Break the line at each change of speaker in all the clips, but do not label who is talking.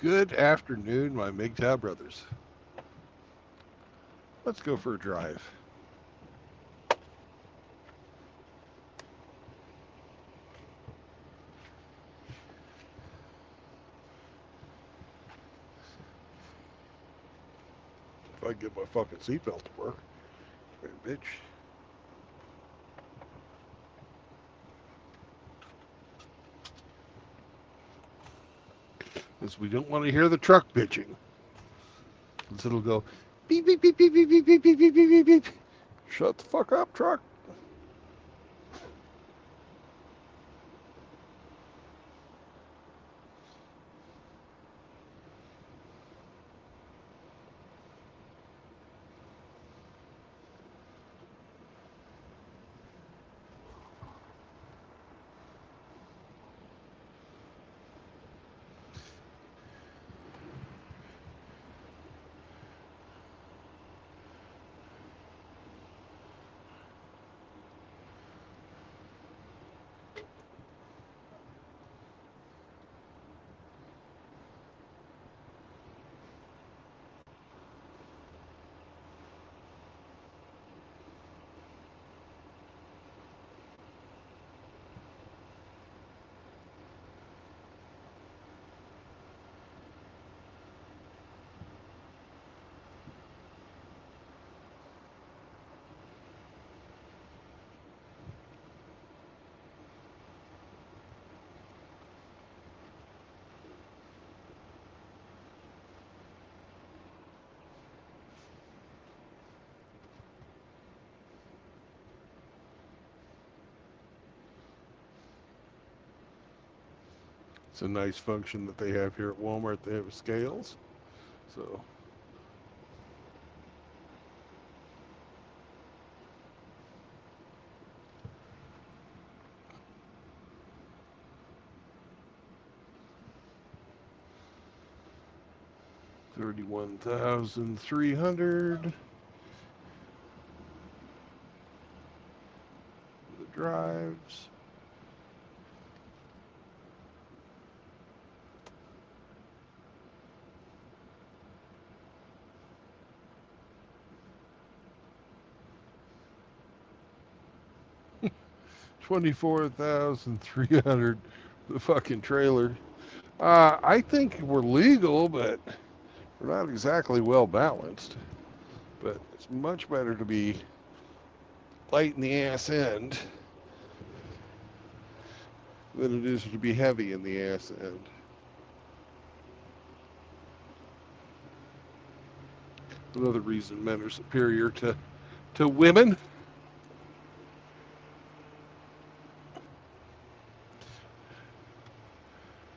Good afternoon, my MGTOW brothers. Let's go for a drive. If I get my fucking seatbelt to work. Hey, bitch. Because we don't want to hear the truck bitching. Because it'll go beep, beep, beep, beep, beep, beep, beep, beep, beep, beep, beep. Shut the fuck up, truck. It's a nice function that they have here at Walmart. They have scales. So 31,300. The drives. $24,300. The fucking trailer. I think we're legal, but we're not exactly well balanced. But it's much better to be light in the ass end than it is to be heavy in the ass end. Another reason men are superior to women.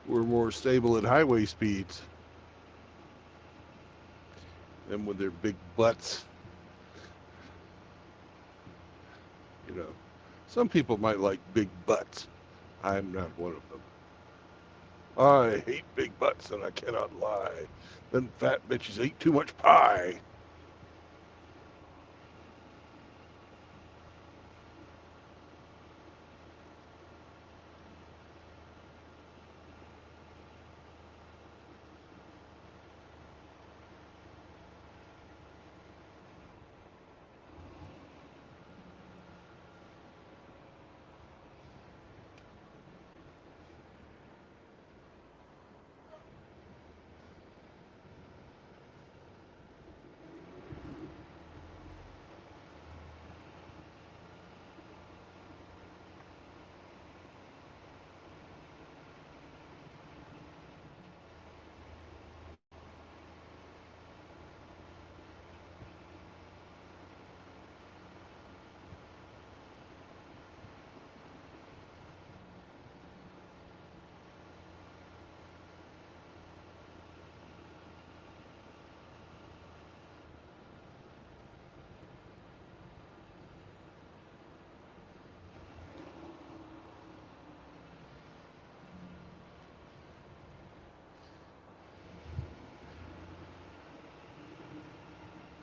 We're more stable at highway speeds than with their big butts. You know, some people might like big butts. I'm not one of them. I hate big butts and I cannot lie. Them fat bitches eat too much pie.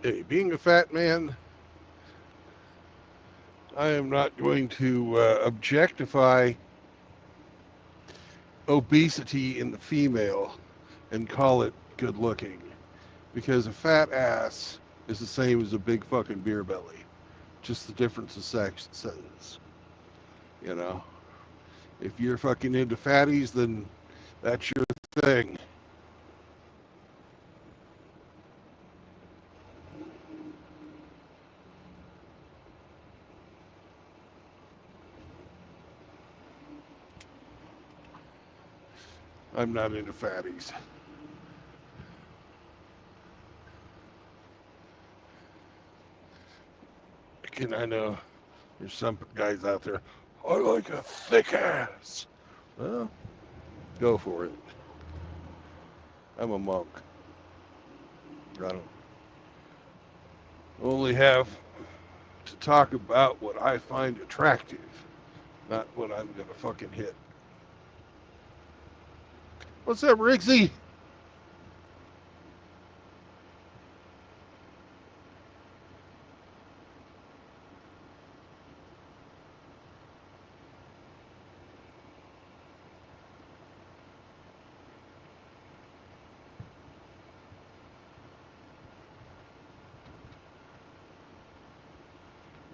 Hey, being a fat man, I am not going to objectify obesity in the female and call it good looking, because a fat ass is the same as a big fucking beer belly, just the difference of sexes. You know, if you're fucking into fatties, then that's your thing. I'm not into fatties. I know there's some guys out there, I like a thick ass. Well, go for it. I'm a monk. I don't only have to talk about what I find attractive, not what I'm gonna fucking hit. What's up, Rixie?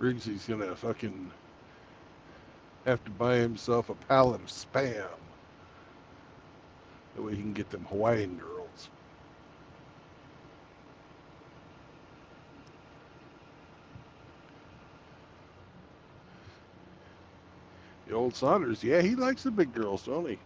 Rigsie's gonna fucking have to buy himself a pallet of Spam. That way he can get them Hawaiian girls. The old Saunders, yeah, he likes the big girls, don't he?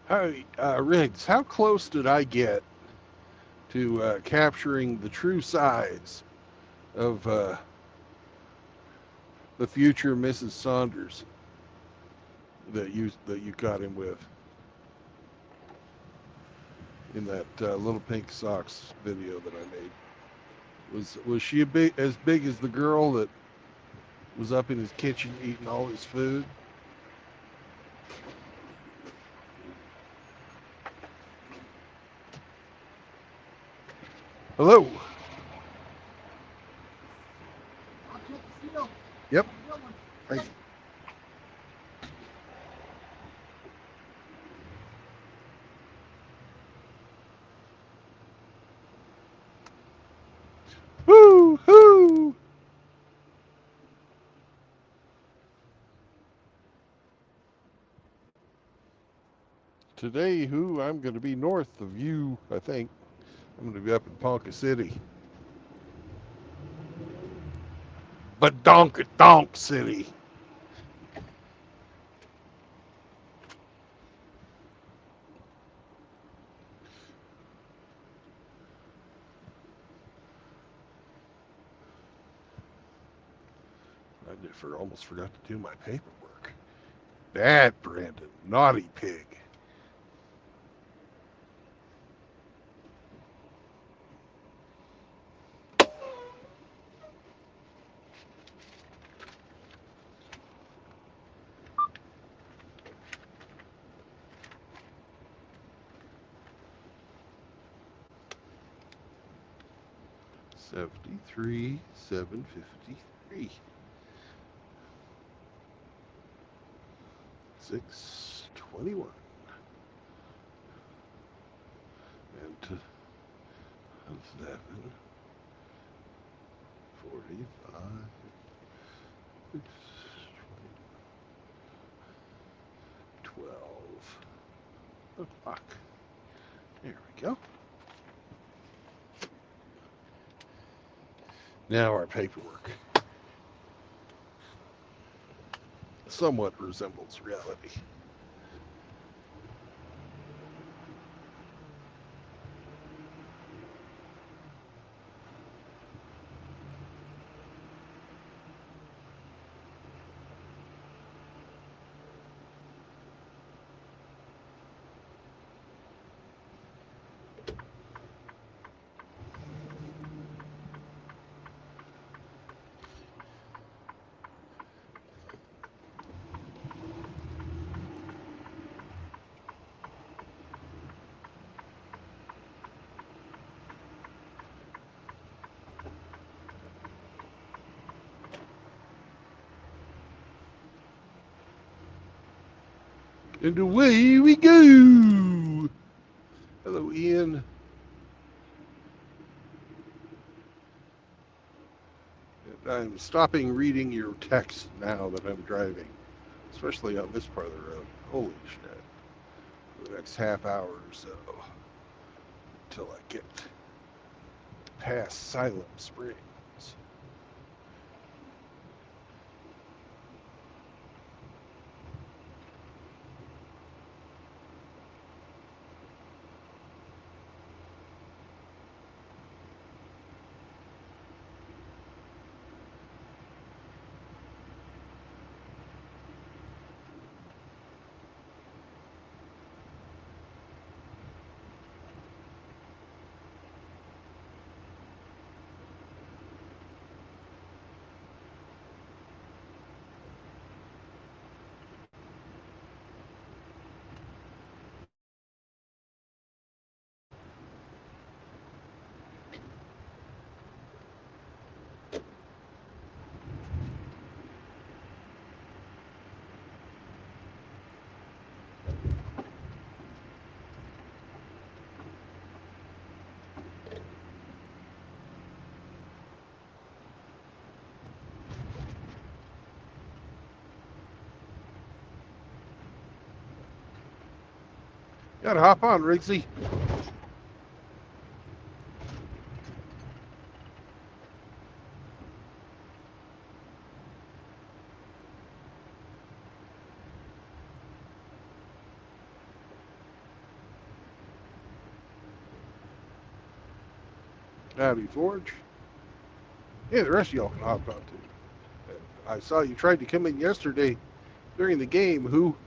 Hi, Riggs, how close did I get to capturing the true size of the future Mrs. Saunders that you got him with in that Little Pink Socks video that I made? Was she as big as the girl that was up in his kitchen eating all his food? Hello. Yep. Thanks. Woo hoo! Today, I'm going to be north of you, I think. I'm going to be up in Ponca City. Badonk City. Almost forgot to do my paperwork. Bad, Brandon. Naughty pig. $73,753. 621. And 11, 45, 6, 12 o'clock. There we go. Now our paperwork somewhat resembles reality. And away we go. Hello, Ian. I'm stopping reading your text now that I'm driving, especially on this part of the road. Holy shit. For the next half hour or so until I get past Silent Springs. Gotta hop on, Riggsy. Howdy, Forge. Yeah, the rest of y'all can hop on too. I saw you tried to come in yesterday during the game. Who?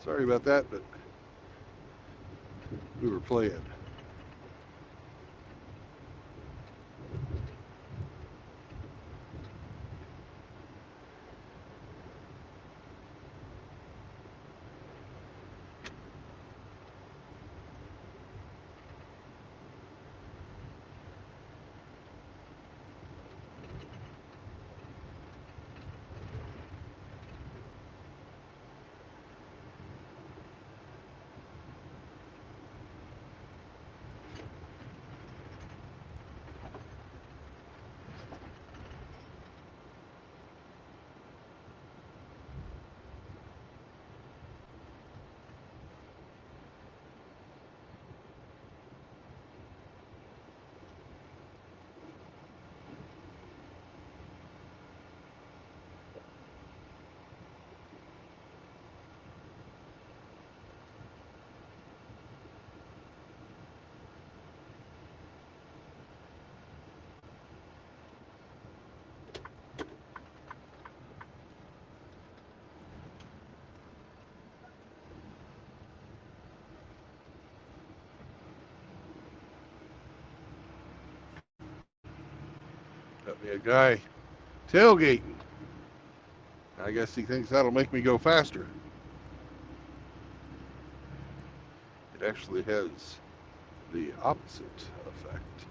Sorry about that, but we were playing. Got me a guy tailgating. I guess he thinks that'll make me go faster. It actually has the opposite effect.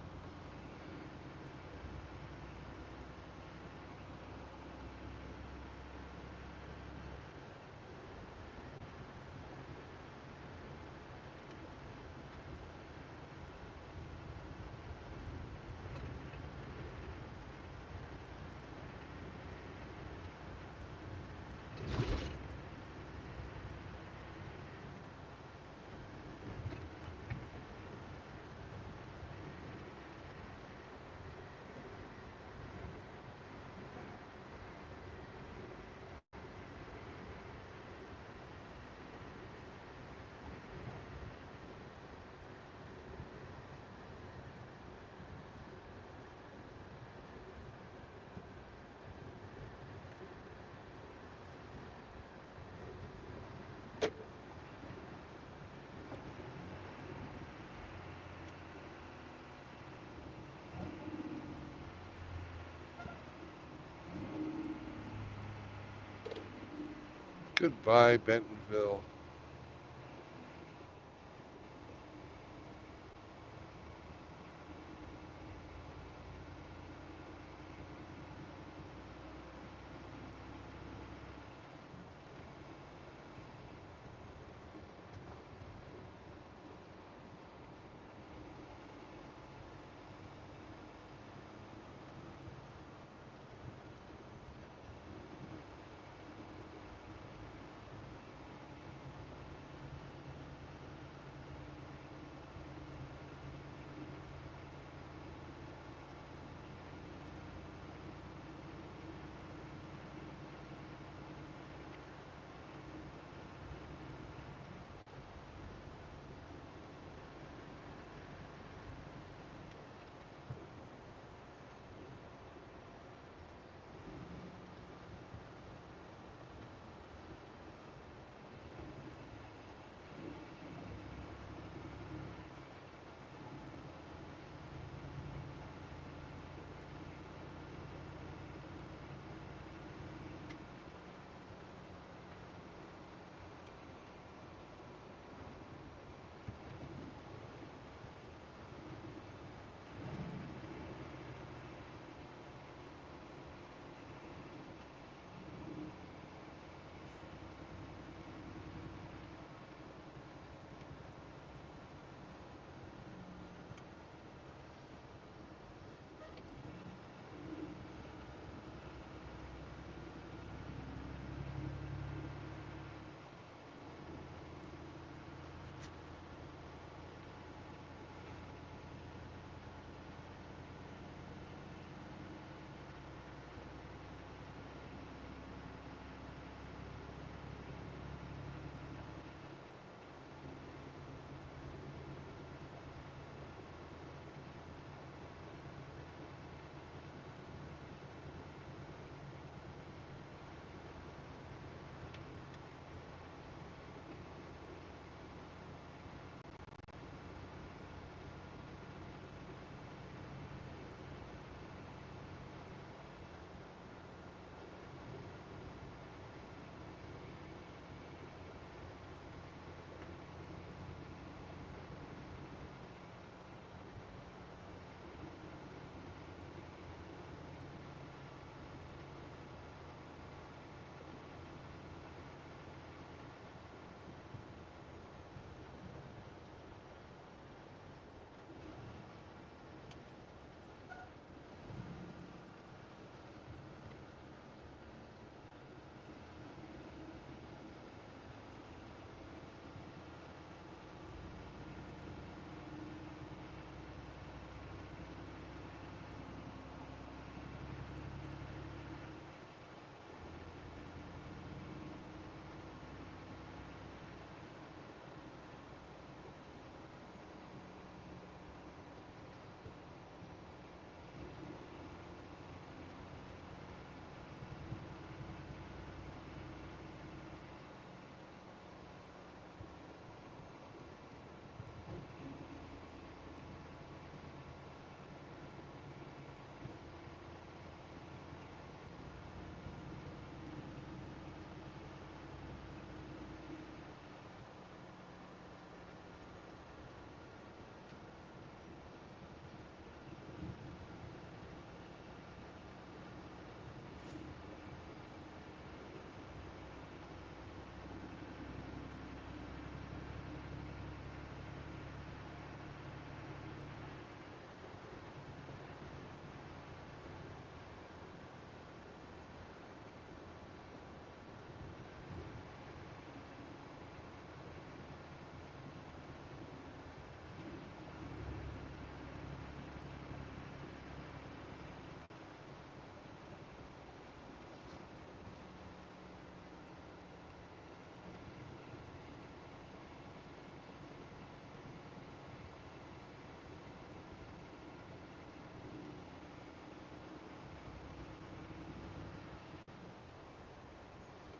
Goodbye, Bentonville.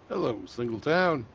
Hello, single town.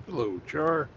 Hello, Char.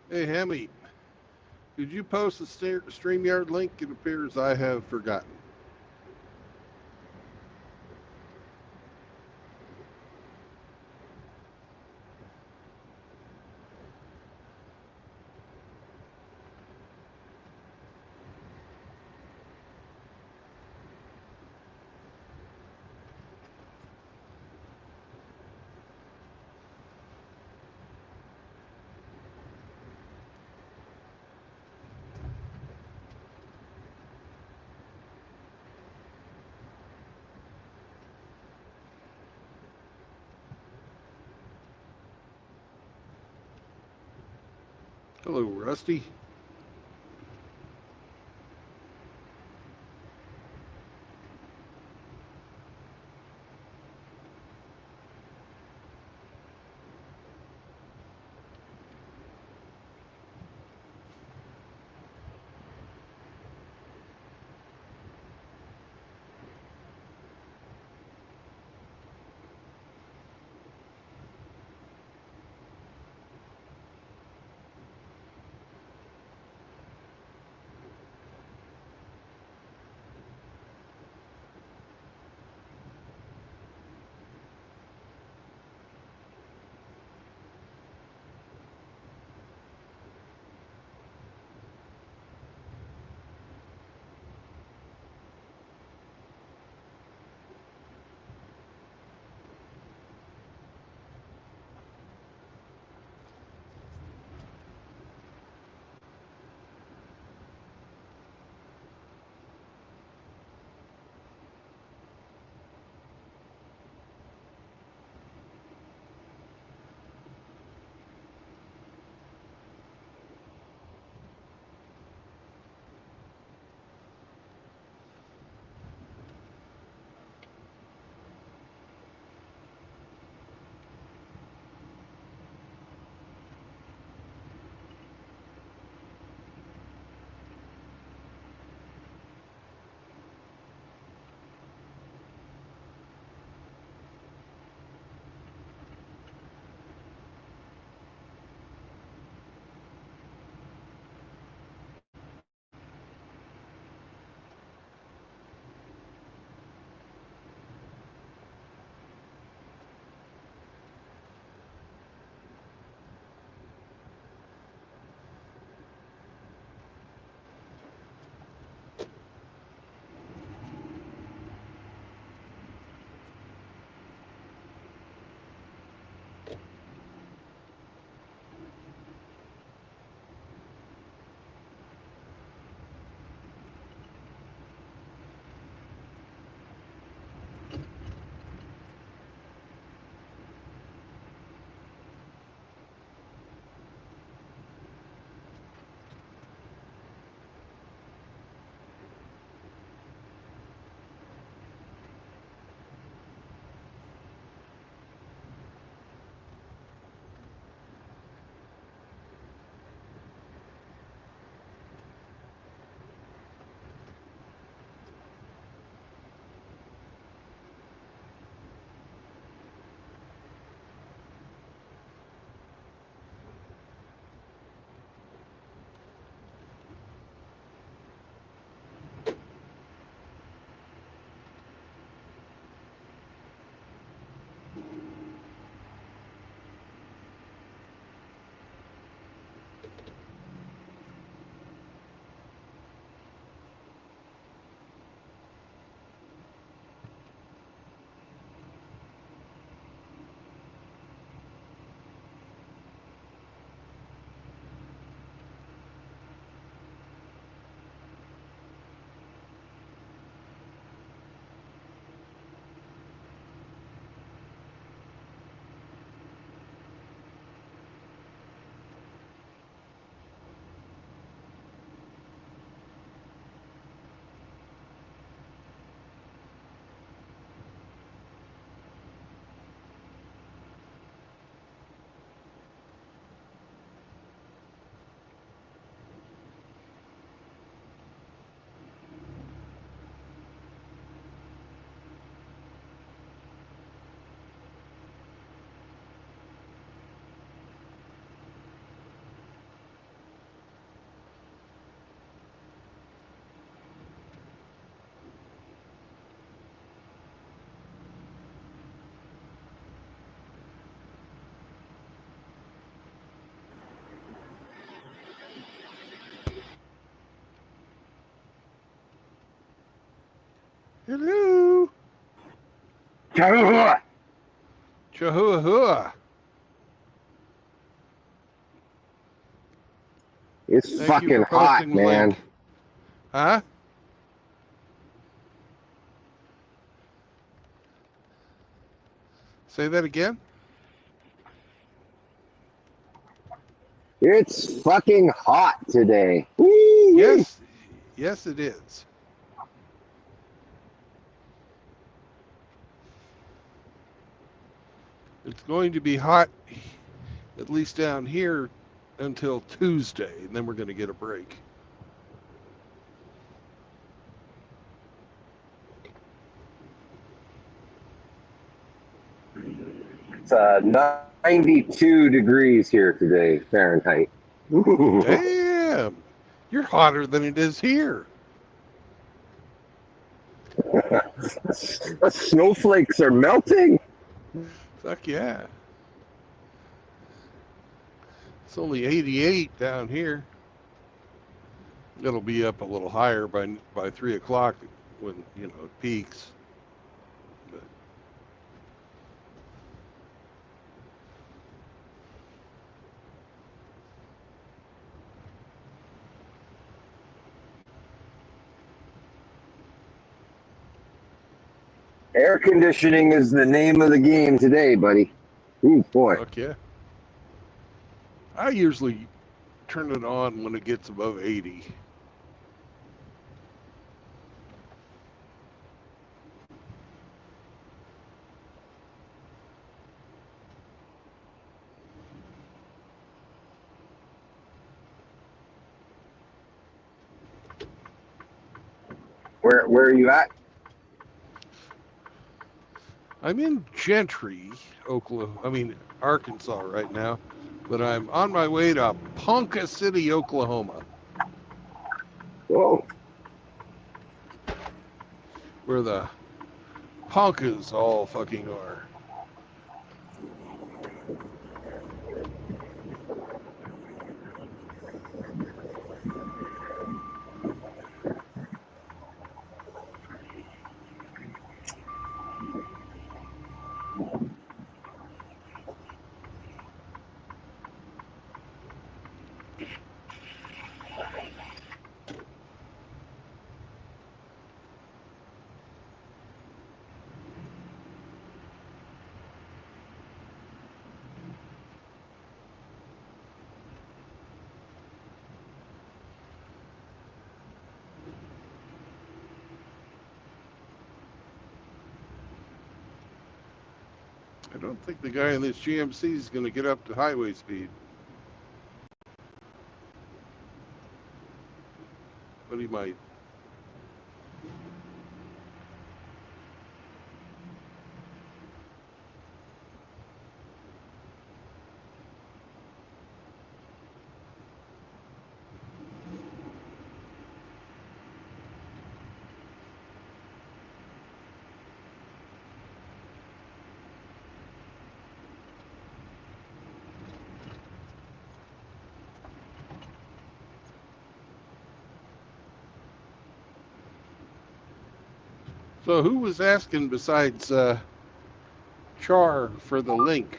Hey, Hammy, did you post the StreamYard link? It appears I have forgotten. Hello, Rusty. Hello.
Chihuahua.
Chihuahua.
It's
Thank you for
fucking hot,
posting the
man.
link. Huh? Say that again?
It's fucking hot today. Woo-wee.
Yes. Yes, it is. It's going to be hot, at least down here, until Tuesday, and then we're going to get a break.
It's 92 degrees here today, Fahrenheit.
Damn. You're hotter than it is here.
Snowflakes are melting.
Fuck yeah. It's only 88 down here. It'll be up a little higher by 3 o'clock when, it peaks. But
Air conditioning is the name of the game today, buddy. Ooh, boy.
fuck yeah. I usually turn it on when it gets above 80.
Where are you at?
I'm in Gentry, Arkansas right now, but I'm on my way to Ponca City, Oklahoma,
Whoa.
where the Ponkas all fucking are. I don't think the guy in this GMC is going to get up to highway speed, but he might. So who was asking besides Char for the link?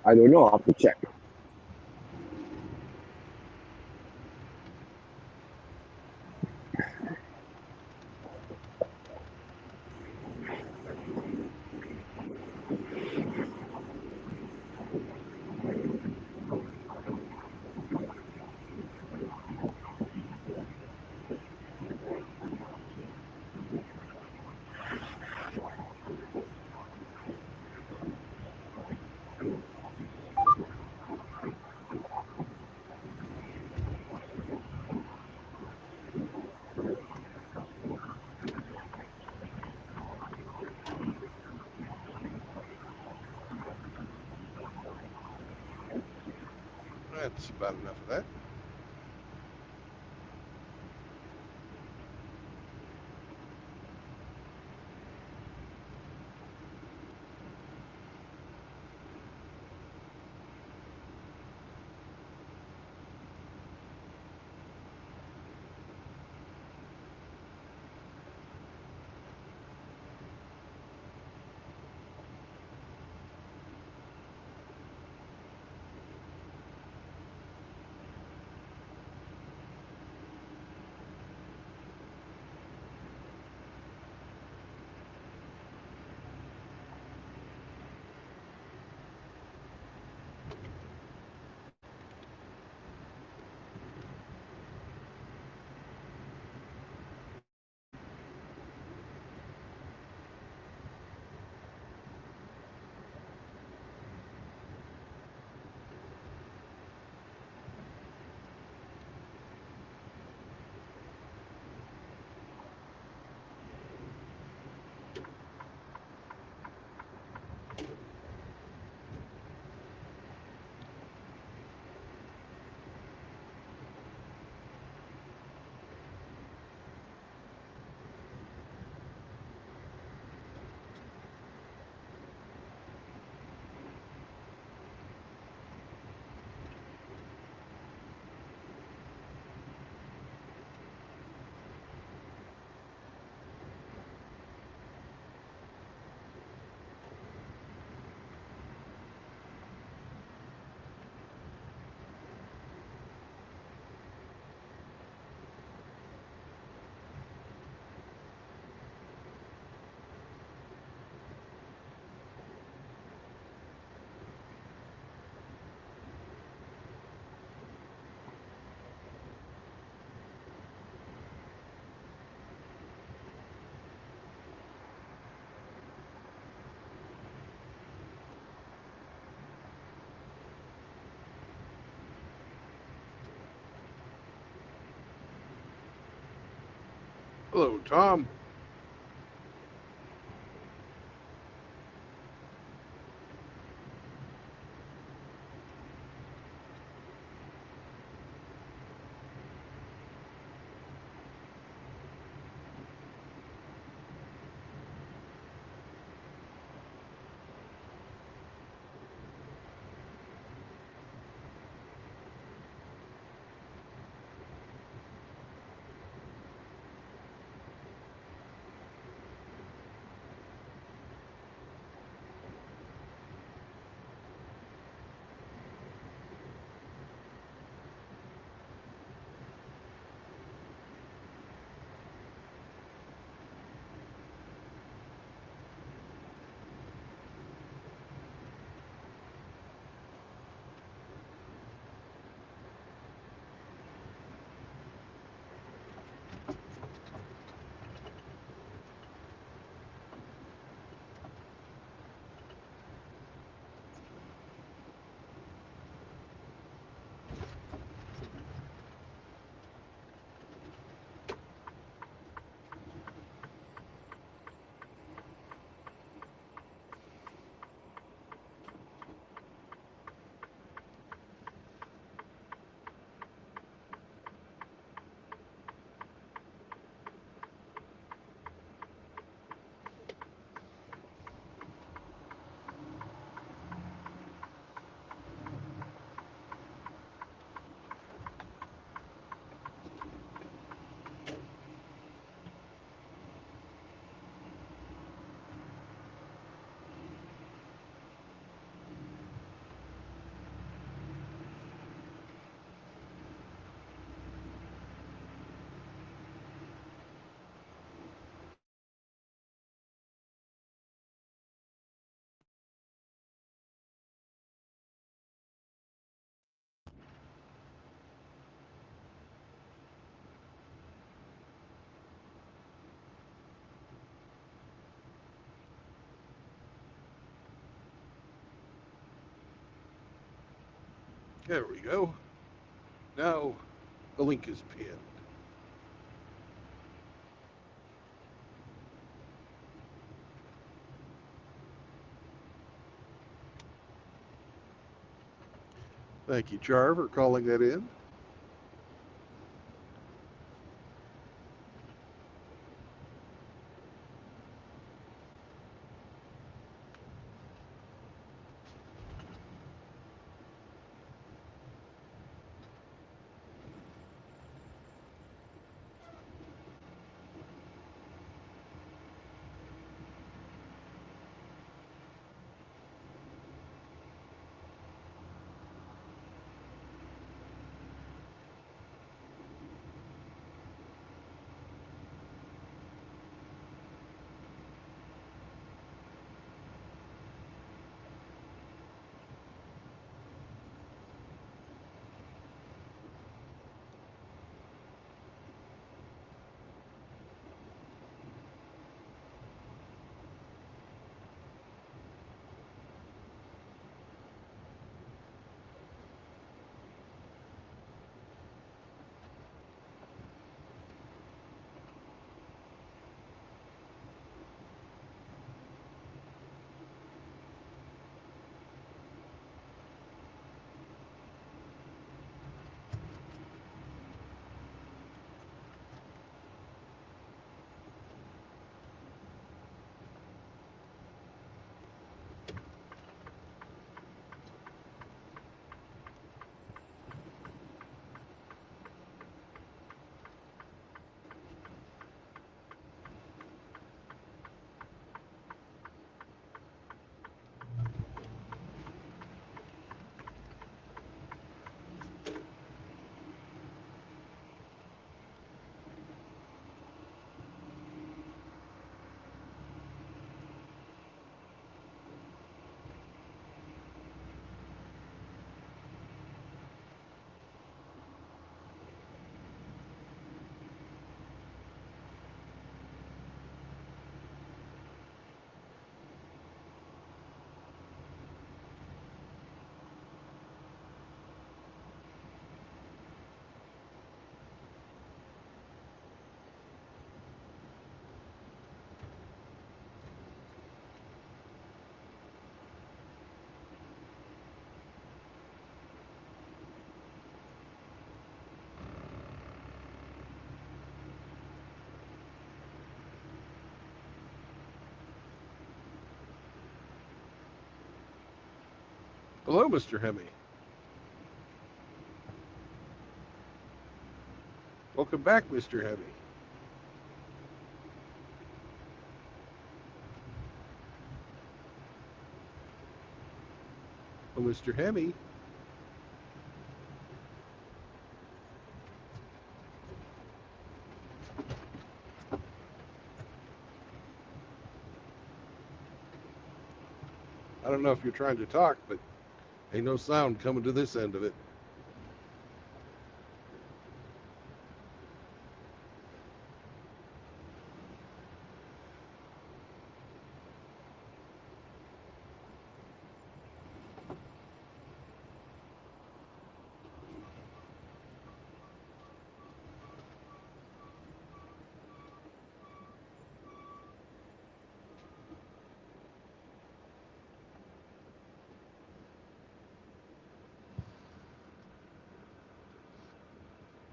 I don't know. I'll have to check.
That's about enough of that. Hello, Tom. There we go. Now the link is pinned. Thank you, Char, for calling that in. Hello, Mr. Hemi. Welcome back, Mr. Hemi. Oh, Mr. Hemi. I don't know if you're trying to talk, but ain't no sound coming to this end of it.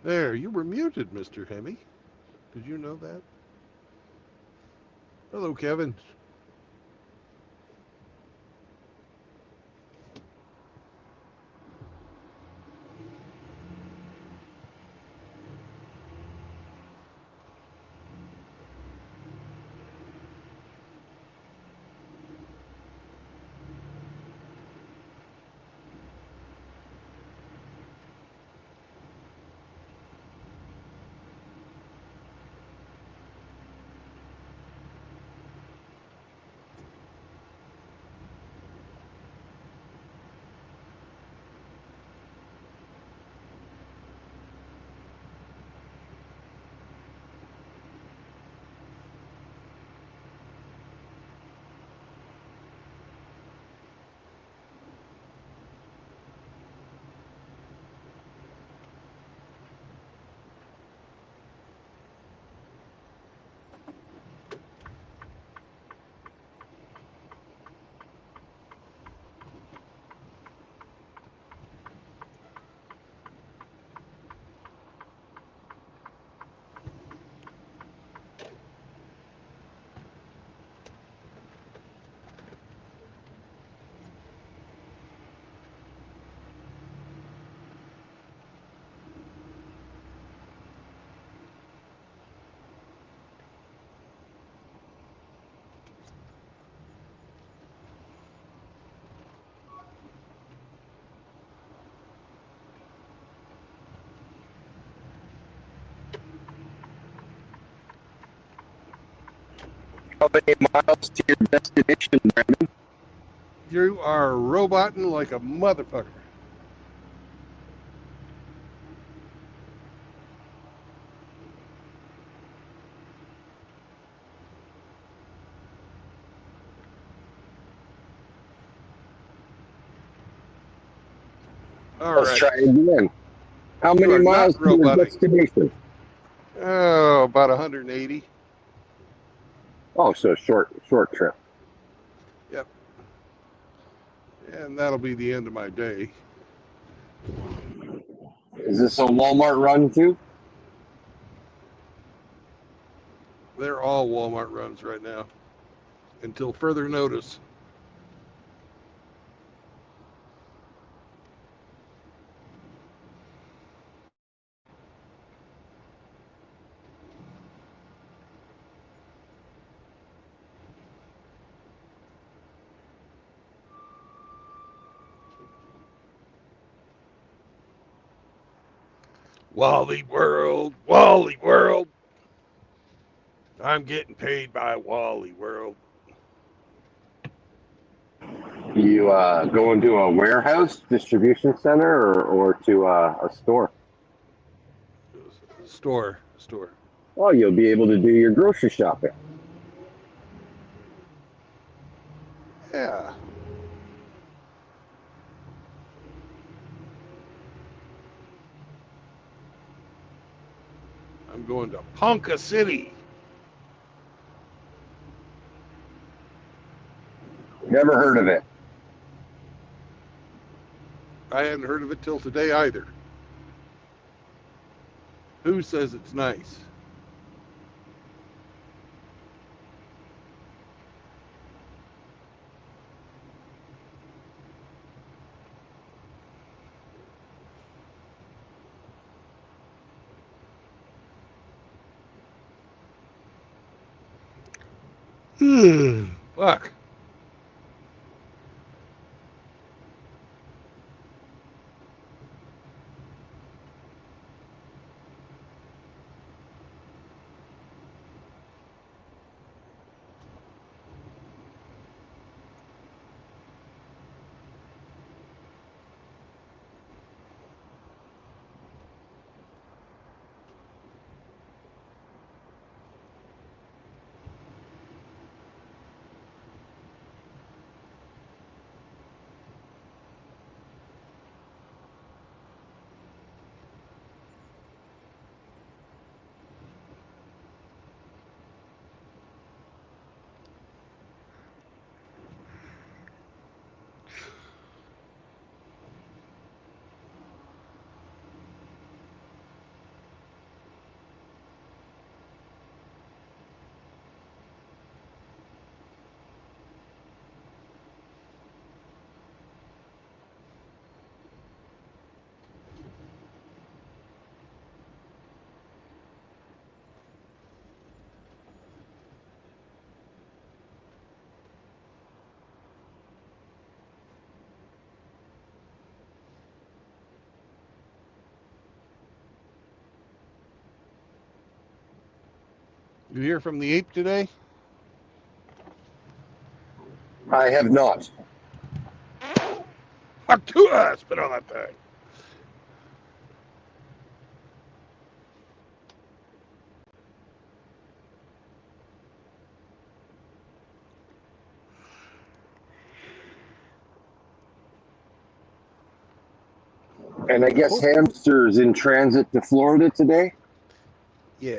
There, you were muted, Mr. Hemi. Did you know that? Hello, Kevin.
How many miles to your destination, Brandon?
You are roboting like a motherfucker. All
Let's
right.
try again. How
You
many
are not
miles to your
roboting.
destination?
Oh, about 180.
Oh, so short trip.
Yep. And that'll be the end of my day.
Is this a Walmart run too?
They're all Walmart runs right now until further notice. Wally World, Wally World. I'm getting paid by Wally World.
You go into a warehouse, distribution center, or to a store?
Store.
Oh, you'll be able to do your grocery shopping.
Yeah. I'm going to Ponca City.
Never heard of it.
I hadn't heard of it till today either. Who says it's nice? Fuck. You hear from the ape today?
I have not.
Fuck to us, spit on that thing.
And I guess Hamster's in transit to Florida today.
Yeah.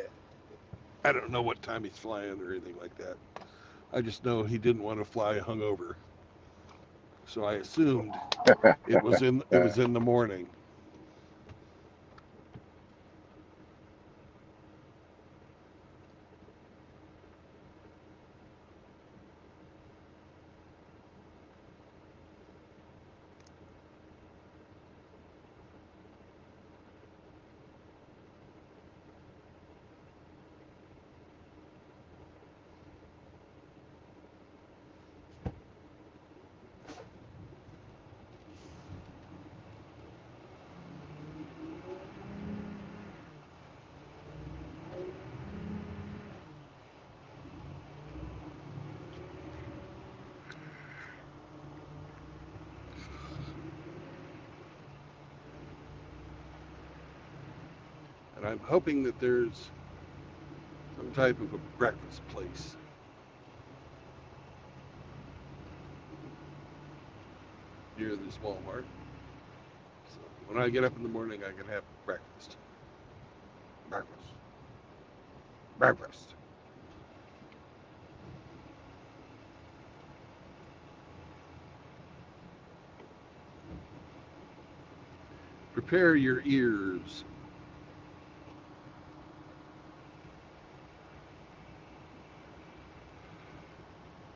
I don't know what time he's flying or anything like that. I just know he didn't want to fly hungover. So I assumed it was in the morning. And I'm hoping that there's some type of a breakfast place near this Walmart. So when I get up in the morning, I can have breakfast. Breakfast. Breakfast. Prepare your ears.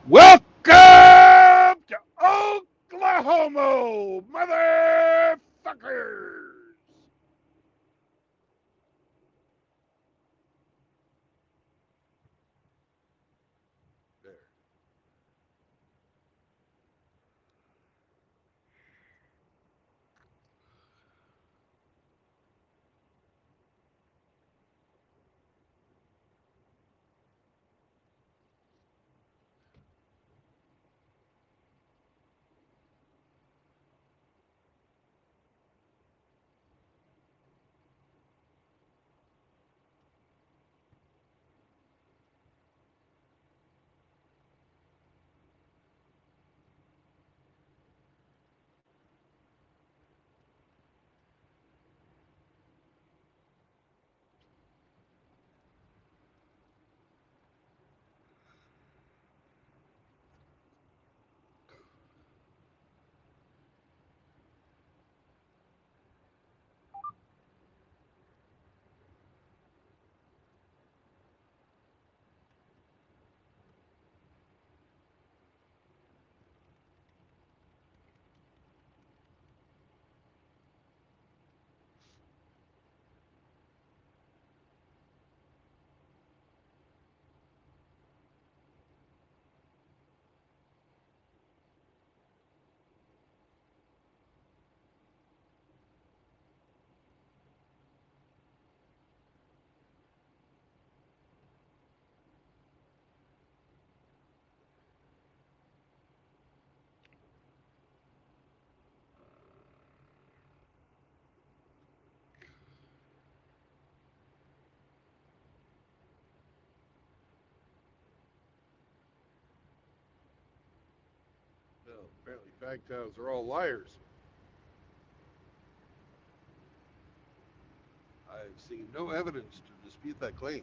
Welcome to Oklahoma, motherfuckers! There. Apparently, Fagtows are all liars. I've seen no evidence to dispute that claim.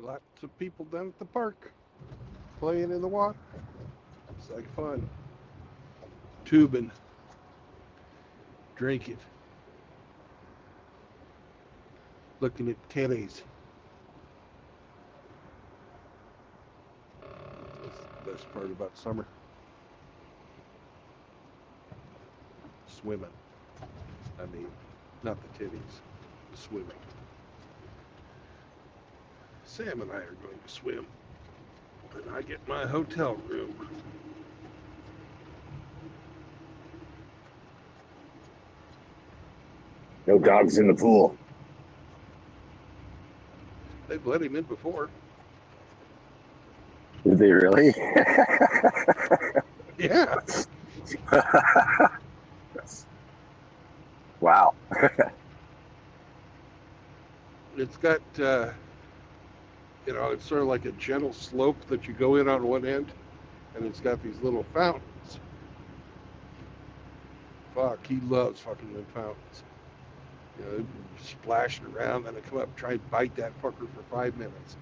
Lots of people down at the park playing in the water. It's like fun. Tubing, drinking, looking at titties. That's the best part about summer. Swimming. I mean, not the titties, the swimming. Sam and I are going to swim when I get my hotel room.
No dogs in the pool.
They've let him in before.
Did they really?
Yeah.
Wow.
It's got, it's sort of like a gentle slope that you go in on one end, and it's got these little fountains. Fuck, he loves fucking them fountains. Splashing around, then I come up and try and bite that fucker for 5 minutes.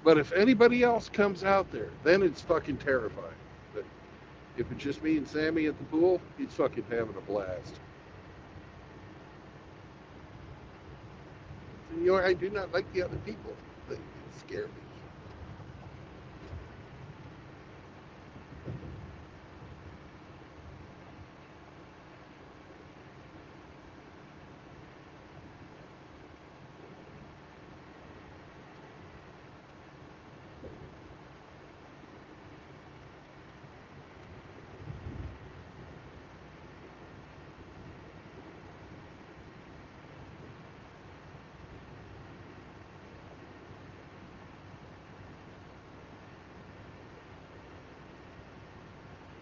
But if anybody else comes out there, then it's fucking terrifying. But if it's just me and Sammy at the pool, he's fucking having a blast. I do not like the other people. They scare me.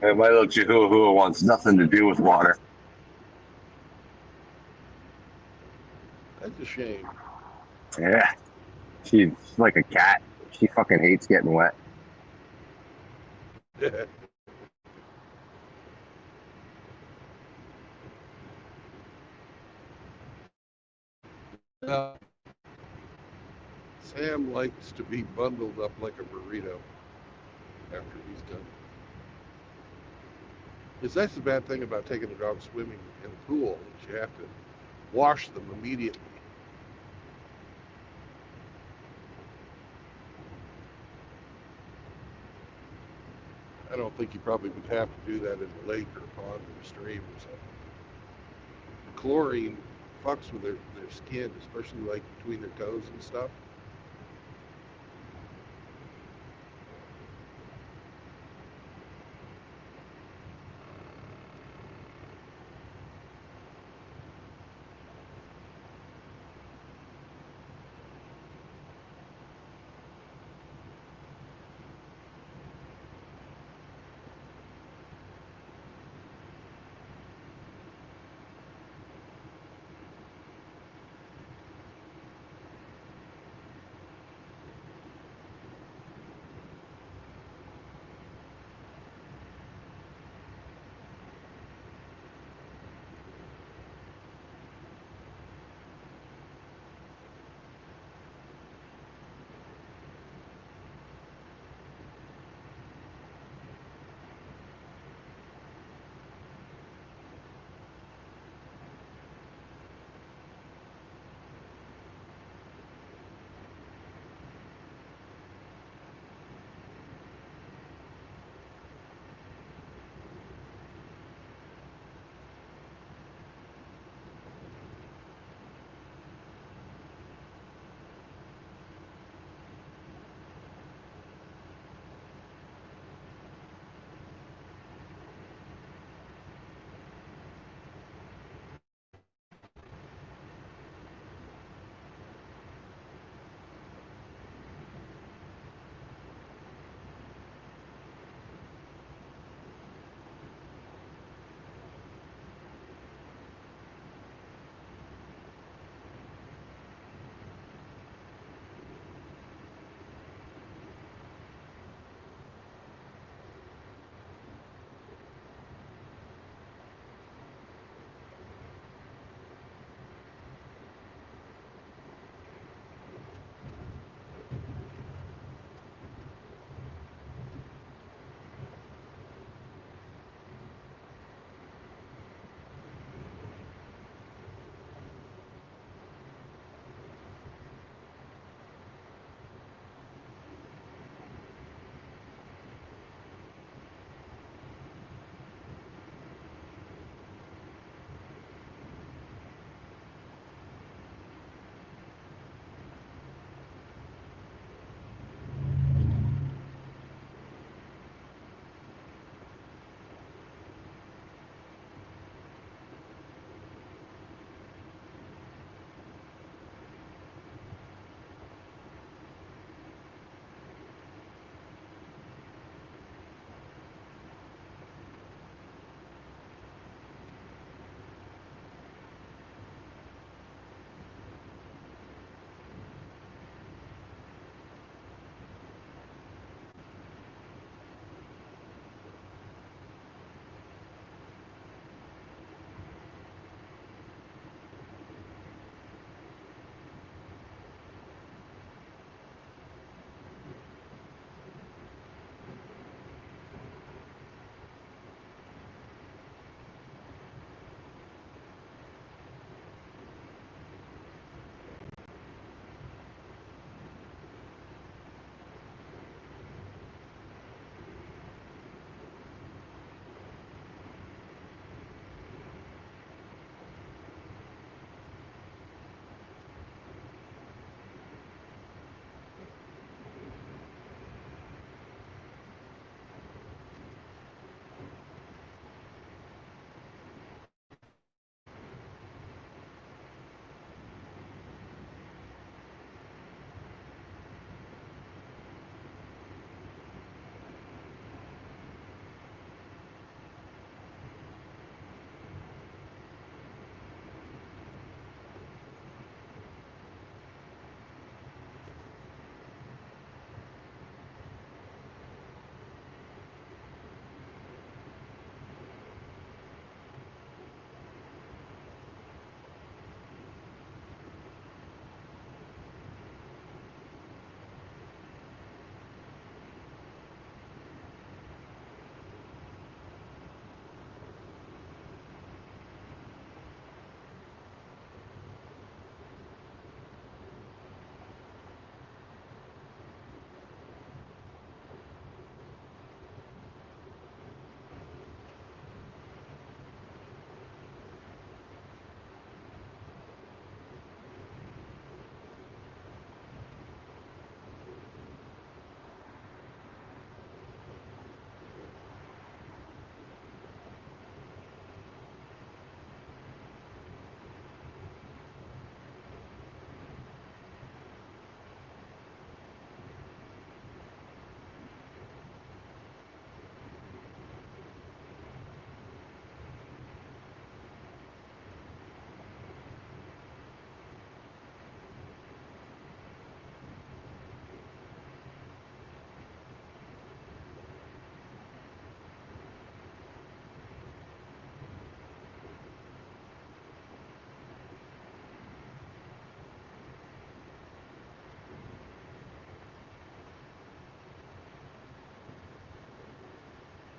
And my little Chihuahua wants nothing to do with water.
That's a shame.
Yeah. She's like a cat. She fucking hates getting wet.
Sam likes to be bundled up like a burrito after he's done. That's the bad thing about taking a dog swimming in a pool is you have to wash them immediately. I don't think you probably would have to do that in a lake or a pond or a stream or something. Chlorine fucks with their skin, especially like between their toes and stuff.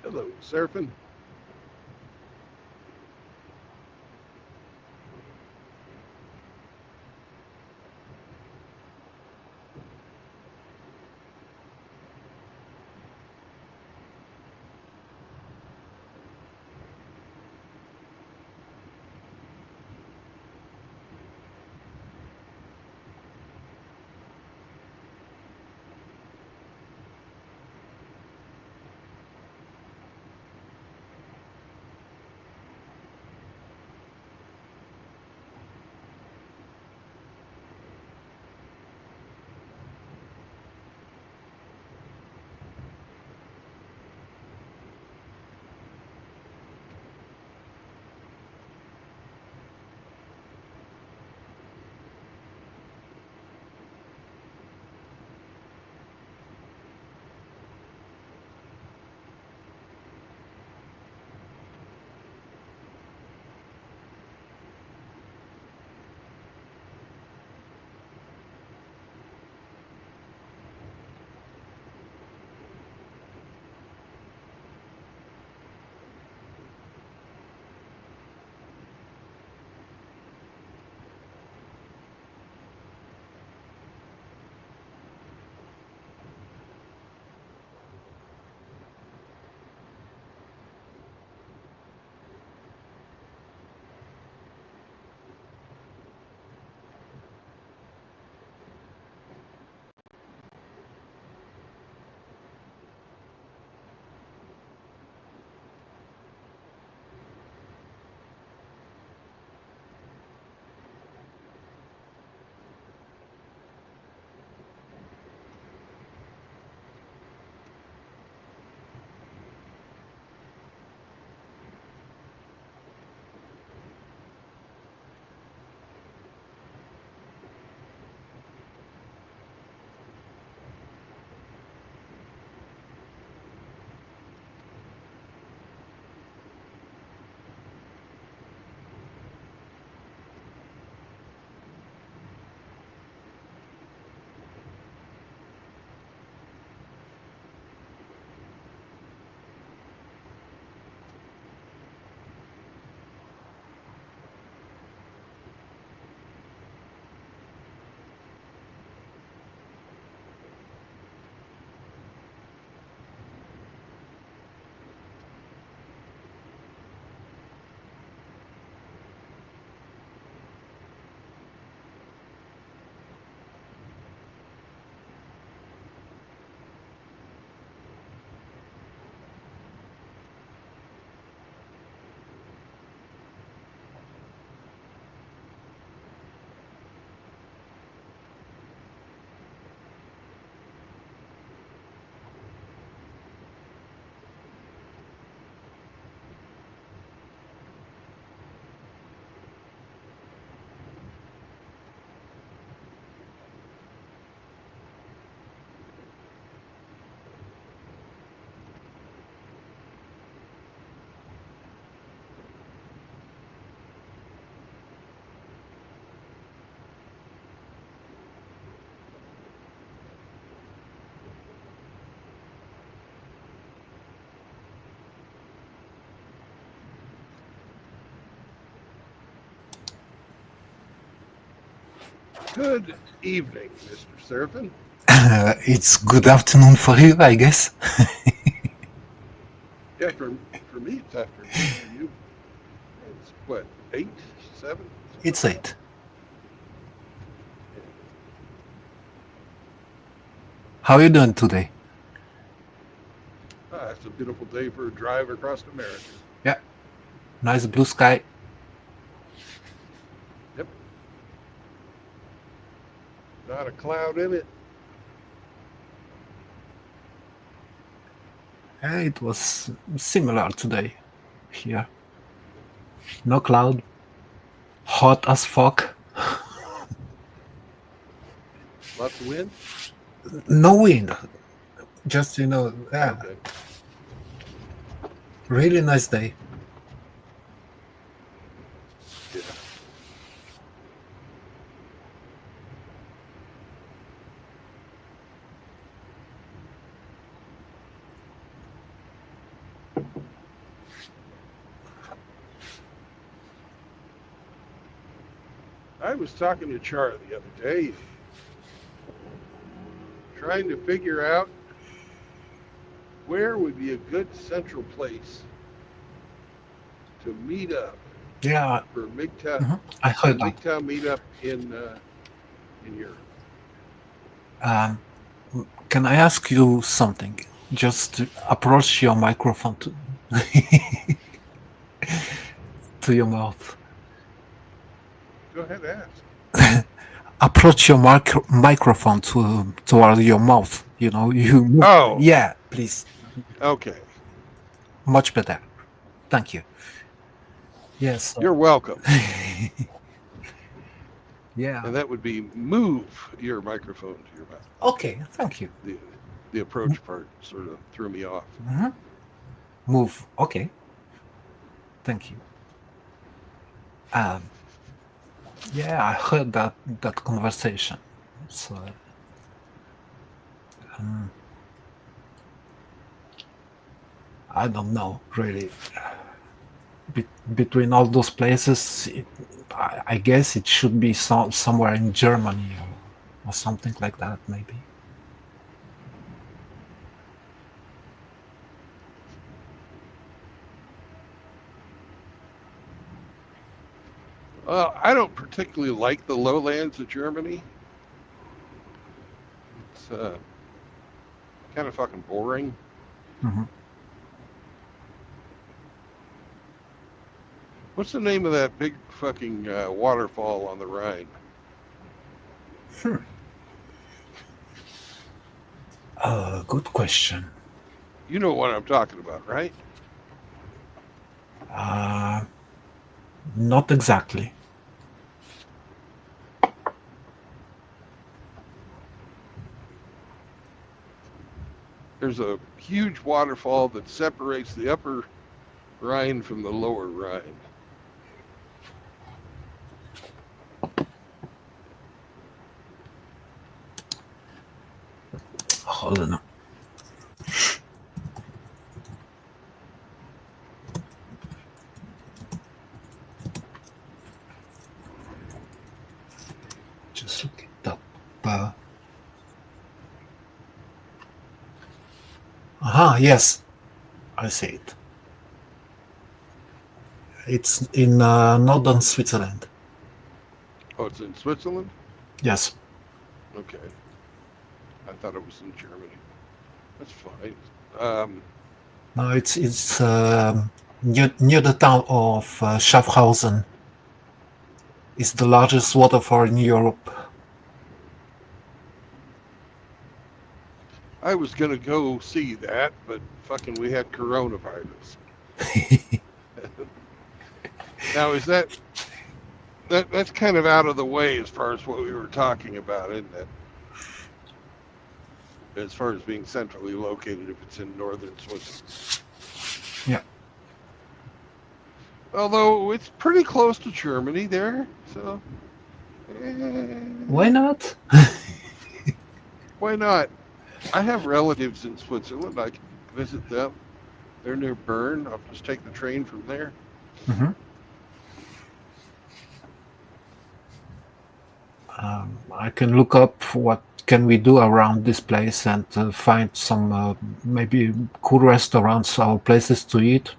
Hello, surfing. Good evening, Mr. Surfing.
It's good afternoon for you, I guess.
Yeah, for me it's afternoon. For you, it's what, 8, 7?
It's 8. How are you doing today?
It's a beautiful day for a drive across America.
Yeah, nice blue sky.
Yep. Not a cloud in it.
It was similar today here. No cloud, hot as fuck.
Lots of wind.
No wind. Just,
Okay.
really nice day.
Yeah. I was talking to Char the other day, trying to figure out where would be a good central place to meet up
Yeah,
for MGTOW,
I
for the
heard that.
MGTOW meetup in Europe.
Um, can I ask you something? Just approach your microphone to, to your mouth.
Go ahead, ask.
Approach your microphone toward your mouth. You know, you move.
Oh,
Yeah, please.
okay.
Much better. Thank you. Yes.
You're welcome.
Yeah.
And that would be move your microphone to your mouth.
Okay. Thank you.
The approach part sort of threw me off.
Move. Okay. Thank you. Yeah, I heard that conversation. So, I don't know really. Between all those places, I guess it should be somewhere in Germany or something like that, maybe.
I don't particularly like the lowlands of Germany. It's kind of fucking boring.
Mhm.
What's the name of that big fucking waterfall on the Rhine?
Good question.
You know what I'm talking about, right?
Not exactly.
There's a huge waterfall that separates the upper Rhine from the lower Rhine.
Hold on. Just look it up. Yes. I see it. It's in northern Switzerland.
Oh, it's in Switzerland?
Yes.
Okay. I thought it was in Germany. That's fine.
No, it's near the town of Schaffhausen. It's the largest waterfall in Europe.
I was going to go see that, but fucking we had coronavirus. Now, is that's kind of out of the way as far as what we were talking about, isn't it? As far as being centrally located, if it's in northern Switzerland.
Yeah.
Although it's pretty close to Germany there, so.
Why not?
Why not? I have relatives in Switzerland. I can visit them. They're near Bern. I'll just take the train from there.
Mm-hmm. I can look up what can we do around this place and find some maybe cool restaurants or places to eat.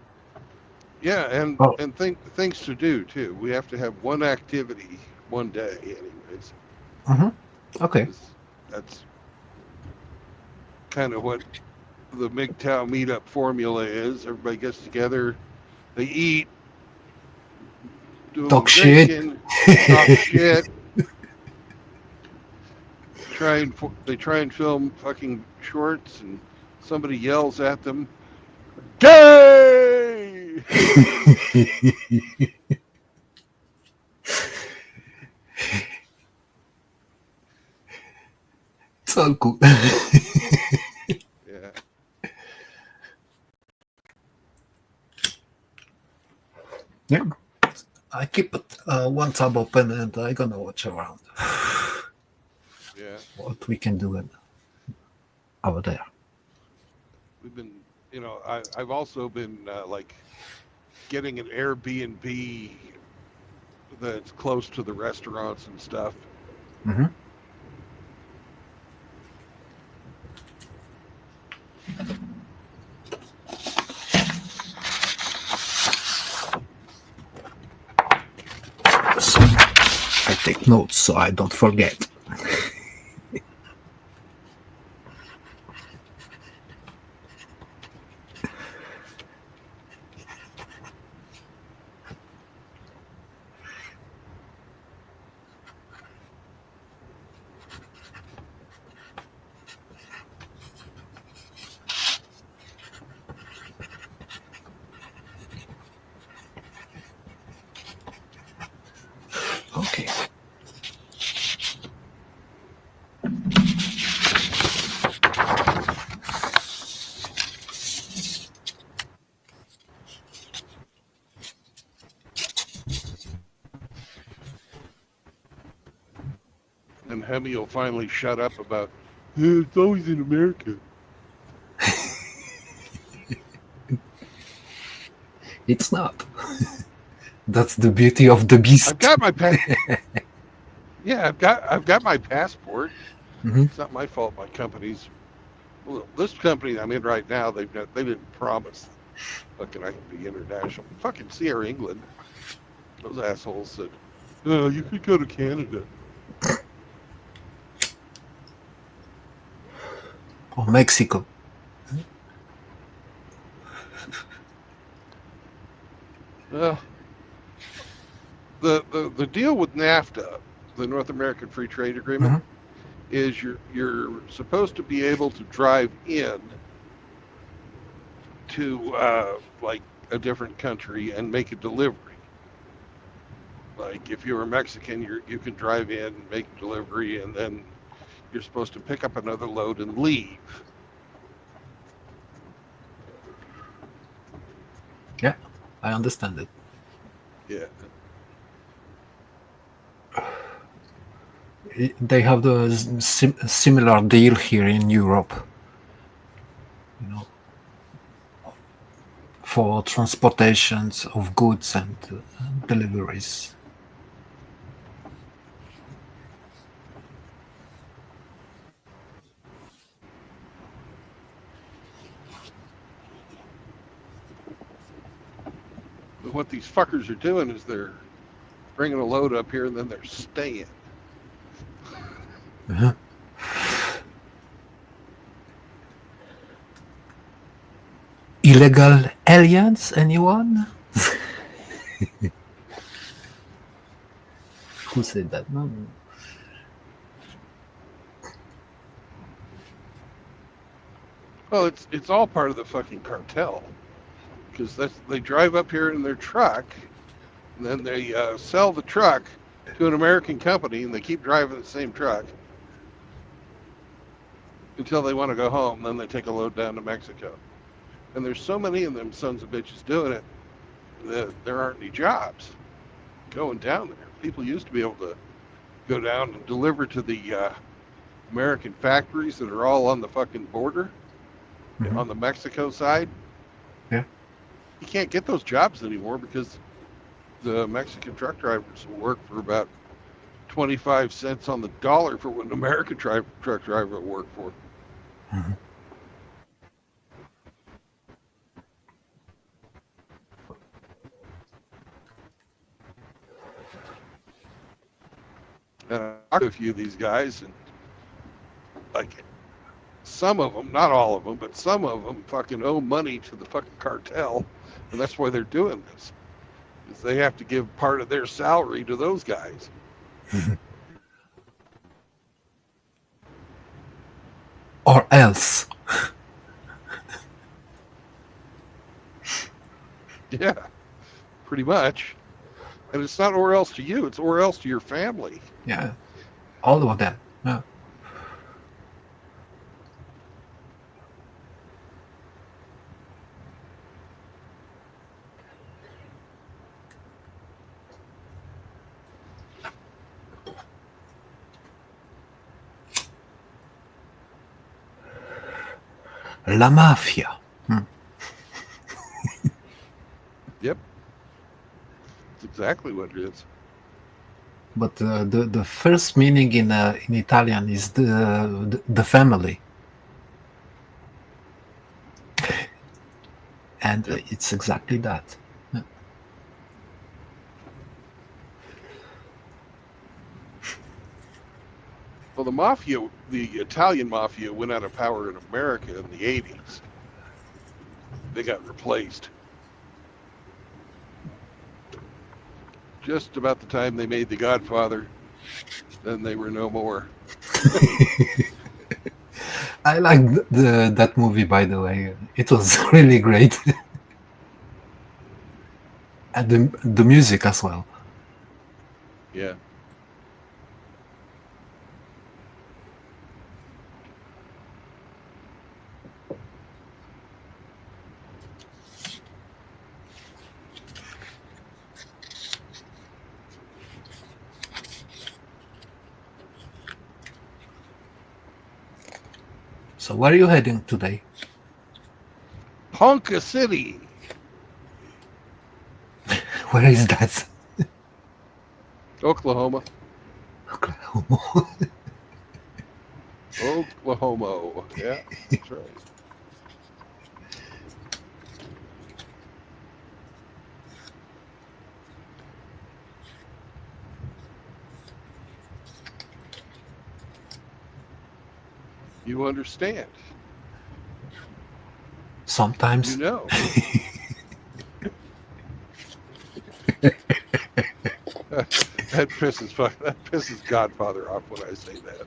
Yeah, and things to do too. We have to have one activity one day, anyways.
Mm-hmm. Okay.
That's kind of what the MGTOW meetup formula is. Everybody gets together, they eat, do
Talk shit.
drinking, talk shit. They try and film fucking shorts, and somebody yells at them, "Gay!"
It's all good.
Yeah.
Yeah. I keep one tab open and I'm gonna watch around.
Yeah.
What we can do over there.
We've been, I've also been like getting an Airbnb that's close to the restaurants and stuff.
Hmm. So I take notes so I don't forget. Okay.
And Hemi will finally shut up about, it's always in America.
It's not. That's the beauty of the beast.
I've got my yeah, I've got my passport.
Mhm.
It's not my fault. My company's, well, this company I'm in right now, they didn't promise fucking I can be international. Fucking Sierra England, those assholes said, oh, you could go to Canada.
Or Mexico.
Well, the deal with NAFTA, the North American Free Trade Agreement,
Mhm.
is you're supposed to be able to drive in to like a different country and make a delivery. Like if you're a Mexican, you can drive in, make a delivery, and then you're supposed to pick up another load and leave.
Yeah, I understand it.
Yeah.
They have the similar deal here in Europe, you know, for transportations of goods and deliveries.
But what these fuckers are doing is they're bringing a load up here and then they're staying.
Uh-huh. Illegal aliens, anyone? Who said that? No.
Well, it's all part of the fucking cartel, because they drive up here in their truck, and then they sell the truck to an American company, and they keep driving the same truck until they want to go home. Then they take a load down to Mexico, and there's so many of them sons of bitches doing it that there aren't any jobs going down there. People used to be able to go down and deliver to the American factories that are all on the fucking border.
Mhm.
On the Mexico side.
Yeah.
You can't get those jobs anymore because the Mexican truck drivers will work for about 25 cents on the dollar for what an American truck driver will work for.
Mhm.
And I talked to a few of these guys, and like some of them, not all of them, but some of them fucking owe money to the fucking cartel, and that's why they're doing this. Is they have to give part of their salary to those guys.
Or else.
Yeah, pretty much. And it's not or else to you, it's or else to your family.
Yeah, all of that. Yeah. La mafia.
Yep. That's exactly what it is.
but the first meaning in Italian is the family, and
Yep.
it's exactly that.
Well, the mafia, the Italian mafia, went out of power in America in the 80s. They got replaced. Just about the time they made The Godfather, then they were no more.
I like that movie, by the way. It was really great, and the music as well.
Yeah.
So where are you heading today?
Ponca City,
Where is that?
Oklahoma.
Oklahoma.
Oklahoma. Yeah, that's right. You understand.
Sometimes.
You know. That pisses Godfather off when I say that.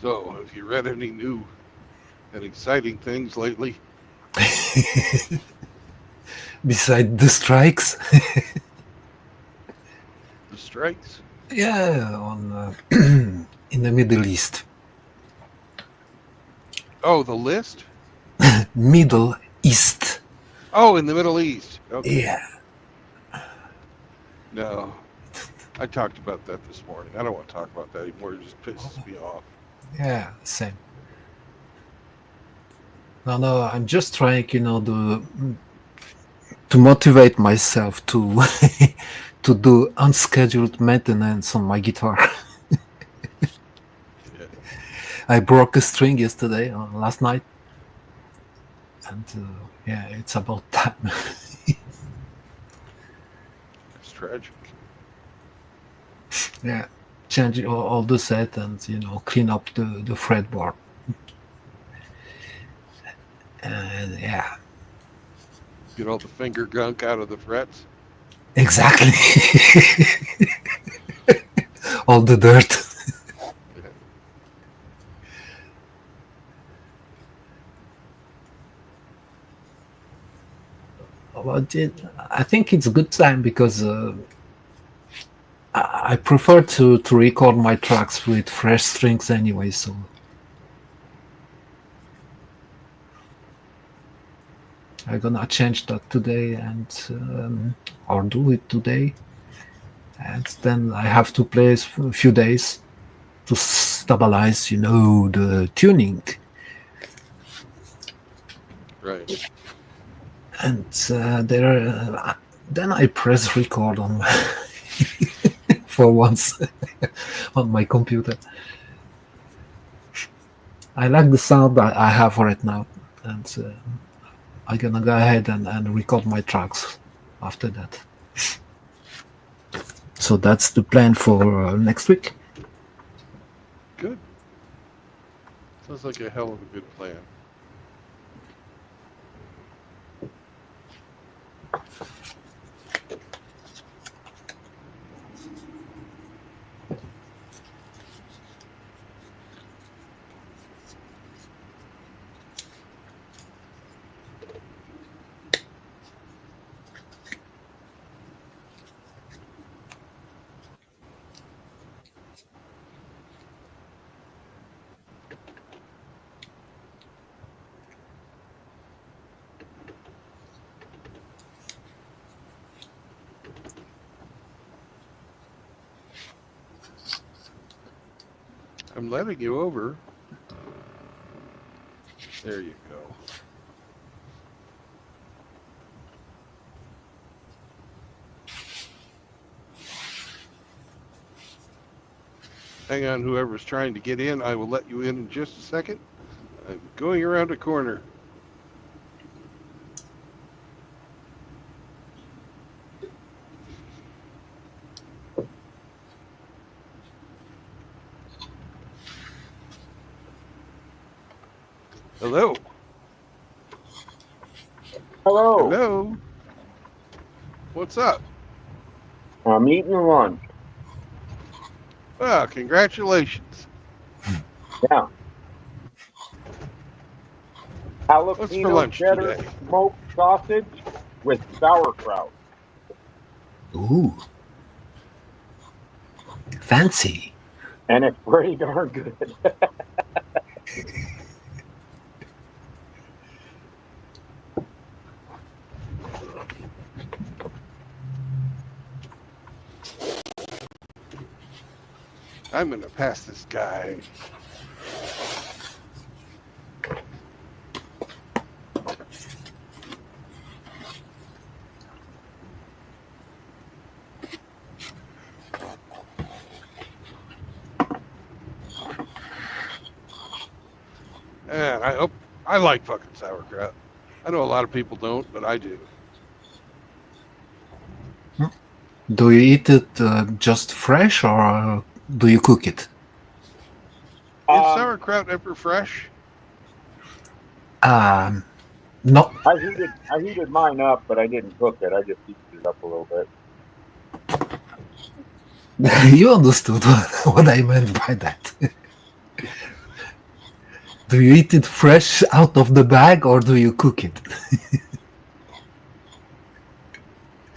So, have you read any new and exciting things lately?
Beside the strikes.
The strikes?
Yeah, on in the Middle East.
Oh, the list?
Middle East.
Oh, in the Middle East. Okay.
Yeah.
No. I talked about that this morning. I don't want to talk about that anymore. It just pisses me off.
Yeah, same. No, I'm just trying, to motivate myself to to do unscheduled maintenance on my guitar.
Yeah.
I broke a string yesterday, last night, and yeah, it's about time.
It's tragic.
Yeah, change all the set and clean up the fretboard. And yeah,
Get all the finger gunk out of the frets.
exactly. All the dirt.
Yeah.
But I think it's a good time because I prefer to record my tracks with fresh strings anyway, so I'm gonna change that today and or do it today, and then I have to play a few days to stabilize, the tuning,
Right.
and then I press record on for once on my computer. I like the sound I have right now, and I'm gonna go ahead and record my tracks after that. So that's the plan for next week.
Good. Sounds like a hell of a good plan. I'm letting you over. There you go. Hang on, whoever's trying to get in, I will let you in just a second. I'm going around a corner. Hello.
Hello.
Hello. What's up?
I'm eating lunch.
Well, congratulations.
Yeah.
What's for
Jalapeno
lunch
cheddar
today?
smoked sausage with sauerkraut.
Ooh, fancy.
And it's pretty darn good.
I'm going to pass this guy. And I like fucking sauerkraut. I know a lot of people don't, but I do.
Do you eat it just fresh or do you cook it?
Is sauerkraut ever fresh?
No.
I heated mine up, but I didn't cook it. I just heated it up a little bit.
You understood what I meant by that. Do you eat it fresh out of the bag or do you cook it?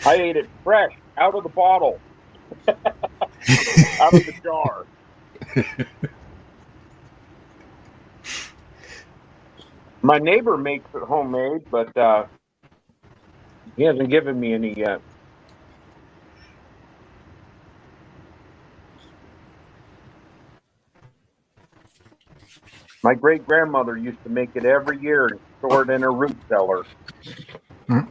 I ate it fresh, out of the bottle. Out of the jar. My neighbor makes it homemade, but he hasn't given me any yet. My great-grandmother used to make it every year and store it in her root cellar.
Hmm?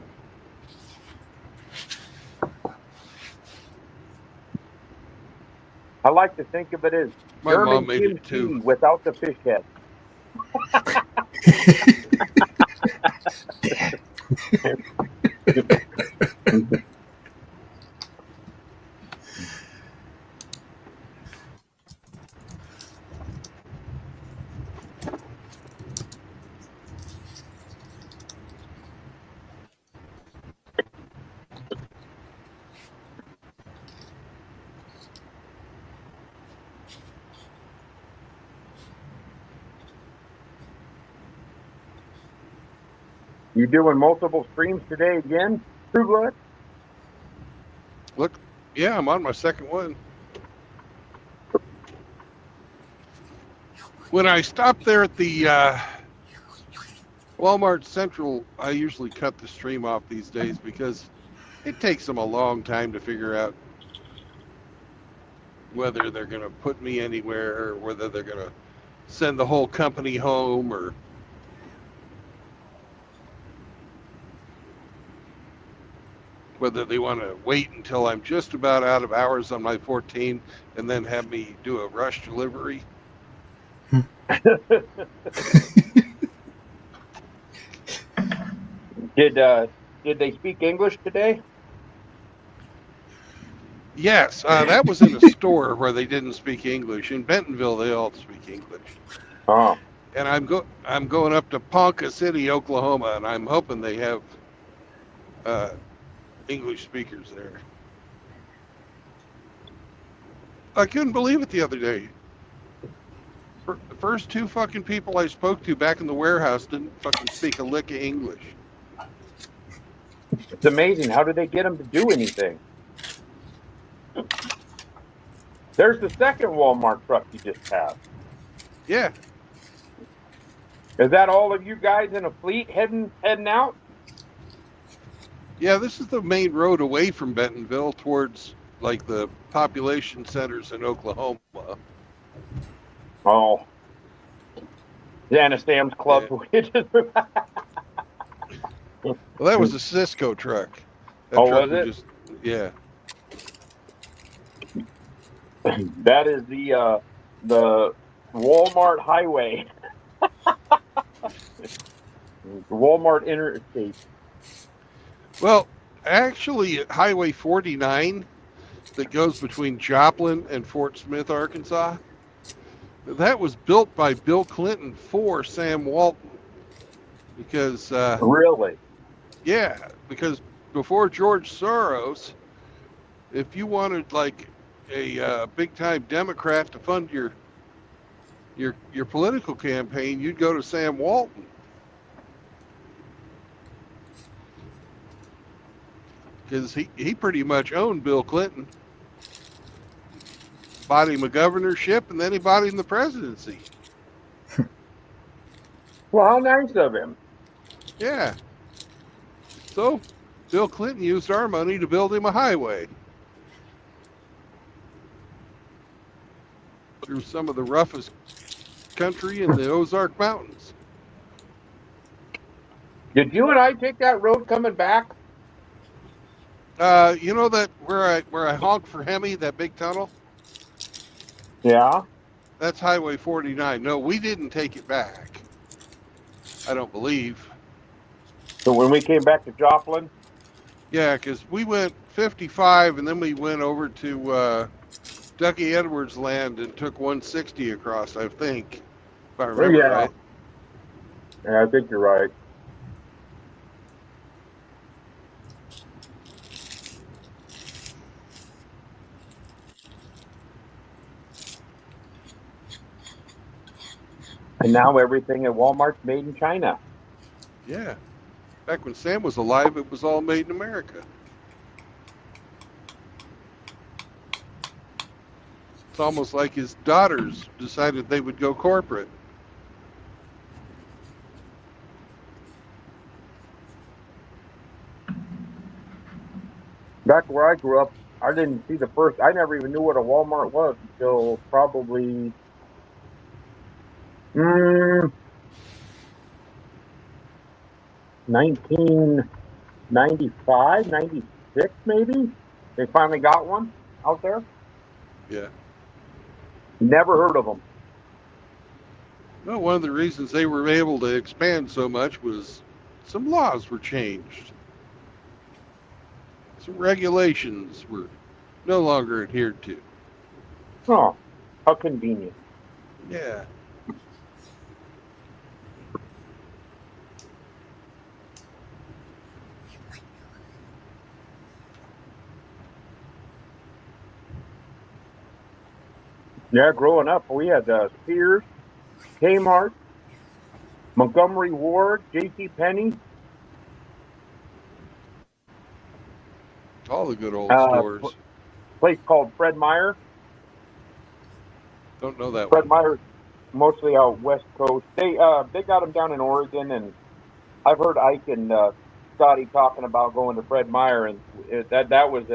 I like to think of it as
My
German
mom made it
kimchi
too.
without the fish head. You doing multiple streams today again, True Blood?
Look, yeah, I'm on my second one. When I stop there at the Walmart Central, I usually cut the stream off these days because it takes them a long time to figure out whether they're going to put me anywhere or whether they're going to send the whole company home or whether they want to wait until I'm just about out of hours on my 14 and then have me do a rush delivery.
Did they speak English today?
Yes, that was in a store where they didn't speak English. In Bentonville, they all speak English.
Oh,
And I'm going up to Ponca City, Oklahoma, and I'm hoping they have English speakers there. I couldn't believe it the other day. The first two fucking people I spoke to back in the warehouse didn't fucking speak a lick of English.
it's amazing. How did they get them to do anything? There's the second Walmart truck you just passed.
Yeah,
Is that all of you guys in a fleet heading out?
yeah. This is the main road away from Bentonville towards like the population centers in Oklahoma.
Oh, Xana Sam's Club.
Well, that was a Cisco truck. That
Oh,
truck
was it?
just, yeah.
That is the Walmart highway. The Walmart interstate.
Well, actually, Highway 49 that goes between Joplin and Fort Smith, Arkansas, that was built by Bill Clinton for Sam Walton. Because,
Really?
yeah, because before George Soros, if you wanted like a big time Democrat to fund your political campaign, you'd go to Sam Walton. Because he pretty much owned Bill Clinton. Bought him a governorship, and then he bought him the presidency.
Well, how nice of him.
Yeah. So Bill Clinton used our money to build him a highway through some of the roughest country in the Ozark Mountains.
Did you and I take that road coming back?
You know that where I honked for Hemi, that big tunnel?
Yeah.
That's Highway 49. No, we didn't take it back. I don't believe.
So when we came back to Joplin?
Yeah, because we went 55 and then we went over to Ducky Edwards land and took 160 across, I think, if I remember
Yeah.
right.
Yeah, I think you're right. And now everything at Walmart's made in China.
Yeah. Back when Sam was alive, it was all made in America. It's almost like his daughters decided they would go corporate.
Back where I grew up, I didn't see I never even knew what a Walmart was until probably 1995, 96 maybe. They finally got one out there.
Yeah.
Never heard of them.
Well, one of the reasons they were able to expand so much was some laws were changed. Some regulations were no longer adhered to.
Oh, how convenient.
Yeah.
Yeah, growing up, we had Sears, Kmart, Montgomery Ward, J.C. Penney.
All the good old
Uh,
stores.
Place called Fred Meyer.
Don't know that
Fred
one.
Meyer, mostly out West Coast. They got them down in Oregon, and I've heard Ike and Scotty talking about going to Fred Meyer, and that was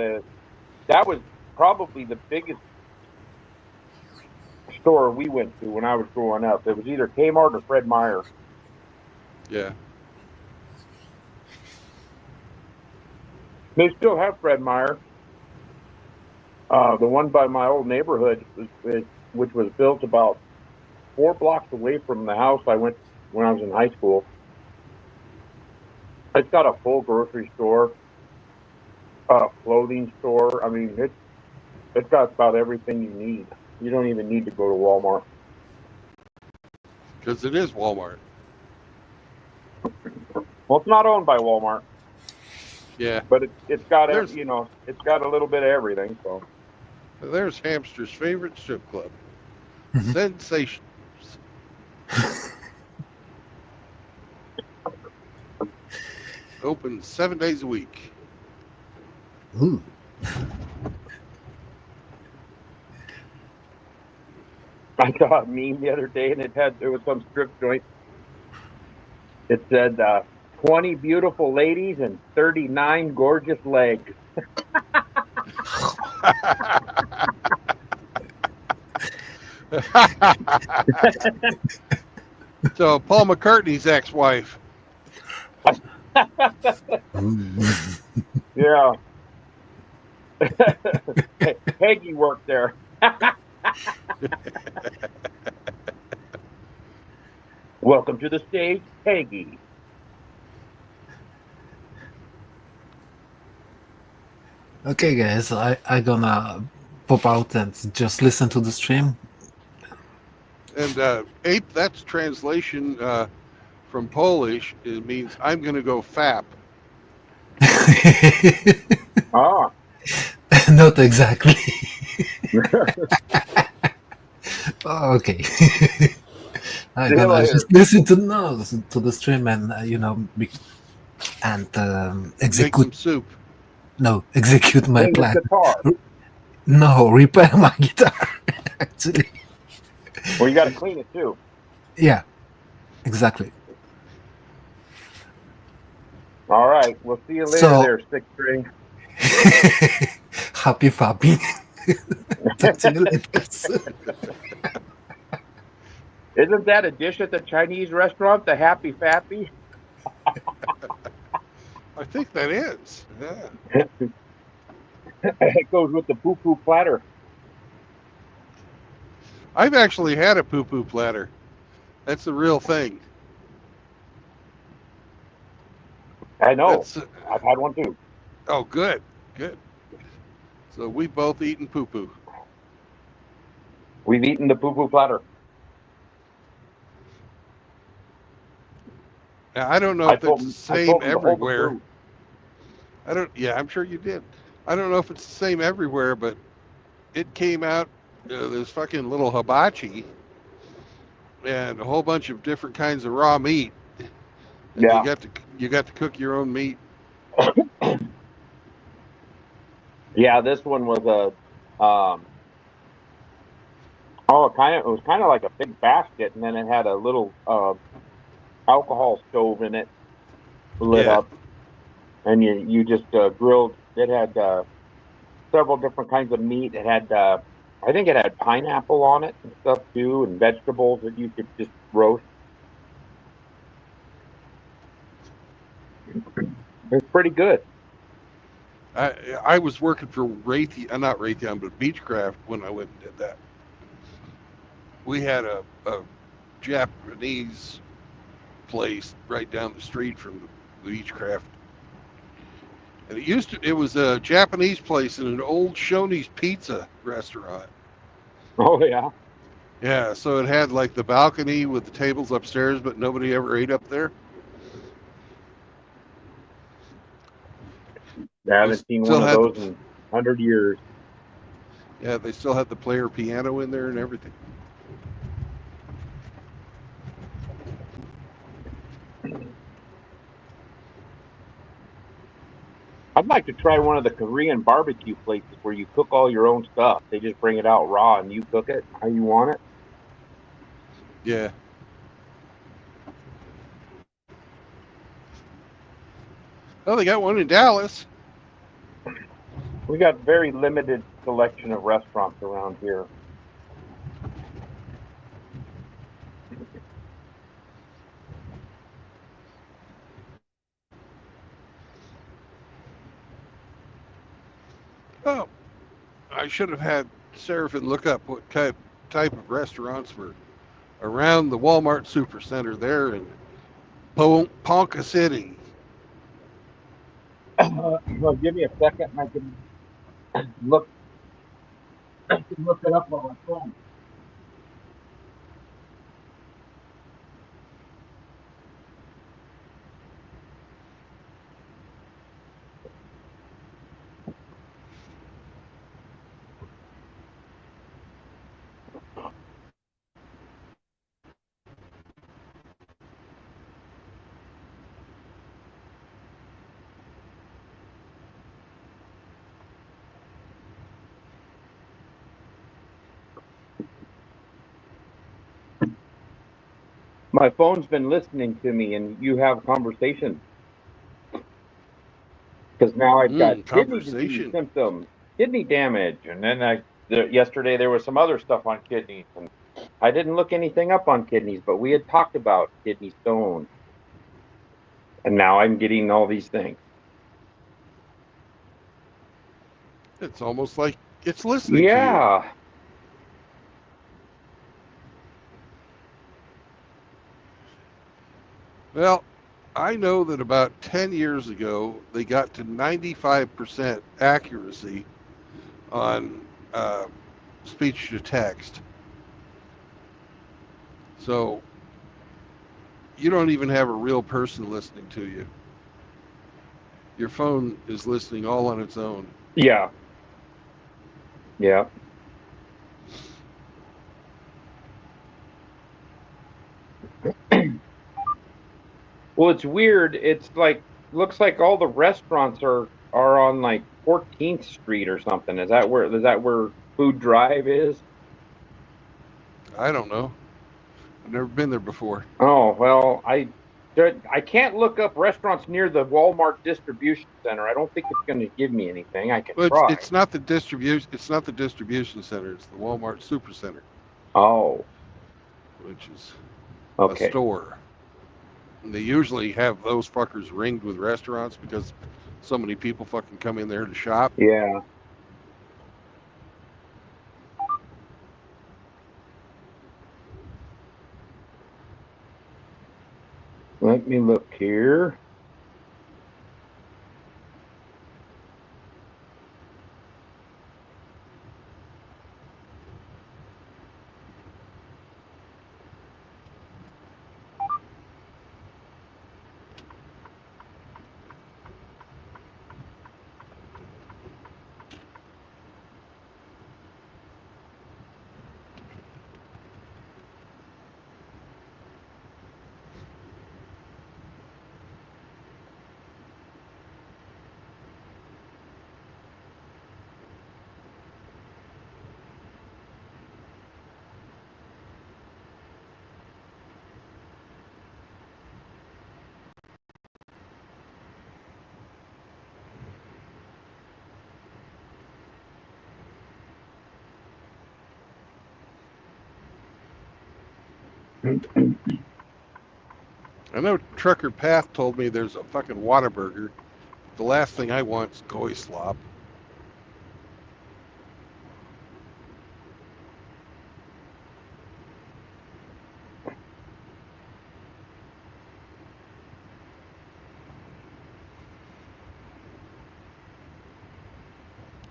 probably the biggest store we went to when I was growing up. It was either Kmart or Fred Meyer.
Yeah.
They still have Fred Meyer. The one by my old neighborhood, which was built about 4 blocks away from the house I went when I was in high school. It's got a full grocery store, clothing store. I mean, it's got about everything you need. You don't even need to go to Walmart.
Because it is Walmart.
Well, it's not owned by Walmart,
Yeah.
but it's got
There's-
it's got a little bit of everything. So
There's Hamster's favorite strip club.
Mhm.
Sensations. Open 7 days a week.
Ooh.
I saw a meme the other day, and it was some strip joint. It said 20 beautiful ladies and 39 gorgeous legs.
So Paul McCartney's ex-wife.
Yeah. Peggy worked there. Welcome to the stage, Peggy.
Okay, guys, I gonna pop out and just listen to the stream.
And ape, that's translation from Polish. It means I'm going to go fap.
Ah.
Not exactly. Oh, okay. I'm
See you
gonna
later.
just listen to the stream and
Make
execute
some soup.
execute my
Sing the
plan.
guitar.
No, repair my guitar. Actually,
Well, you got to clean it too.
yeah, exactly.
All right. We'll see you later
So-
there, Six String.
Happy fapping. Talk to you later.
Isn't that a dish at the Chinese restaurant, the Happy Fappy?
I think that is. Yeah.
It goes with the poo-poo platter.
I've actually had a poo-poo platter. That's the real thing.
I know.
That's,
I've had one too.
oh, good. So we both eaten poo-poo.
We've eaten the poo-poo platter.
Now, I don't know if it's the same everywhere. Yeah, I'm sure you did. I don't know if it's the same everywhere, but it came out, this fucking little hibachi and a whole bunch of different kinds of raw meat. And
Yeah.
you got to cook your own meat.
Yeah, this one was a it was kind of like a big basket, and then it had a little alcohol stove in it lit
Yeah.
up, and you just grilled. It had several different kinds of meat. It had I think it had pineapple on it and stuff too, and vegetables that you could just roast. It's pretty good.
I was working for Raytheon, not Raytheon, but Beechcraft when I went and did that. We had a Japanese place right down the street from the Beechcraft. And it was a Japanese place in an old Shoney's Pizza restaurant.
Oh yeah.
Yeah, so it had like the balcony with the tables upstairs, but nobody ever ate up there.
I haven't seen one of those in 100 years.
Yeah, they still had the player piano in there and everything.
I'd like to try one of the Korean barbecue places where you cook all your own stuff. They just bring it out raw and you cook it how you want it.
Yeah. Oh, they got one in Dallas.
We got very limited selection of restaurants around here.
Oh, I should have had Seraphin look up what type of restaurants were around the Walmart Supercenter there in Ponca City.
Well, give me a second and I can look it up on my phone. My phone's been listening to me and you have conversations. Because now I've got kidney disease symptoms, kidney damage, and then yesterday there was some other stuff on kidneys, and I didn't look anything up on kidneys, but we had talked about kidney stones. And now I'm getting all these things.
It's almost like it's listening to you.
Yeah.
Well, I know that about 10 years ago, they got to 95% accuracy on speech to text. So you don't even have a real person listening to you. Your phone is listening all on its own.
Yeah. Yeah. Well, it's weird. It's like looks like all the restaurants are on like 14th Street or something. Is that where Food Drive is?
I don't know. I've never been there before.
Oh, well, I can't look up restaurants near the Walmart distribution center. I don't think it's going to give me anything. I can
Well,
try.
it's not the distribution. It's not the distribution center. It's the Walmart Supercenter,
Oh,
which is a
okay.
store. And they usually have those fuckers ringed with restaurants because so many people fucking come in there to shop.
Yeah. Let me look here.
I know Trucker Path told me there's a fucking Whataburger. The last thing I want is goy slop.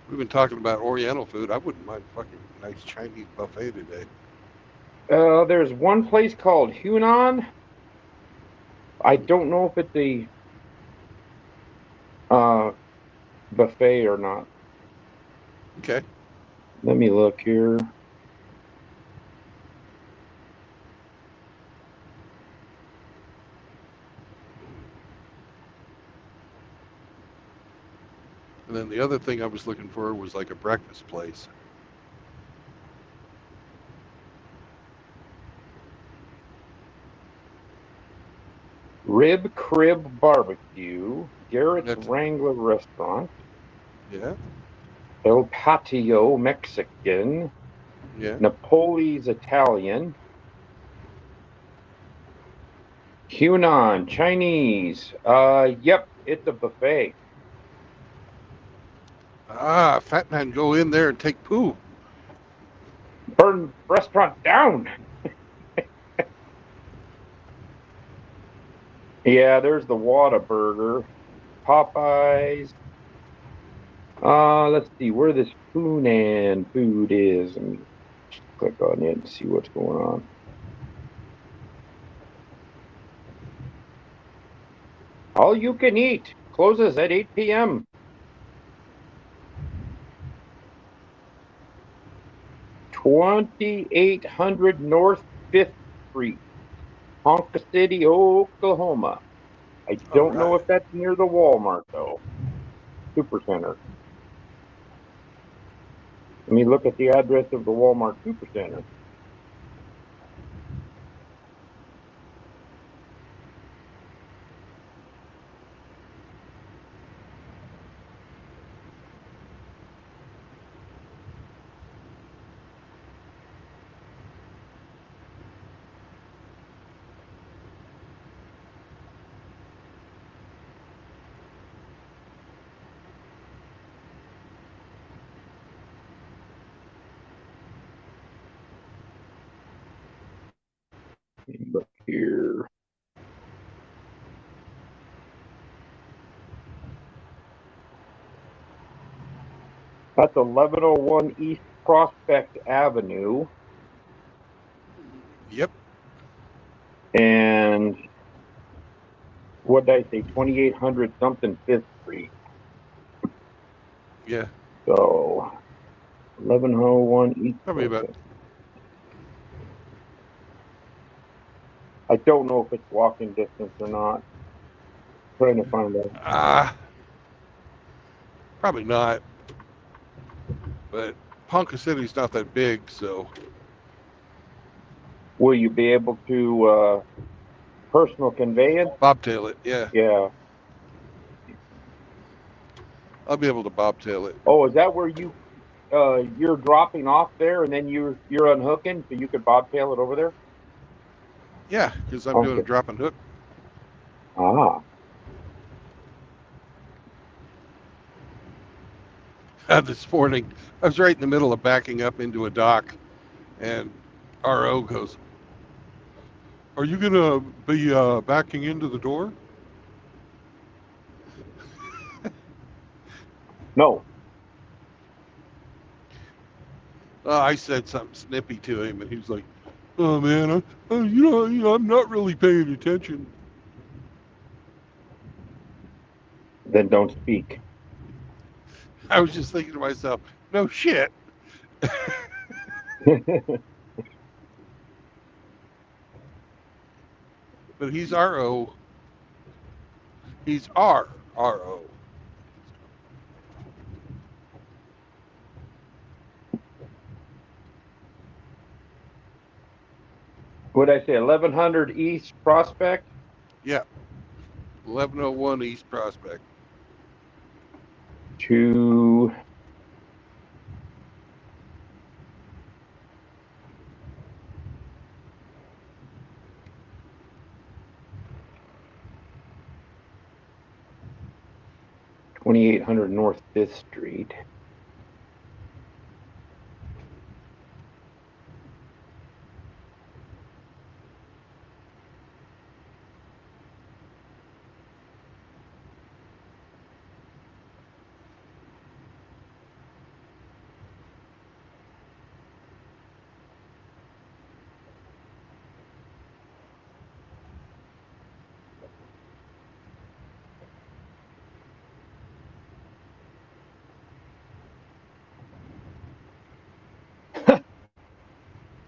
We've been talking about Oriental food. I wouldn't mind fucking nice Chinese buffet today.
There's one place called Hunan. I don't know if it's a buffet or not.
Okay.
Let me look here.
And then the other thing I was looking for was like a breakfast place.
Rib Crib Barbecue, Garrett's
That's,
Wrangler Restaurant,
yeah,
El Patio Mexican,
yeah.
Napoli's Italian, Hunan Chinese. Yep, it's a buffet.
Ah, Fat Man, go in there and take poo.
Burn restaurant down. Yeah, there's the Whataburger, Popeyes. Let's see where this Hunan food is. Let me click on it and see what's going on. All you can eat closes at 8 p.m. 2800 North 5th Street, Ponca City, Oklahoma. I
All
don't know
right.
if that's near the Walmart, though. Supercenter. Let me look at the address of the Walmart Supercenter. Let me look here. That's 1101 East Prospect Avenue.
Yep.
And what did I say? 2800 something 5th Street.
Yeah.
So 1101 East
Probably about.
Prospect. I don't know if it's walking distance or not. Trying to find out.
Probably not. But Ponca City's not that big, so.
Will you be able to personal conveyance?
Bobtail it, yeah.
Yeah.
I'll be able to bobtail it.
Oh, is that where you're dropping off there and then you're unhooking so you could bobtail it over there?
Yeah, because I'm doing a
Okay.
drop and hook.
Ah.
This morning, I was right in the middle of backing up into a dock, and RO goes, "Are you gonna be backing into the door?"
No.
I said something snippy to him, and he was like, "Oh man, I'm not really paying attention."
Then don't speak.
I was just thinking to myself, "No shit." But he's RO. He's our RO.
What did I say? 1100 East Prospect?
Yeah. 1101 East Prospect.
To $2,800 North 5th Street.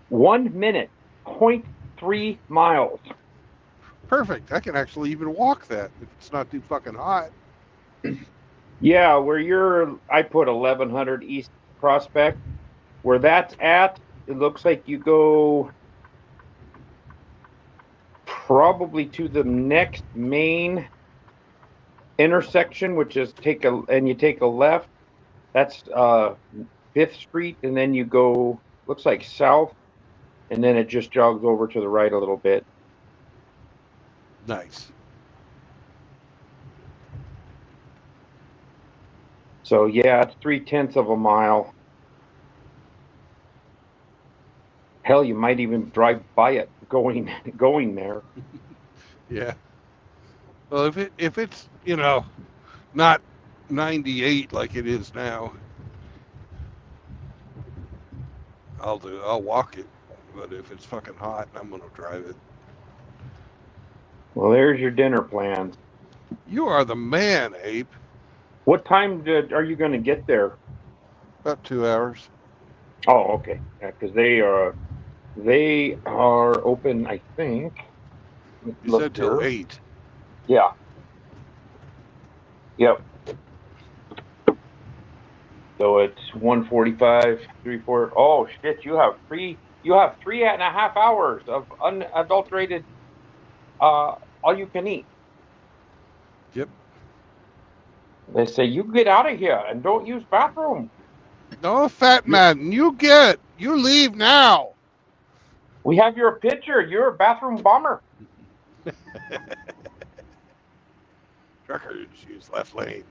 One minute, 0.3 miles.
Perfect. I can actually even walk that if it's not too fucking hot.
Yeah, I put 1100 East Prospect. Where that's at, it looks like you go probably to the next main intersection, which is you take a left. That's 5th Street, and then you go, looks like south, and then it just jogs over to the right a little bit.
Nice.
So yeah, it's 0.3 of a mile. Hell, you might even drive by it going there.
Yeah. Well, if it's not 98 like it is now, I'll walk it. But if it's fucking hot, I'm gonna drive it.
Well, there's your dinner plans.
You are the man, Abe.
What time are you going to get there?
About 2 hours.
Oh, okay. Yeah, because they are open, I think. Let's
You
look
said till
here.
8.
Yeah. Yep. So it's 1:45, 3, 4. Oh shit! You have 3.5 hours of unadulterated all you can eat.
Yep.
They say you get out of here and don't use bathroom.
No, fat man. You leave now.
We have your picture. You're a bathroom bomber.
Truckers use left lane.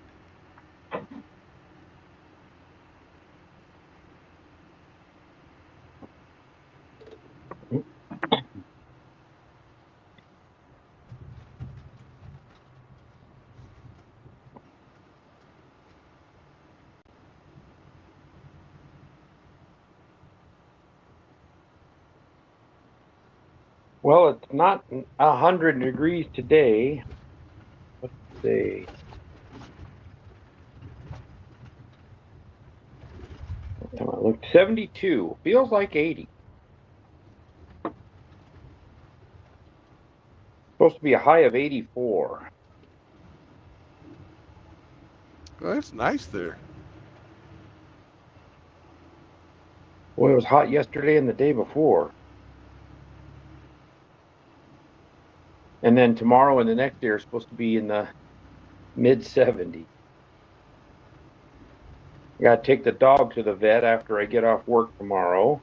Well, it's not 100 degrees today. Let's see. Last time I looked, 72. Feels like 80. Supposed to be a high of 84.
Well, that's nice there.
Boy, it was hot yesterday and the day before. And then tomorrow and the next day are supposed to be in the mid 70s. I got to take the dog to the vet after I get off work tomorrow.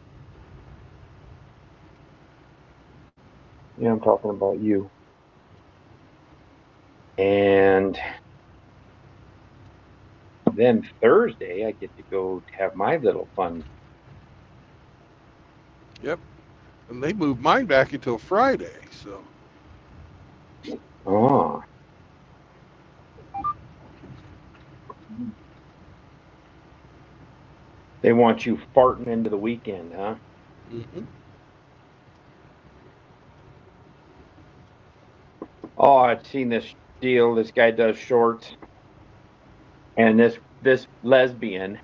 Yeah, I'm talking about you. And then Thursday, I get to go have my little fun.
Yep. And they moved mine back until Friday, so.
Oh. They want you farting into the weekend, huh?
Mm-hmm.
Oh, I'd seen this deal. This guy does shorts. And this lesbian,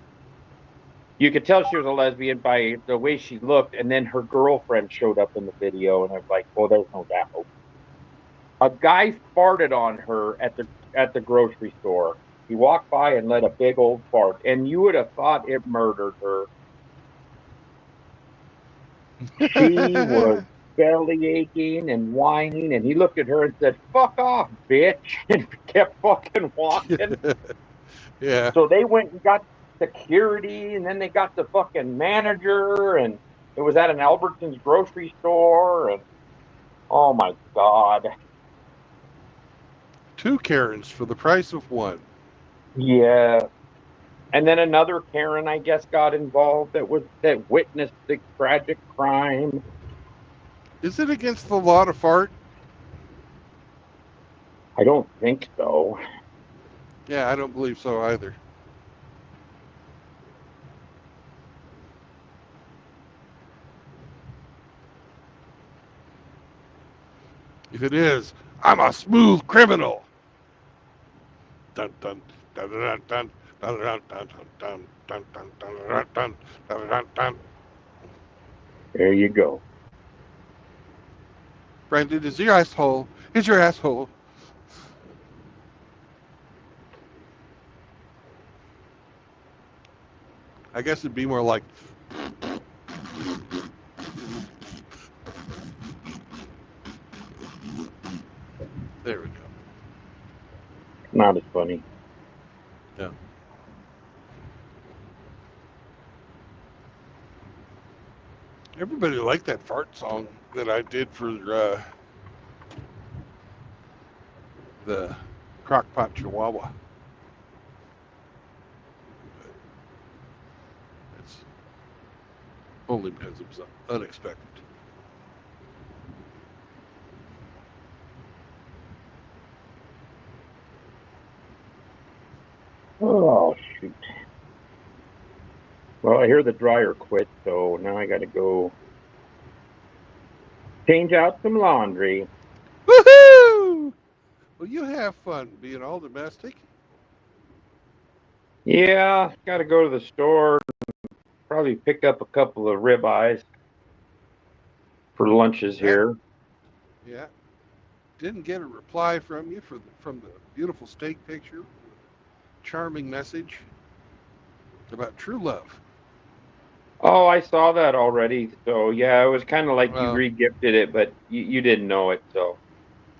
you could tell she was a lesbian by the way she looked, and then her girlfriend showed up in the video, and I was like, well, there's no doubt. A guy farted on her at the grocery store. He walked by and let a big old fart, and you would have thought it murdered her. She was belly aching and whining, and he looked at her and said, "Fuck off, bitch," and kept fucking walking.
Yeah.
So they went and got security, and then they got the fucking manager, and it was at an Albertsons grocery store, and oh my God.
2 Karens for the price of 1.
Yeah. And then another Karen, I guess, got involved that witnessed the tragic crime.
Is it against the law to fart?
I don't think so.
Yeah, I don't believe so either. If it is, I'm a smooth criminal. Dun dun dun dun dun dun dun dun dun dun dun dun dun dun dun dun.
There you go.
Brandon, is your asshole? Is your asshole? I guess it'd be more like. There we go.
Not as funny.
Yeah. Everybody liked that fart song that I did for the Crockpot Chihuahua. It's only because it was unexpected.
Oh, shoot. Well, I hear the dryer quit, so now I got to go change out some laundry.
Woohoo! Well, you have fun being all domestic.
Yeah, got to go to the store, probably pick up a couple of ribeyes for lunches here.
Yeah. Didn't get a reply from you from the beautiful steak picture. Charming message about true love.
Oh, I saw that already. So, yeah, it was kind of like you
Well,
re-gifted it, but you didn't know it. So,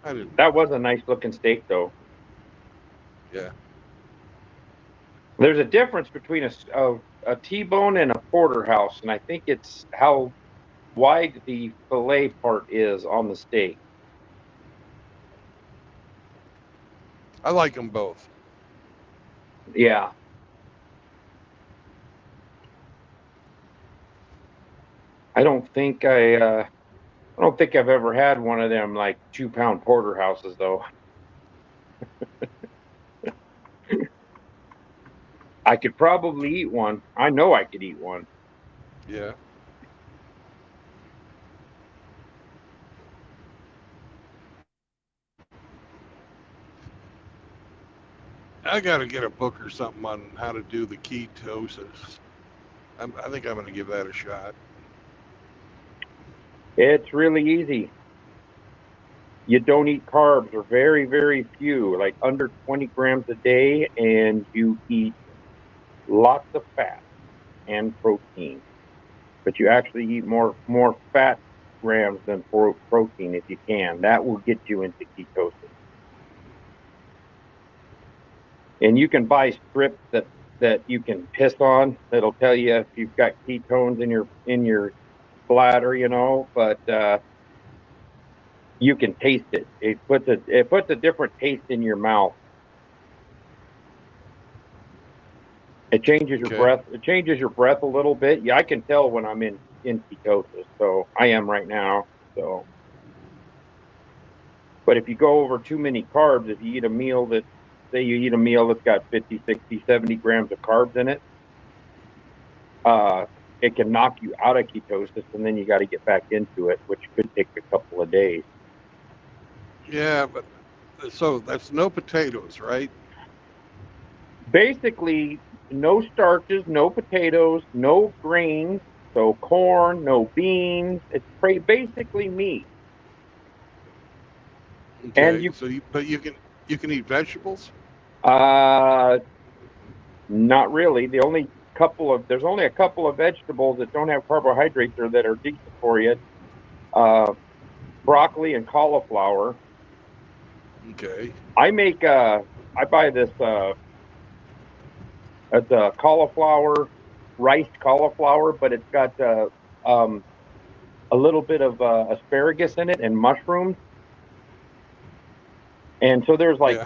I didn't.
that was a nice looking steak, though.
Yeah.
There's a difference between a T-bone and a porterhouse, and I think it's how wide the fillet part is on the steak.
I like them both.
Yeah. I don't think I've ever had one of them like 2-pound porterhouses though. I could probably eat one. I know I could eat one.
Yeah. I got to get a book or something on how to do the ketosis. I think I'm going to give that a shot.
It's really easy. You don't eat carbs, or very, very few, like under 20 grams a day, and you eat lots of fat and protein. But you actually eat more fat grams than protein if you can. That will get you into ketosis. And you can buy strips that you can piss on that'll tell you if you've got ketones in your bladder, you know, but you can taste it. It puts a different taste in your mouth. It changes your breath. It changes your breath a little bit. Yeah, I can tell when I'm in ketosis. So I am right now. So, but if you go over too many carbs, if you eat a meal that, say you eat a meal that's got 50, 60, 70 grams of carbs in it, it can knock you out of ketosis, and then you got to get back into it, which could take a couple of days.
Yeah, but so that's no potatoes, right?
Basically, no starches, no potatoes, no grains, so corn, no beans. It's basically meat.
Okay.
And you,
so you can eat vegetables.
not really. There's only a couple of vegetables that don't have carbohydrates or that are decent for you. Broccoli and cauliflower.
Okay.
I buy this. It's a cauliflower, riced cauliflower, but it's got a little bit of asparagus in it and mushrooms. And so there's like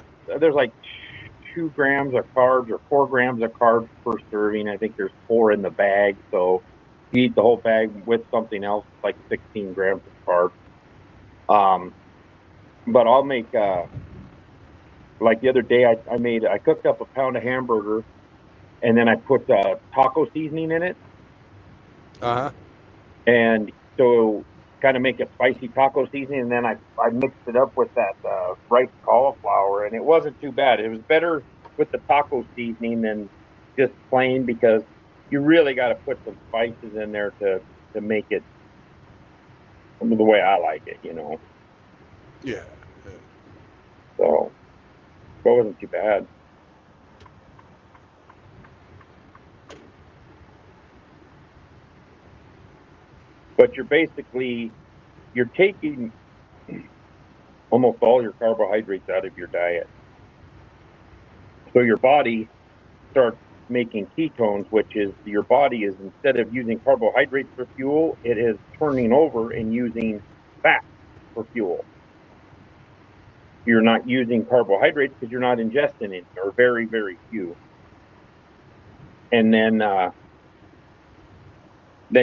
2 grams of carbs or 4 grams of carbs per serving. I think there's 4 in the bag. So you eat the whole bag with something else, it's like 16 grams of carbs. But I'll make like the other day I cooked up a pound of hamburger, and then I put taco seasoning in it. And so kind of make a spicy taco seasoning, and then I mixed it up with that riced cauliflower, and it wasn't too bad. It was better with the taco seasoning than just plain, because you really got to put some spices in there to make it the way I like it, you know.
Yeah.
So it wasn't too bad. But you're taking almost all your carbohydrates out of your diet. So your body starts making ketones, which is your body is, instead of using carbohydrates for fuel, it is turning over and using fat for fuel. You're not using carbohydrates because you're not ingesting it, or very, very few. And then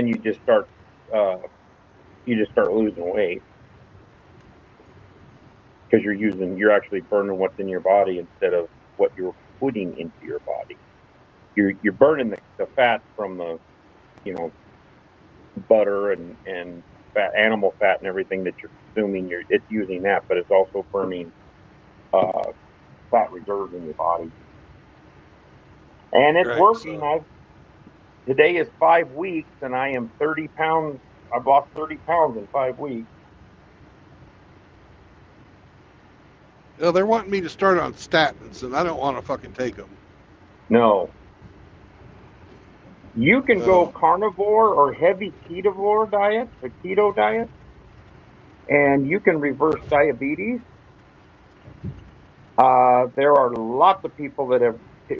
you just start losing weight, because you're actually burning what's in your body instead of what you're putting into your body. You're burning the fat from the, you know, butter and fat, animal fat and everything that you're consuming. It's using that, but it's also burning fat reserves in your body. And it's working. Today is 5 weeks, and I am 30 pounds. I've lost 30 pounds in 5 weeks.
Well, they're wanting me to start on statins, and I don't want to fucking take them.
No. You can go carnivore or heavy ketovore diet, a keto diet, and you can reverse diabetes. There are lots of people that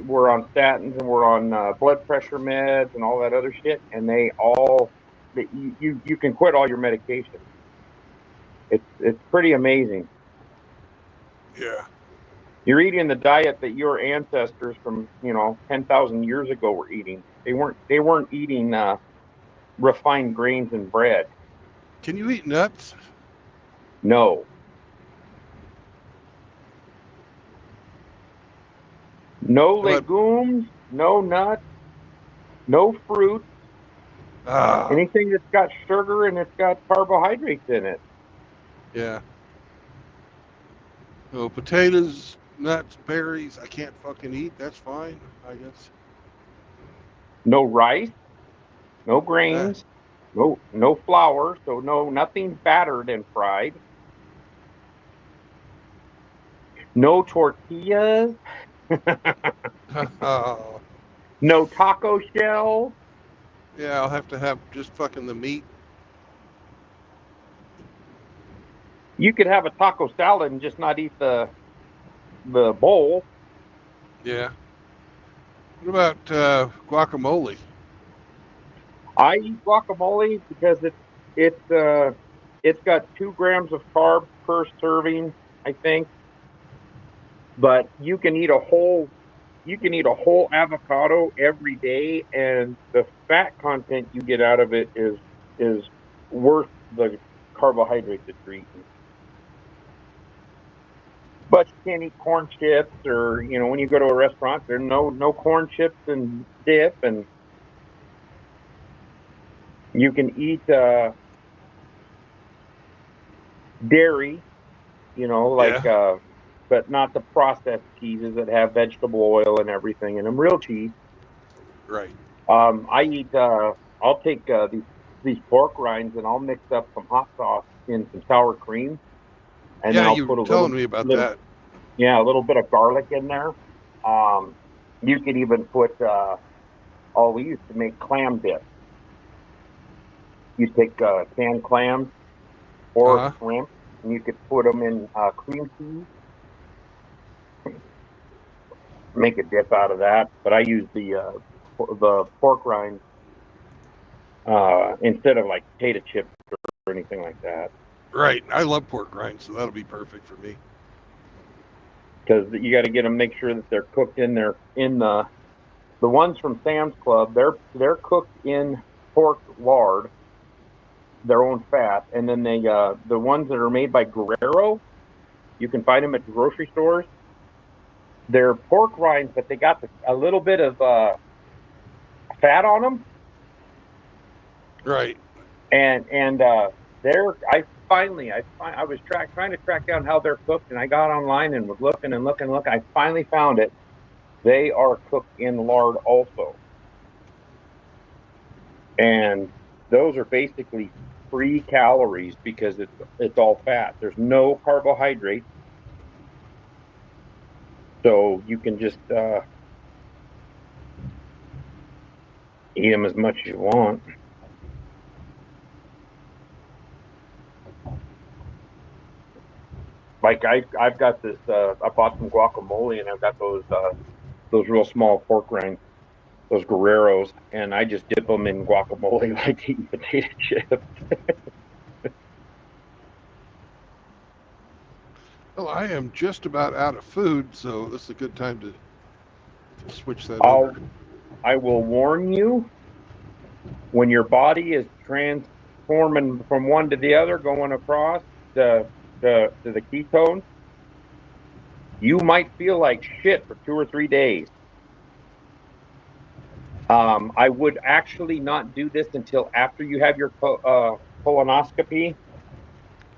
were on statins and were on blood pressure meds and all that other shit, and you can quit all your medication. It's pretty amazing.
Yeah.
You're eating the diet that your ancestors from 10,000 years ago were eating. They weren't eating refined grains and bread.
Can you eat nuts?
No. No legumes, no nuts, no fruit. Anything that's got sugar and it's got carbohydrates in it.
Yeah. No potatoes, nuts, berries, I can't fucking eat. That's fine, I guess.
No rice, no
Uh,
grains, no flour, so nothing battered and fried. No tortillas,
oh,
no taco shell.
yeah, I'll have to have just fucking the meat.
You could have a taco salad and just not eat the bowl.
Yeah. What about guacamole?
I eat guacamole because it's got 2 grams of carb per serving, I think. But you can eat a whole avocado every day, and the fat content you get out of it is worth the carbohydrates that you're eating. But you can't eat corn chips, or when you go to a restaurant, there's no corn chips and dip, and you can eat dairy,
Yeah,
but not the processed cheeses that have vegetable oil and everything in them. Real cheese.
right.
I eat. I'll take these pork rinds and I'll mix up some hot sauce in some sour cream, and then
Yeah,
I'll
you were
put a
telling me about that.
a little bit of garlic in there. Um, you could even put. Oh, we used to make clam dip. You take canned clams or
Uh huh.
shrimp, and you could put them in cream cheese, make a dip out of that. But I use the pork rinds instead of like potato chips or anything like that.
Right. I love pork rinds, so that'll be perfect for me.
Because you got to get them, make sure that they're cooked in the ones from Sam's Club. They're cooked in pork lard, their own fat, and then the ones that are made by Guerrero, you can find them at the grocery stores. They're pork rinds, but they got a little bit of fat on them,
Right.
and they're I was trying to track down how they're cooked, and I got online and was looking and looking and looking. I finally found it. They are cooked in lard also. And those are basically free calories because it's all fat. There's no carbohydrates, so you can just eat them as much as you want. Like I've got this. I bought some guacamole, and I've got those real small pork rinds, those Guerreros, and I just dip them in guacamole like eating potato chips.
Well, I am just about out of food, so this is a good time to switch that
I'll
over.
I will warn you, when your body is transforming from one to the other, going across to the ketones, you might feel like shit for 2 or 3 days. I would actually not do this until after you have your colonoscopy,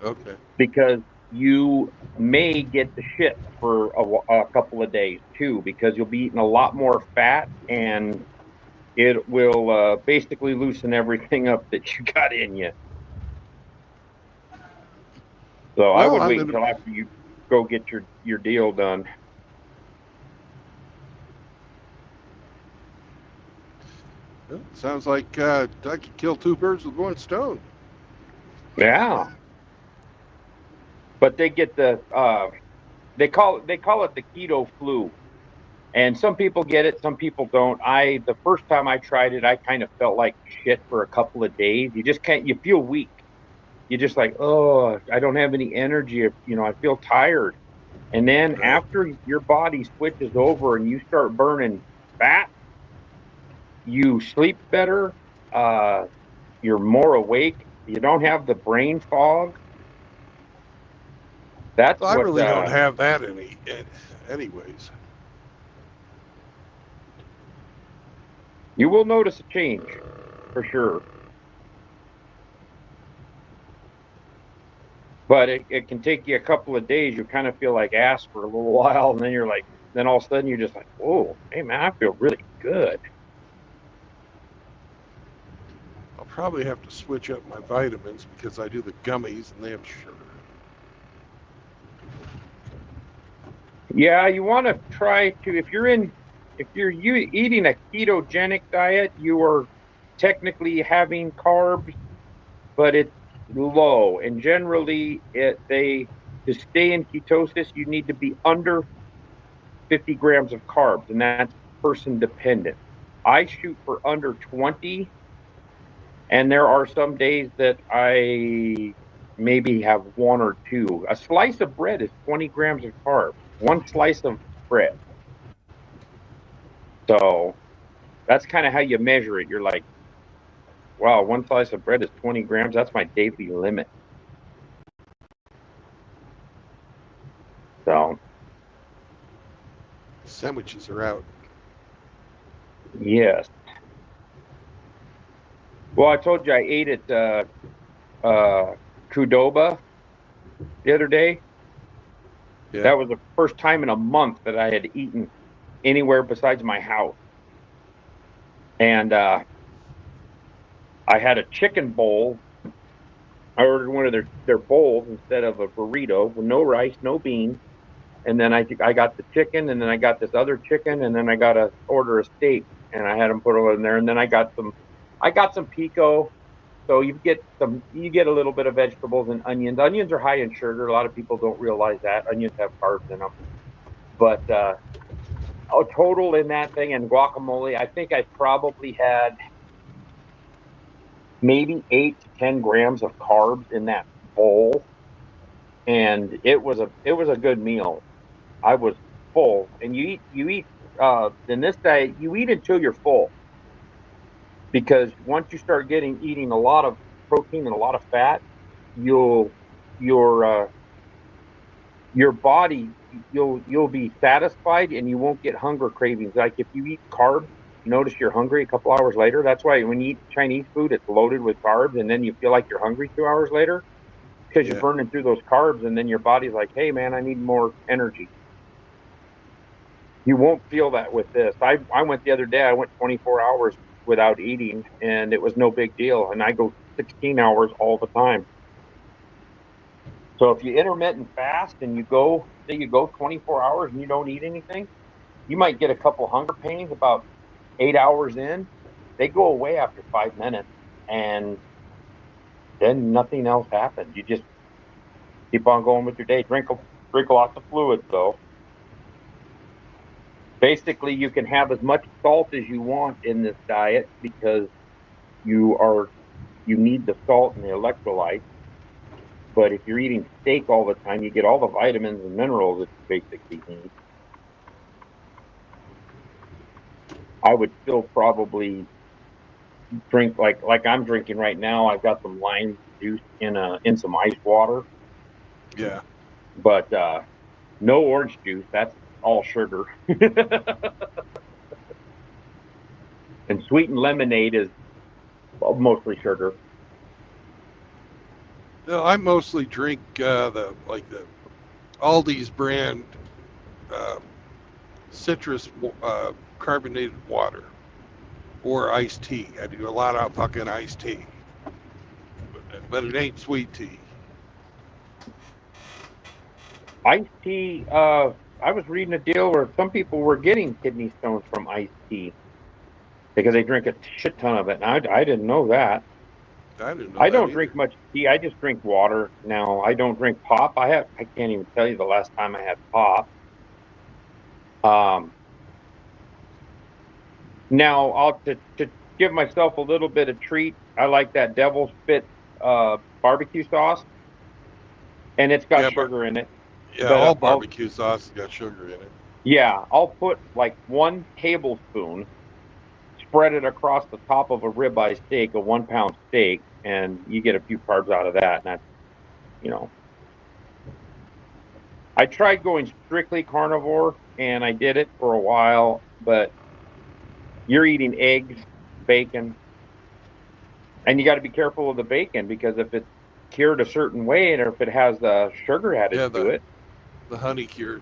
Okay.
because you may get the shit for a couple of days too, because you'll be eating a lot more fat, and it will basically loosen everything up that you got in you. So I
Well,
would
I'm
wait
gonna.
until after you go get your deal done.
Well, sounds like I could kill two birds with one stone.
Yeah, but they get they call it the keto flu, and some people get it, some people don't. The first time I tried it, I kind of felt like shit for a couple of days. You just can't. You feel weak. You just like, oh, I don't have any energy. I feel tired. And then
Right.
after your body switches over and you start burning fat, you sleep better. Uh, you're more awake. You don't have the brain fog. That's
Well, I
what
really don't have that anyways.
you will notice a change, for sure. But it can take you a couple of days. You kind of feel like ass for a little while, and then you're like, then all of a sudden you're just like, whoa, hey man, I feel really good.
I'll probably have to switch up my vitamins because I do the gummies and they have sugar.
Yeah, you want to try to, if you're eating a ketogenic diet, you are technically having carbs, but it's low. And generally, to stay in ketosis, you need to be under 50 grams of carbs, and that's person dependent. I shoot for under 20, and there are some days that I maybe have one or two. A slice of bread is 20 grams of carbs, one slice of bread. So that's kind of how you measure it. You're like, wow, one slice of bread is 20 grams. That's my daily limit. So,
Sandwiches are out.
yes. Well, I told you I ate at Qdoba the other day.
Yeah.
That was the first time in a month that I had eaten anywhere besides my house. And I had a chicken bowl. I ordered one of their bowls instead of a burrito with no rice, no beans. And then I got the chicken, and then I got this other chicken, and then I got to order a steak, and I had them put it in there. And then I got some pico. So you get a little bit of vegetables and onions. Onions are high in sugar. A lot of people don't realize that. Onions have carbs in them. But total in that thing and guacamole, I think I probably had maybe 8 to 10 grams of carbs in that bowl. And it was a good meal. I was full. And you eat in this diet, you eat until you're full. Because once you start eating a lot of protein and a lot of fat, your body, you'll be satisfied and you won't get hunger cravings. Like if you eat carbs, notice you're hungry a couple hours later. That's why when you eat Chinese food, it's loaded with carbs, and then you feel like you're hungry 2 hours later because you're burning through those carbs, and then your body's like, hey man, I need more energy. You won't feel that with this. I went the other day, I went 24 hours without eating, and it was no big deal. And I go 16 hours all the time. So if you intermittent fast and you go 24 hours and you don't eat anything, you might get a couple hunger pains about 8 hours in. They go away after 5 minutes, and then nothing else happens. You just keep on going with your day. Drink lots of fluids, though. Basically, you can have as much salt as you want in this diet because you need the salt and the electrolytes. But if you're eating steak all the time, you get all the vitamins and minerals that you basically need. I would still probably drink like I'm drinking right now. I've got some lime juice in some ice water.
Yeah.
But no orange juice. That's all sugar. And sweetened lemonade is mostly sugar.
No, I mostly drink the Aldi's brand citrus carbonated water or iced tea. I do a lot of fucking iced tea, but it ain't sweet tea.
Iced tea. I was reading a deal where some people were getting kidney stones from iced tea because they drink a shit ton of it. And I didn't know that.
I didn't know.
I don't drink much tea. I just drink water now. I don't drink pop. I can't even tell you the last time I had pop. Now I'll to give myself a little bit of treat. I like that Devil's Spit barbecue sauce, and it's got sugar in it.
Yeah, but all barbecue sauce has got sugar in it.
Yeah, I'll put like 1 tablespoon, spread it across the top of a ribeye steak, a 1 pound steak, and you get a few carbs out of that. And that's, I tried going strictly carnivore, and I did it for a while, but you're eating eggs, bacon, and you got to be careful of the bacon because if it's cured a certain way, and if it has sugar added
Yeah,
to it,
the honey cured.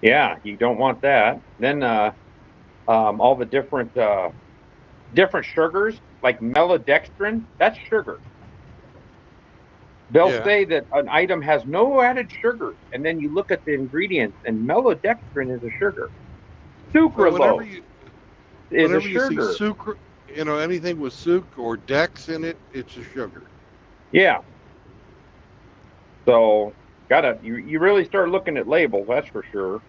yeah, you don't want that. Then all the different sugars, like maltodextrin, that's sugar. They'll
Yeah.
say that an item has no added sugar, and then you look at the ingredients, and maltodextrin is a sugar.
But
Sucralose is a
whenever you see
sugar.
sucre, anything with suc or dex in it, it's a sugar.
Yeah. So you really start looking at labels, that's for sure.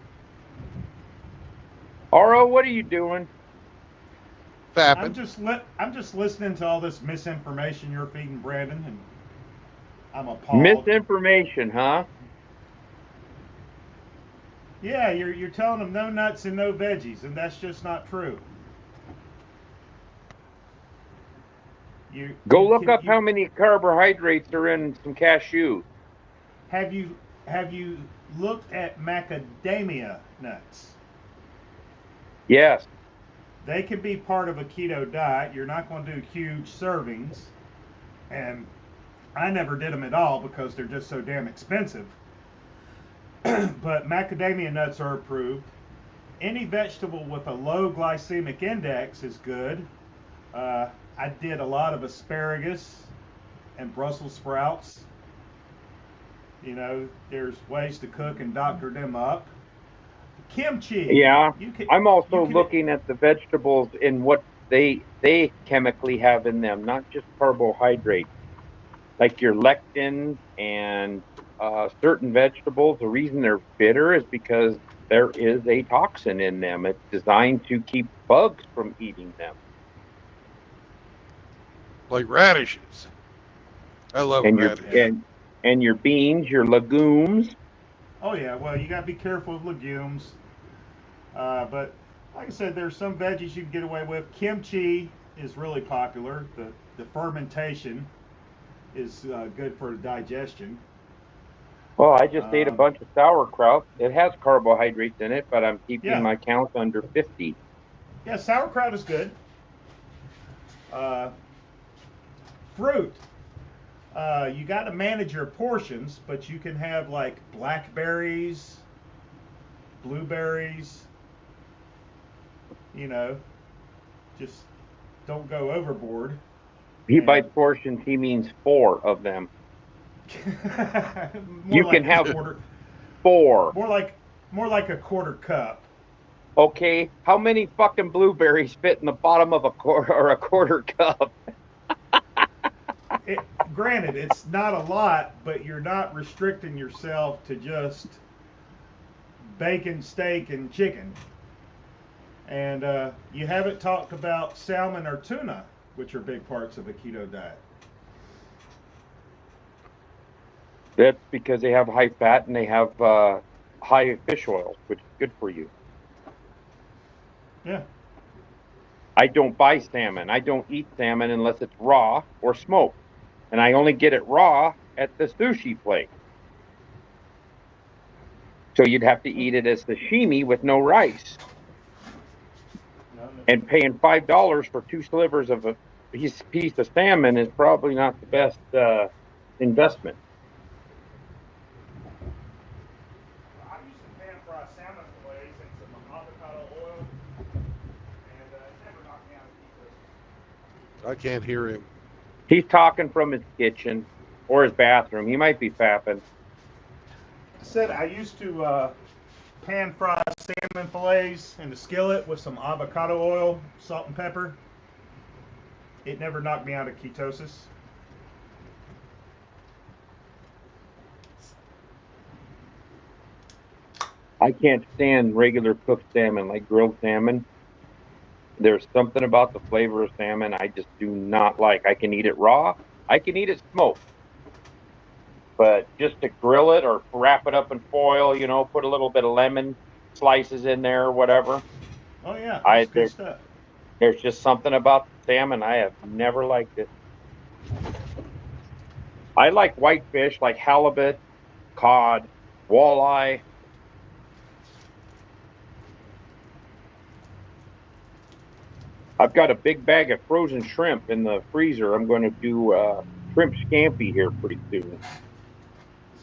Ro, what are you doing?
Fapping.
I'm just listening to all this misinformation you're feeding Brandon, and I'm appalled.
Misinformation, huh?
Yeah, you're telling them no nuts and no veggies, and that's just not true.
Go look up how many carbohydrates are in some cashew.
Have you looked at macadamia nuts?
Yes.
They can be part of a keto diet. You're not going to do huge servings, and I never did them at all because they're just so damn expensive. But macadamia nuts are approved. Any vegetable with a low glycemic index is good. I did a lot of asparagus and Brussels sprouts. You know, there's ways to cook and doctor them up. Kimchi.
Yeah. I'm also looking at the vegetables in what they chemically have in them, not just carbohydrates. Like your lectin and certain vegetables, the reason they're bitter is because there is a toxin in them. It's designed to keep bugs from eating them.
Like radishes. I love radishes.
And your beans, your legumes.
Oh yeah, well you got to be careful with legumes. But like I said, there's some veggies you can get away with. Kimchi is really popular. The fermentation is good for digestion.
Well, I just ate a bunch of sauerkraut. It has carbohydrates in it, but I'm keeping my count under 50.
Yeah, sauerkraut is good. Fruit. You got to manage your portions, but you can have like blackberries, blueberries. You know, just don't go overboard.
By portions, he means 4 of them. You can have 4.
More like a quarter cup.
Okay, how many fucking blueberries fit in the bottom of a quarter cup?
Granted, it's not a lot, but you're not restricting yourself to just bacon, steak, and chicken. And you haven't talked about salmon or tuna, which are big parts of a keto diet.
That's because they have high fat and they have high fish oil, which is good for you.
Yeah.
I don't buy salmon. I don't eat salmon unless it's raw or smoked. And I only get it raw at the sushi place. So you'd have to eat it as sashimi with no rice. And paying $5 for 2 slivers of a piece of salmon is probably not the best investment.
I used to pan fry salmon fillets in some avocado oil, and it never knocked me out of ketosis.
I can't hear him.
He's talking from his kitchen or his bathroom. He might be fapping.
I said I used to pan fry salmon fillets in the skillet with some avocado oil, salt and pepper. It never knocked me out of ketosis.
I can't stand regular cooked salmon, like grilled salmon. There's something about the flavor of salmon I just do not like. I can eat it raw. I can eat it smoked. But just to grill it or wrap it up in foil, you know, put a little bit of lemon slices in there or whatever.
Oh yeah, that's good stuff.
There's just something about the salmon. I have never liked it. I like white fish like halibut, cod, walleye. I've got a big bag of frozen shrimp in the freezer. I'm going to do shrimp scampi here pretty soon.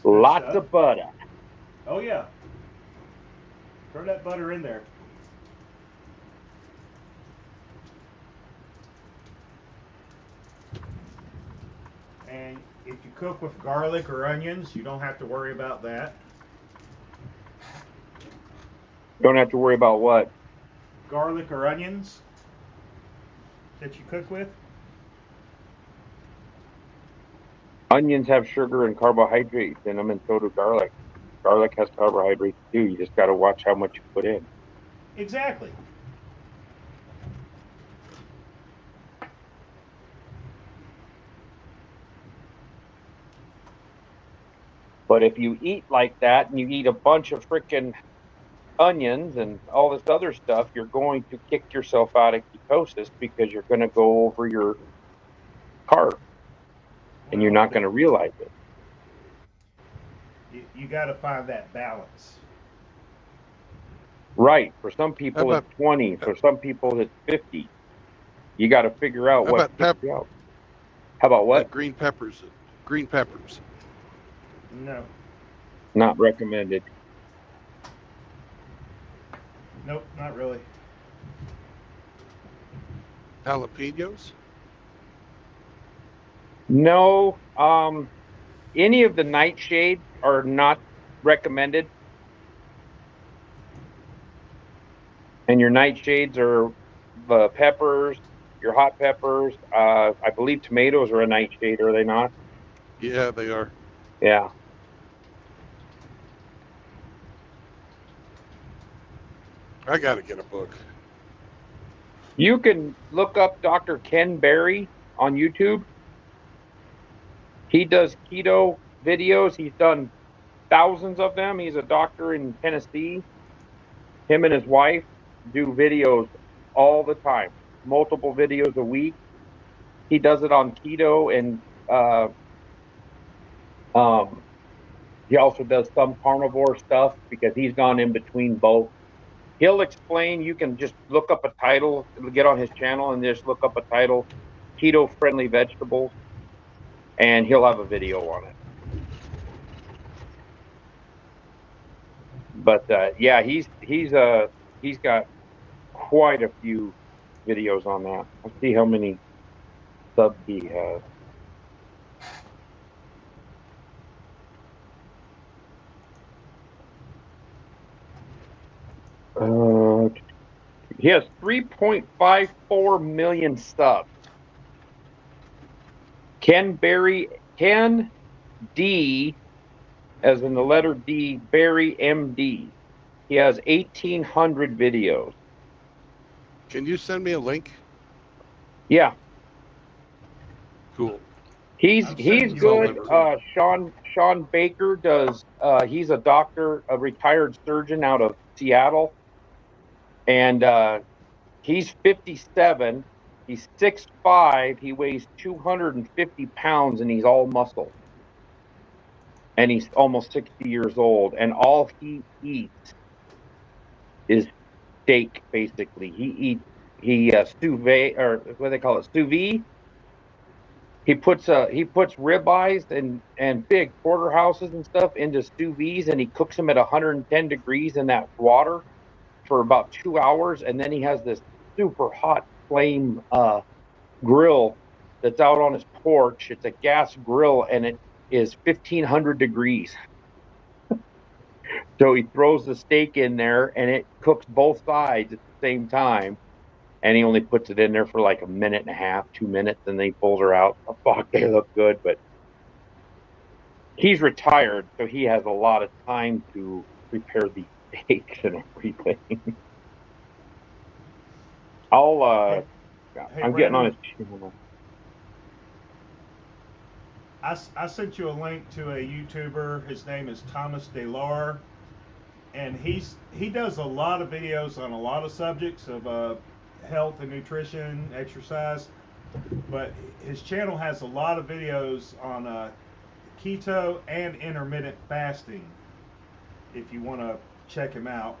Good
Lots
stuff.
of butter.
Oh yeah. Throw that butter in there. And if you cook with garlic or onions, you don't have to worry about that.
Don't have to worry about what?
Garlic or onions that you cook with.
Onions have sugar and carbohydrates in them, and so do garlic. Garlic has carbohydrates too. You just got to watch how much you put in.
Exactly.
But if you eat like that and you eat a bunch of freaking onions and all this other stuff, you're going to kick yourself out of ketosis because you're going to go over your carb and you're
Well,
not going to realize it.
you got to find that balance.
Right. For some
How
people,
about
it's 20. For some people, it's 50. You got to figure out
how
what
about
kicks you out. How about what?
like green peppers? Green peppers.
No.
Not recommended.
Nope, not really.
Jalapenos.
No. Any of the nightshades are not recommended. And your nightshades are the peppers, your hot peppers. I believe tomatoes are a nightshade, are they not?
Yeah, they are.
Yeah.
I got to get a book.
You can look up Dr. Ken Berry on YouTube. He does keto videos. He's done thousands of them. He's a doctor in Tennessee. Him and his wife do videos all the time, multiple videos a week. He does it on keto and he also does some carnivore stuff because he's gone in between both. He'll explain. You can just look up a title, get on his channel and just look up a title, keto friendly vegetables, and he'll have a video on it. But yeah, he's got quite a few videos on that. Let's see how many subs he has. He has 3.54 million subs. Ken Berry, Ken D, as in the letter D, Berry MD. He has 1,800 videos.
Can you send me a link?
Yeah,
Cool.
he's
I'm sending you a
good.
link too.
Sean Baker does. He's a doctor, a retired surgeon out of Seattle, and he's 57. He's 6'5". He weighs 250 pounds, and he's all muscle. And he's almost 60 years old, and all he eats is steak. Basically, he sous vide, or what do they call it, sous vide. He puts ribeyes and big porterhouses and stuff into sous vides, and he cooks them at 110 degrees in that water for about 2 hours, and then he has this super hot flame grill that's out on his porch. It's a gas grill, and it is 1,500 degrees. So he throws the steak in there, and it cooks both sides at the same time. And he only puts it in there for like a minute and a half, 2 minutes, and then he pulls her out. Oh, fuck, they look good, but he's retired, so he has a lot of time to prepare these steaks and everything. I'm getting on his channel.
I sent you a link to a YouTuber. His name is Thomas DeLar, and he does a lot of videos on a lot of subjects of health and nutrition, exercise. But his channel has a lot of videos on keto and intermittent fasting. If you want to check him out,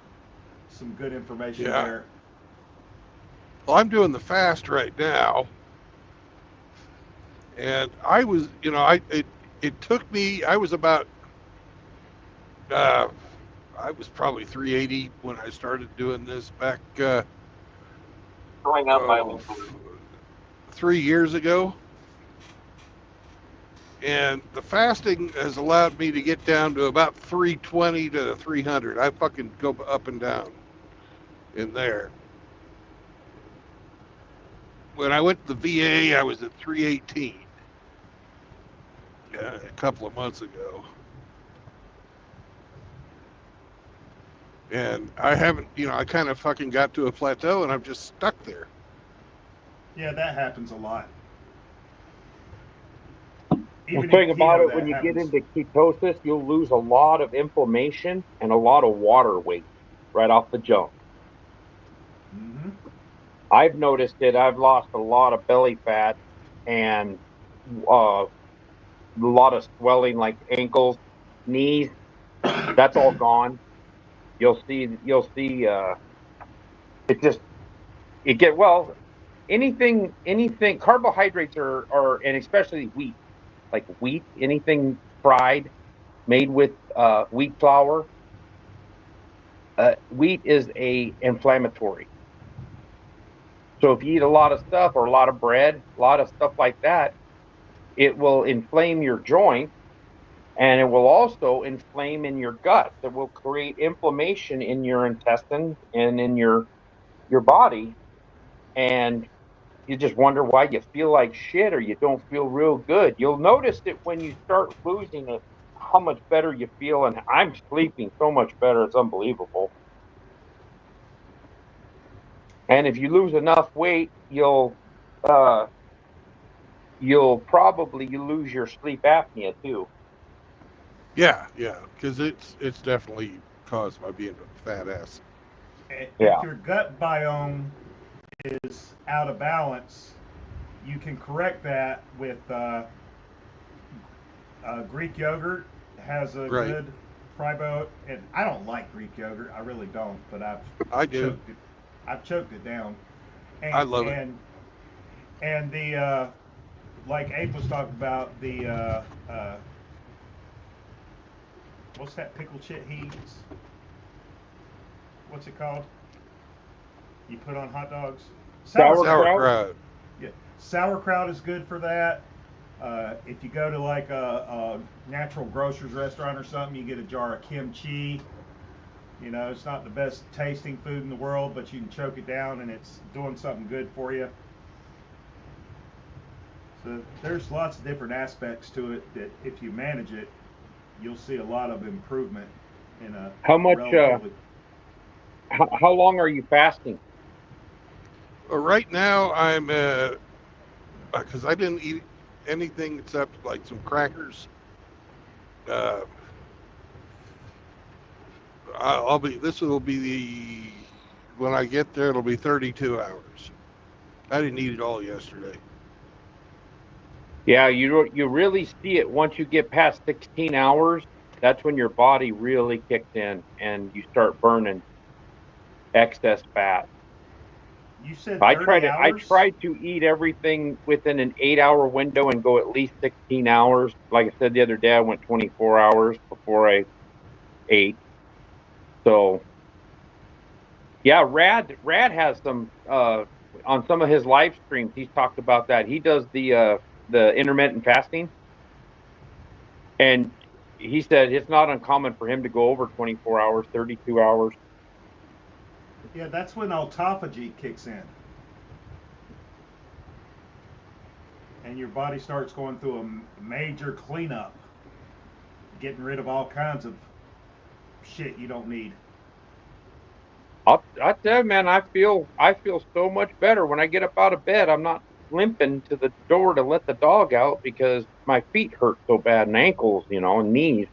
some good information there.
Well, I'm doing the fast right now, And I was, it took me. I was about, I was probably 380 when I started doing this back
Growing up, I
oh, 3 years ago. And the fasting has allowed me to get down to about 320 to 300. I fucking go up and down in there. When I went to the VA, I was at 318 a couple of months ago. And I haven't, I kind of fucking got to a plateau and I'm just stuck there.
Yeah, that happens a lot.
The
Even
thing
in
about
keto,
it, when
that
you get
happens.
into ketosis, you'll lose a lot of inflammation and a lot of water weight right off the jump.
Hmm.
I've noticed it. I've lost a lot of belly fat and a lot of swelling, like ankles, knees. That's all gone. You'll see. It just it get well. Anything. Carbohydrates are, and especially wheat, like wheat. Anything fried, made with wheat flour. Wheat is a inflammatory. So if you eat a lot of stuff or a lot of bread, a lot of stuff like that, it will inflame your joint and it will also inflame in your gut. It will create inflammation in your intestines and in your body. And you just wonder why you feel like shit or you don't feel real good. You'll notice it when you start losing it, how much better you feel. And I'm sleeping so much better. It's unbelievable. And if you lose enough weight, uh, you'll probably you lose your sleep apnea too.
Yeah, because it's definitely caused by being a fat ass.
If
Yeah.
your gut biome is out of balance, you can correct that with Greek yogurt has a
Right.
good prebiotic. And I don't like Greek yogurt. I really don't, but
I do.
choked it. I've choked it down. And
I love it.
and the like Abe was talking about the what's that pickle shit he eats? What's it called? You put on hot dogs.
Sauerkraut.
Yeah, sauerkraut is good for that. If you go to like a natural grocer's restaurant or something, you get a jar of kimchi. You know, it's not the best tasting food in the world, but you can choke it down and it's doing something good for you. So there's lots of different aspects to it that if you manage it, you'll see a lot of improvement in a
How much?
relatively.
How long are you fasting?
Right now, I'm because I didn't eat anything except like some crackers. Uh, I'll be. This will be the when I get there. It'll be 32 hours. I didn't eat it all yesterday.
Yeah, you really see it once you get past 16 hours. That's when your body really kicks in and you start burning excess fat.
You said
I
30 hours?
try to eat everything within an 8 hour window and go at least 16 hours. Like I said the other day, I went 24 hours before I ate. So yeah, Rad has some on some of his live streams. He's talked about that. He does the intermittent fasting, and he said it's not uncommon for him to go over 24 hours, 32 hours.
Yeah, that's when autophagy kicks in. And your body starts going through a major cleanup, getting rid of all kinds of shit you don't need.
I tell you, man, I feel so much better when I get up out of bed. I'm not limping to the door to let the dog out because my feet hurt so bad and ankles, and knees.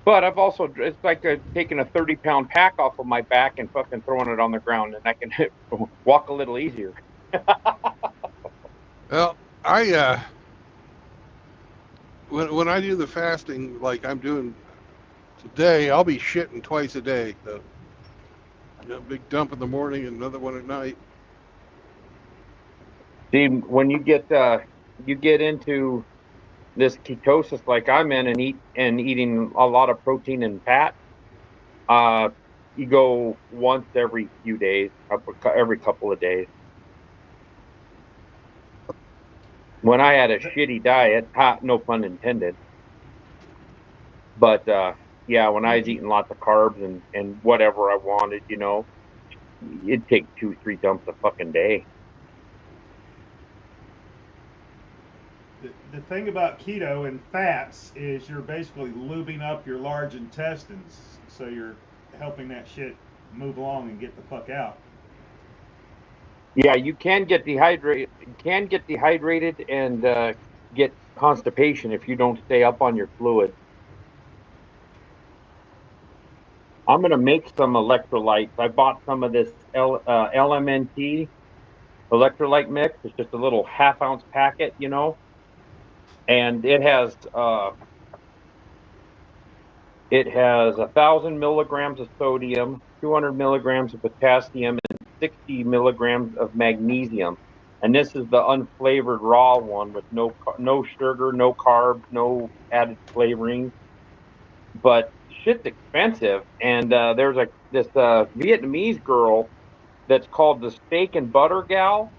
But I've also it's like taking a 30-pound pack off of my back and fucking throwing it on the ground, and I can walk a little easier.
Well, I when I do the fasting like I'm doing today, I'll be shitting twice a day. So, big dump in the morning and another one at night.
See, when you get into this ketosis like I'm in and eating a lot of protein and fat, you go once every few days, every couple of days. When I had a shitty diet, no pun intended, but yeah, when I was eating lots of carbs and whatever I wanted, it'd take 2-3 dumps a fucking day.
The thing about keto and fats is you're basically lubing up your large intestines, so you're helping that shit move along and get the fuck out.
Yeah, you can get dehydrated. And get constipation if you don't stay up on your fluid. I'm gonna make some electrolytes. I bought some of this LMNT electrolyte mix. It's just a little half-ounce packet, and it has 1,000 milligrams of sodium, 200 milligrams of potassium, and 60 milligrams of magnesium. And this is the unflavored raw one with no sugar, no carbs, no added flavoring. But shit's expensive. And there's this Vietnamese girl that's called the Steak and Butter Gal.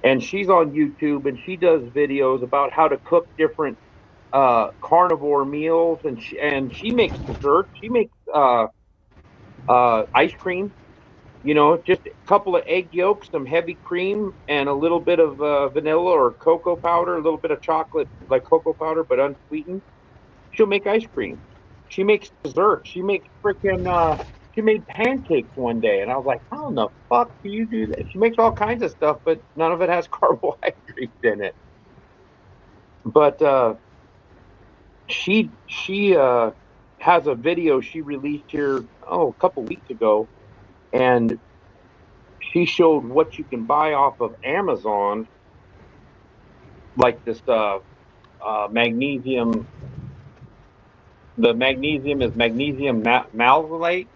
And she's on YouTube and she does videos about how to cook different carnivore meals, and she makes dessert. She makes ice cream. Just a couple of egg yolks, some heavy cream, and a little bit of vanilla or cocoa powder, a little bit of chocolate like cocoa powder, but unsweetened. She'll make ice cream. She makes dessert. She makes freaking. She made pancakes one day, and I was like, "How in the fuck do you do that?" She makes all kinds of stuff, but none of it has carbohydrates in it. But she has a video she released here a couple weeks ago, and she showed what you can buy off of Amazon, like this magnesium. The magnesium is magnesium malonate,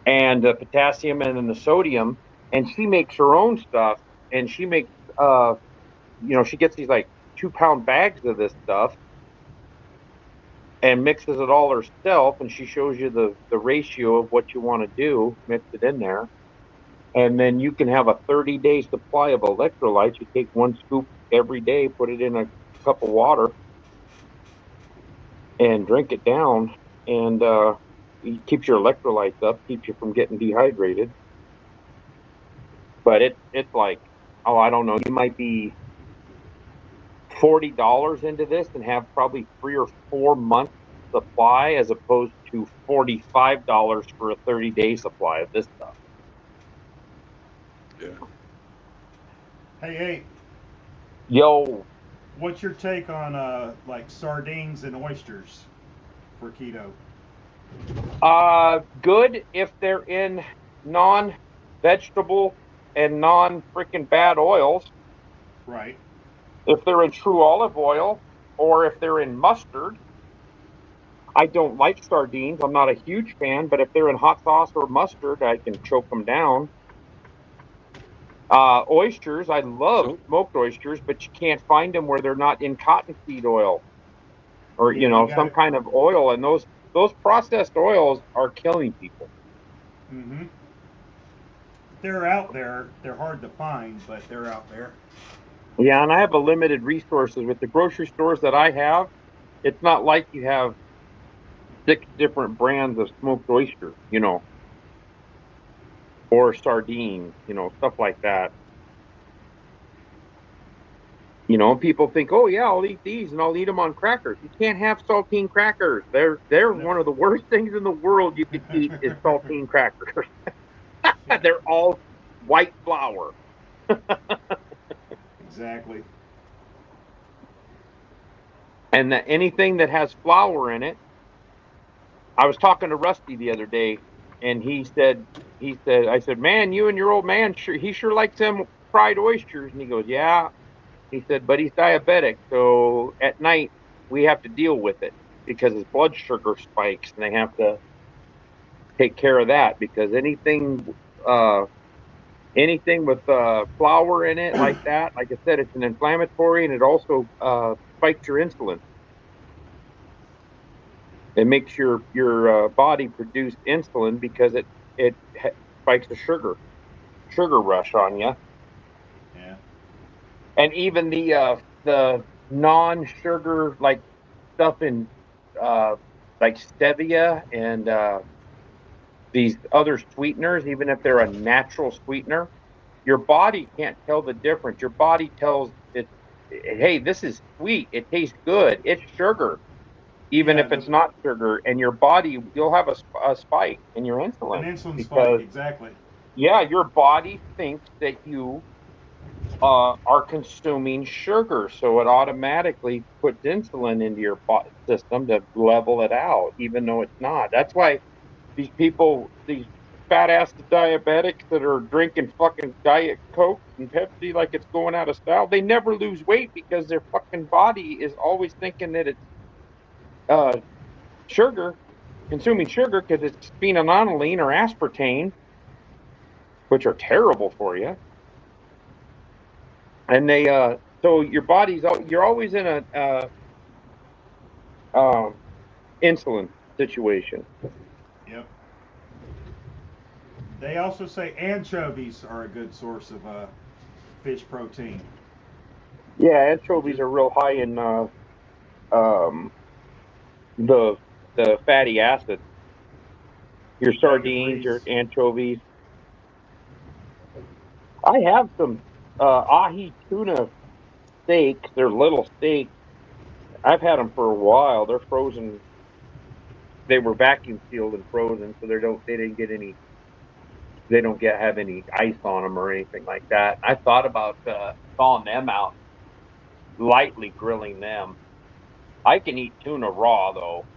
and the potassium, and then the sodium. And she makes her own stuff, and she makes she gets these like 2-pound bags of this stuff and mixes it all herself, and she shows you the ratio of what you want to do, mix it in there, and then you can have a 30-day supply of electrolytes. You take 1 scoop every day, put it in a cup of water, and drink it down, and it keeps your electrolytes up, keeps you from getting dehydrated. But it's like, I don't know, you might be $40 into this and have probably 3 or 4 months supply, as opposed to $45 for a 30-day supply of this stuff.
Yeah.
Hey,
Yo,
what's your take on like sardines and oysters for keto?
good if they're in non-vegetable and non-freaking bad oils.
Right.
If they're in true olive oil, or if they're in mustard. I don't like sardines. I'm not a huge fan, but if they're in hot sauce or mustard, I can choke them down. Oysters, I love smoked oysters, but you can't find them where they're not in cottonseed oil, or some kind of oil. And those processed oils are killing people.
Mm-hmm. They're out there. They're hard to find, but they're out there.
Yeah, and I have a limited resources with the grocery stores that I have. It's not like you have 6 different brands of smoked oyster, or sardines, stuff like that. People think, oh yeah, I'll eat these and I'll eat them on crackers. You can't have saltine crackers. They're one of the worst things in the world you could eat is saltine crackers. They're all white flour.
Exactly.
And anything that has flour in it. I was talking to Rusty the other day, and I said, man, you and your old man, he sure likes them fried oysters. And he goes, yeah. He said, but he's diabetic, so at night we have to deal with it because his blood sugar spikes, and they have to take care of that, because anything anything with flour in it like that. Like I said, it's an inflammatory, and it also spikes your insulin. It makes your body produce insulin because it spikes the sugar rush on you.
Yeah.
And even the non-sugar like stuff in like stevia and these other sweeteners, even if they're a natural sweetener, your body can't tell the difference. Your body tells it, hey, this is sweet. It tastes good. It's sugar, even
Yeah,
if it's not sugar. And your body, you'll have a spike in your
an
insulin
insulin spike,
because,
exactly.
yeah, your body thinks that you are consuming sugar, so it automatically puts insulin into your system to level it out, even though it's not. That's why these people, these fat ass diabetics that are drinking fucking Diet Coke and Pepsi like it's going out of style, they never lose weight because their fucking body is always thinking that it's uh, sugar, consuming sugar because it's phenylalanine or aspartame, which are terrible for you. And they, so your body's, you're always in a insulin situation.
Yep. They also say anchovies are a good source of fish protein.
Yeah, anchovies are real high in um, the fatty acids. Your sardines, your
Omega-3s.
anchovies. I have some ahi tuna steaks. They're little steaks. I've had them for a while. They're frozen. They were vacuum sealed and frozen, so they didn't get any. They don't have any ice on them or anything like that. I thought about thawing them out, lightly grilling them. I can eat tuna raw though.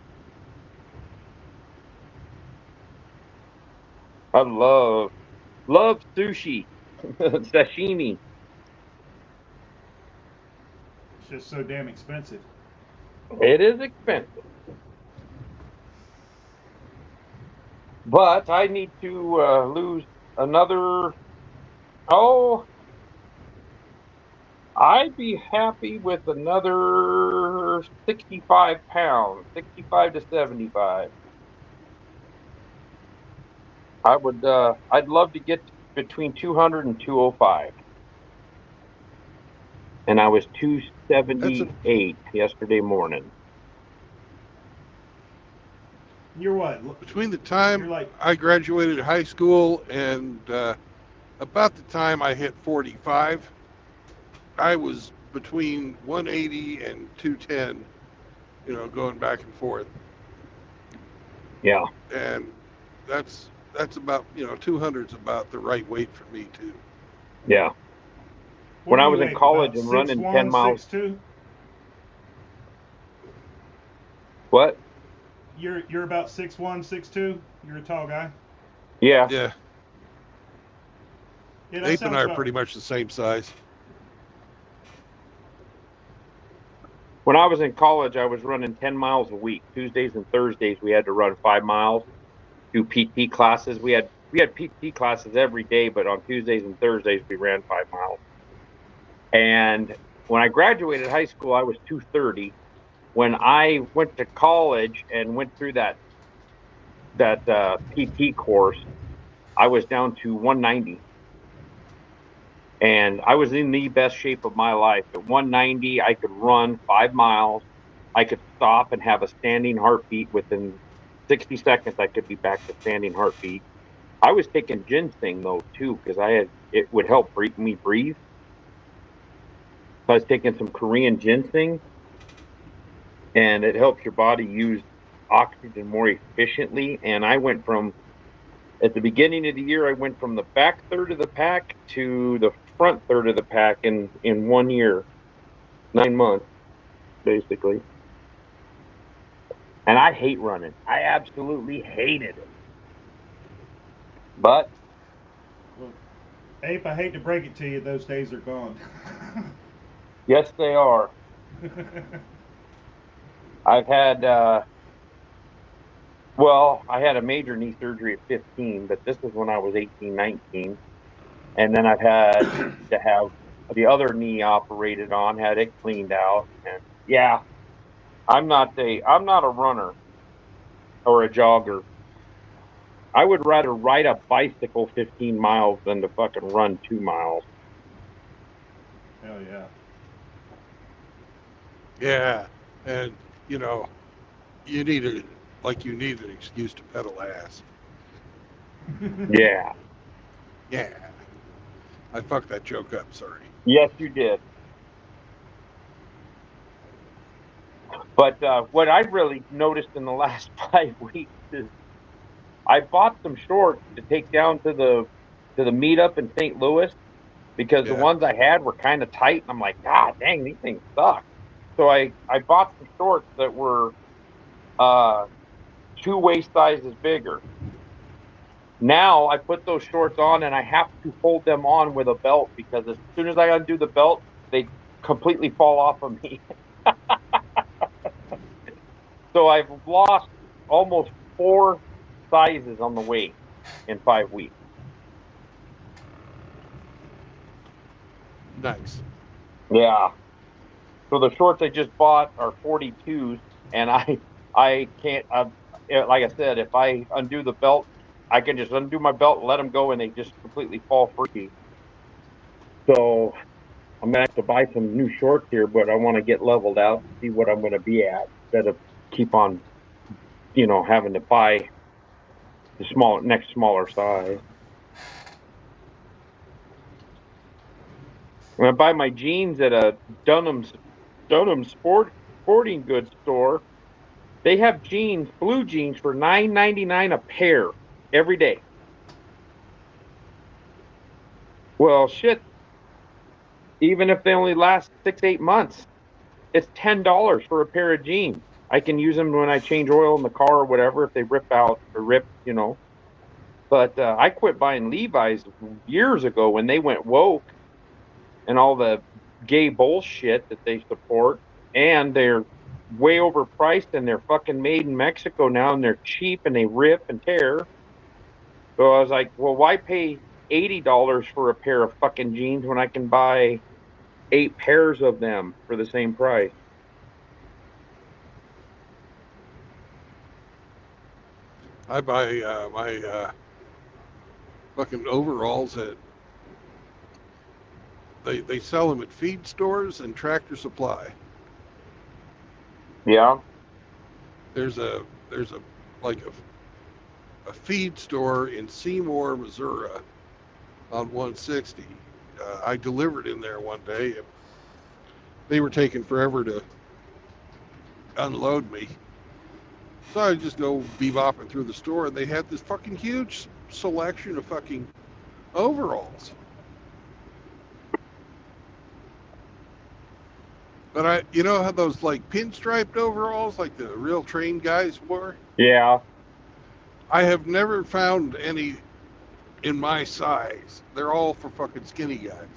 I love sushi, sashimi.
It's just so damn expensive.
It is expensive, but I need to lose another. Oh, I'd be happy with another 65 pounds, 65 to 75. I would. I'd love to get between 200 and 205, and I was
That's a
278 yesterday morning.
You're what?
between the
You're
time
like,
I graduated high school and about the time I hit 45, I was between 180 and 210, going back and forth.
Yeah.
And that's about, 200's about the right weight for me too.
Yeah.
what
When
do
I
you
was in
weigh?
college
About
and running 10
6'1",
miles.
6'2"?
What?
You're about 6'1", 6'2"? You're a tall guy.
Yeah.
Yeah,
Yeah, that
Ape and I
sounds
are
about.
pretty much the same size.
When I was in college, I was running 10 miles a week. Tuesdays and Thursdays, we had to run 5 miles, do PT classes. We had PT classes every day, but on Tuesdays and Thursdays, we ran 5 miles. And when I graduated high school, I was 230. When I went to college and went through that PT course, I was down to 190. And I was in the best shape of my life. At 190, I could run 5 miles. I could stop and have a standing heartbeat within 60 seconds. I could be back to standing heartbeat. I was taking ginseng though too because it would help me breathe. So I was taking some Korean ginseng, and it helps your body use oxygen more efficiently. And I went from at the beginning of the year, I went from the back third of the pack to the front third of the pack in 1 year, 9 months, basically. And I hate running. I absolutely hated it. But
Well, Ape, I hate to break it to you, those days are gone.
yes, they are. I've had, well, I had a major knee surgery at 15, but this was when I was 18, 19. and then I've had to have the other knee operated on, had it cleaned out, and yeah, I'm not a runner or a jogger. I would rather ride a bicycle 15 miles than to fucking run 2 miles.
Hell yeah.
Yeah, and you know, you need an excuse to pedal ass.
Yeah.
Yeah, I fucked that joke up. Sorry.
Yes, you did. But what I've really noticed in the last 5 weeks is I bought some shorts to take down to the meetup in St. Louis because the
Yeah.
ones I had were kind of tight, and I'm like, God dang, these things suck. So I bought some shorts that were 2 waist sizes bigger. Now I put those shorts on and I have to hold them on with a belt because as soon as I undo the belt, they completely fall off of me. So I've lost almost 4 sizes on the waist in 5 weeks.
Nice.
Yeah. So the shorts I just bought are 42s, and I can't. Like I said, if I undo the belt, I can just undo my belt and let them go, and they just completely fall free. So I'm gonna have to buy some new shorts here, but I want to get leveled out to see what I'm gonna be at instead of keep on, having to buy the smaller size. When I buy my jeans at a Dunham sporting goods store, they have blue jeans for $9.99 a pair every day. Well, shit. Even if they only last 6-8 months, it's $10 for a pair of jeans. I can use them when I change oil in the car or whatever if they rip out or rip. But I quit buying Levi's years ago when they went woke and all the gay bullshit that they support, and they're way overpriced and they're fucking made in Mexico now and they're cheap and they rip and tear. So I was like, well, why pay $80 for a pair of fucking jeans when I can buy 8 pairs of them for the same price?
I buy my fucking overalls at. They sell them at feed stores and Tractor Supply.
Yeah.
There's a feed store in Seymour, Missouri, on 160. I delivered in there one day. And they were taking forever to unload me, so I just go bebopping through the store, and they had this fucking huge selection of fucking overalls. But you know how those like pinstriped overalls, like the real trained guys wore?
Yeah.
I have never found any in my size. They're all for fucking skinny guys.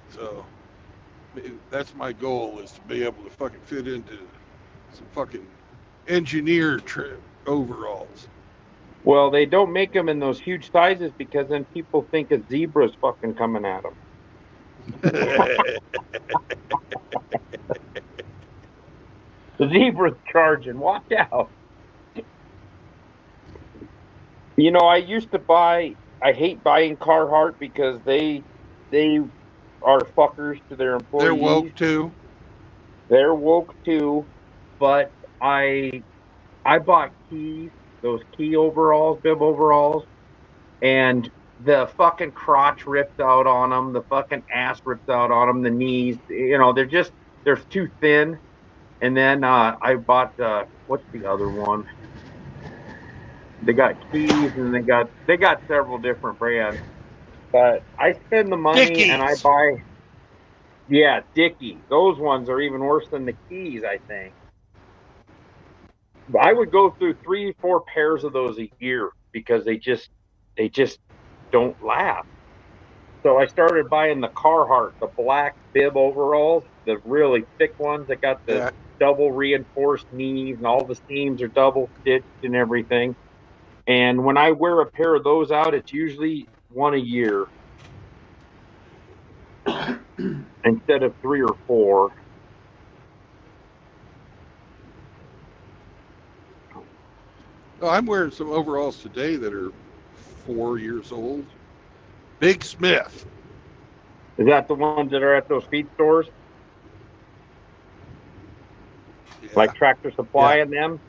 So that's my goal, is to be able to fucking fit into some fucking engineer overalls.
Well, they don't make them in those huge sizes because then people think a zebra's fucking coming at them. The zebra's charging. Watch out. I used to buy. I hate buying Carhartt because they are fuckers to their employees.
They're woke too.
They're woke too, but I bought Keys, those Key overalls, bib overalls, and the fucking crotch ripped out on them, the fucking ass ripped out on them, the knees, they're too thin. And then I bought what's the other one? They got Keys and they got several different brands. But I spend the money
Dickies.
And I buy. Yeah, Dickies. Those ones are even worse than the Keys, I think. I would go through 3-4 pairs of those a year because they just don't last. So I started buying the Carhartt, the black bib overalls, the really thick ones that got the double reinforced knees and all the seams are double stitched and everything. And when I wear a pair of those out, it's usually one a year instead of 3 or 4.
Oh, I'm wearing some overalls today that are 4 years old. Big Smith.
Is that the ones that are at those feed stores,
Yeah.
like Tractor Supply and them?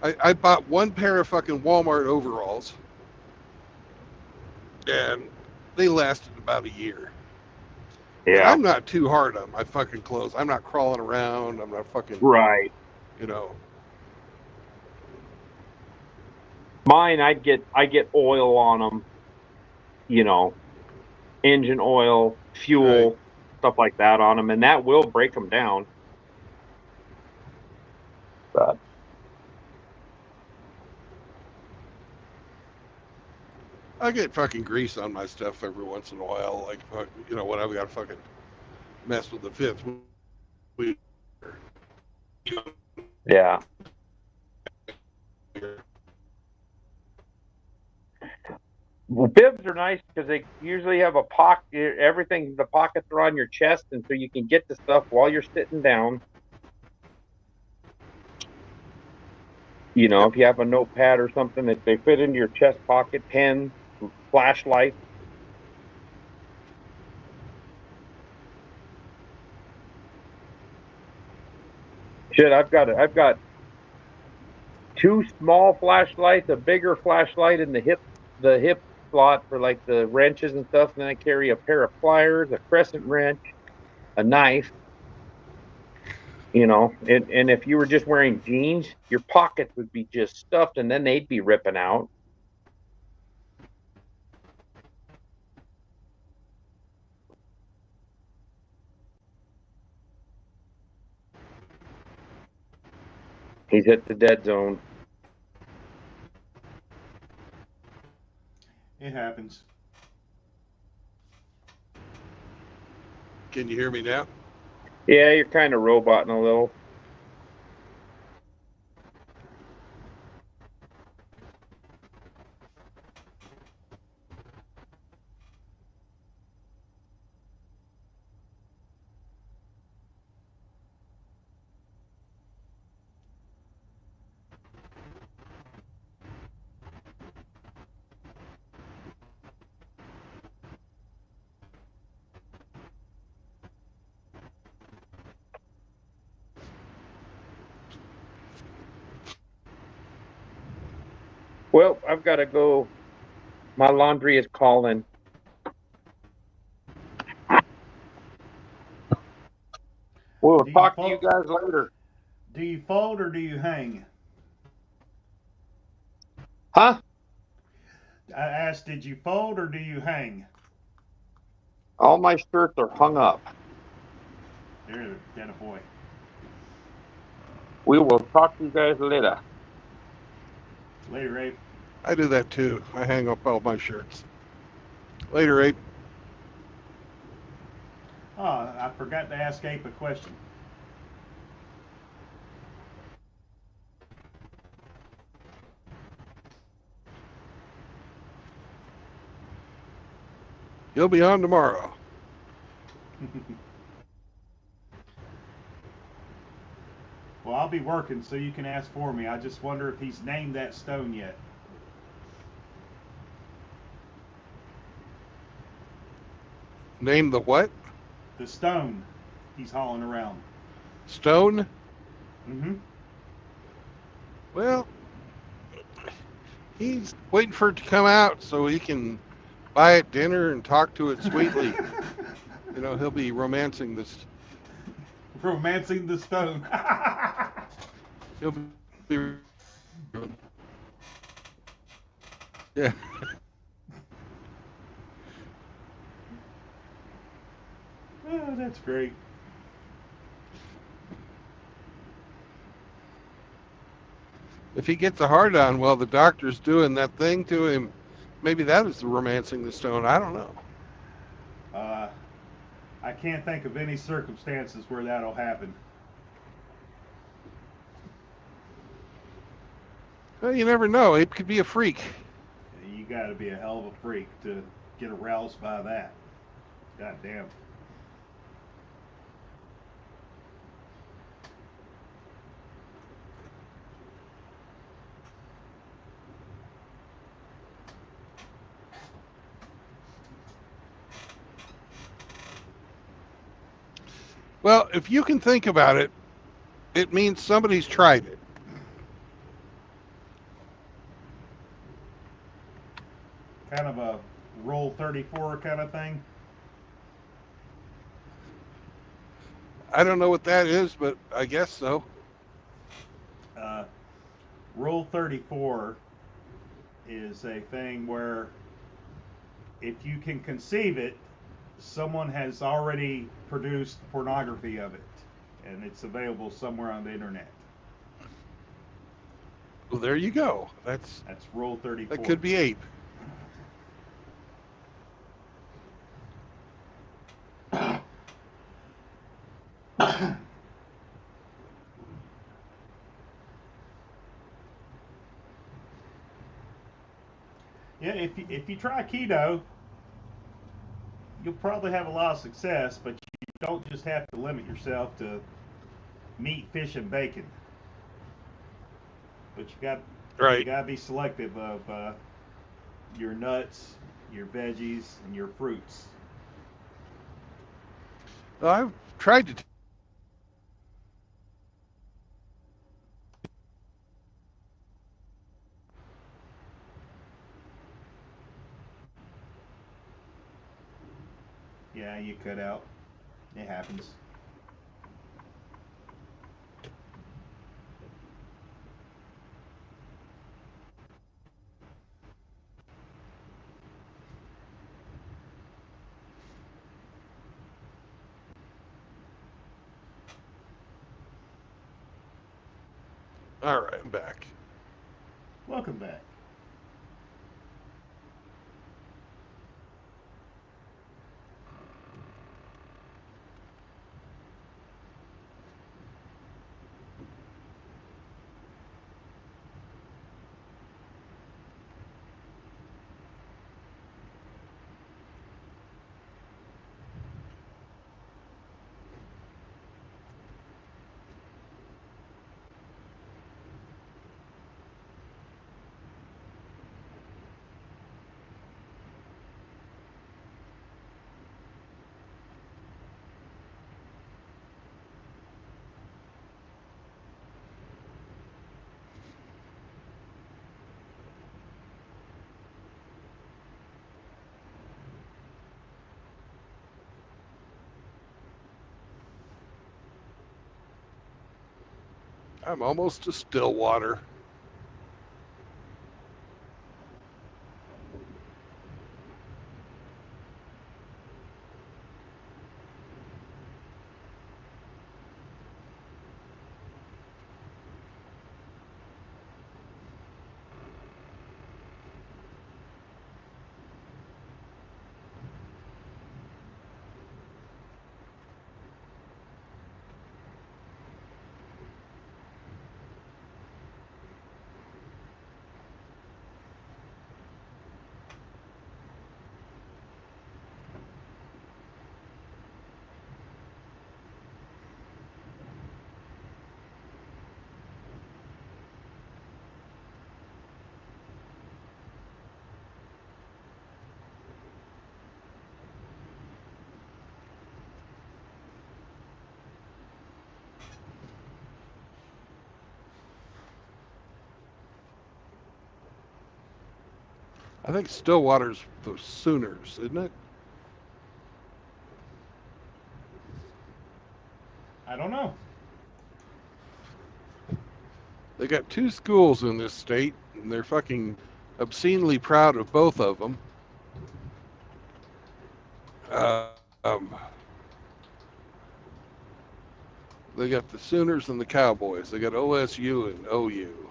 I bought one pair of fucking Walmart overalls, and they lasted about a year. And
Yeah,
I'm not too hard on my fucking clothes. I'm not crawling around. I'm not fucking,
right.
you know.
Mine, I get oil on them, you know, engine oil, fuel,
Right.
stuff like that on them, and that will break them down. But
I get fucking grease on my stuff every once in a while, like, you know, when I've got to fucking mess with the fifth wheel.
yeah, well, bibs are nice because they usually have a pocket. Everything, the pockets are on your chest, and so you can get the stuff while you're sitting down. You know, if you have a notepad or something, that they fit into your chest pocket, pen, flashlight. Shit, I've got 2 small flashlights, a bigger flashlight in the hip slot for like the wrenches and stuff, and then I carry a pair of pliers, a crescent wrench, a knife. You know, and if you were just wearing jeans, your pockets would be just stuffed, and then they'd be ripping out. He's hit the dead zone.
It happens.
Can you hear me now?
Yeah, you're kind of roboting a little. Well, I've got to go. My laundry is calling. We'll
Do you
talk to you
fold?
guys later.
Do you fold or do you hang?
Huh?
I asked, did you fold or do you hang?
All my shirts are hung up.
There, that a boy.
We will talk to you guys later.
Later, Abe.
I do that too. I hang up all my shirts. Later, Abe.
Oh, I forgot to ask Abe a question.
He'll be on tomorrow.
Well, I'll be working, so you can ask for me. I just wonder if he's named that stone yet.
Name the what?
The stone he's hauling around.
Stone?
Mm-hmm.
Well, he's waiting for it to come out so he can buy it dinner and talk to it sweetly. You know, he'll be romancing this.
Romancing the stone.
He'll be. Yeah.
Oh, that's great.
If he gets a hard on while the doctor's doing that thing to him, maybe that is the romancing the stone. I don't know.
I can't think of any circumstances where that'll happen.
Well, you never know. Ape could be a freak.
You got to be a hell of a freak to get aroused by that. God damn.
Well, if you can think about it, it means somebody's tried it.
Kind of a Rule 34 kind of thing.
I don't know what that is, but I guess so.
Uh, Rule 34 is a thing where if you can conceive it, someone has already produced pornography of it, and it's available somewhere on the internet.
Well, there you go. That's
Rule 34.
that could be Ape.
Yeah, if you try keto, you'll probably have a lot of success, but you don't just have to limit yourself to meat, fish, and bacon. But you
Right.
got to be selective of your nuts, your veggies, and your fruits.
Well, I've tried to.
Yeah, you cut out. It happens.
All right, I'm back.
Welcome back.
I'm almost to Stillwater. I think Stillwater's the Sooners, isn't it?
I don't know.
They got two schools in this state, and they're fucking obscenely proud of both of them. Uh, um, they got the Sooners and the Cowboys. They got OSU and OU.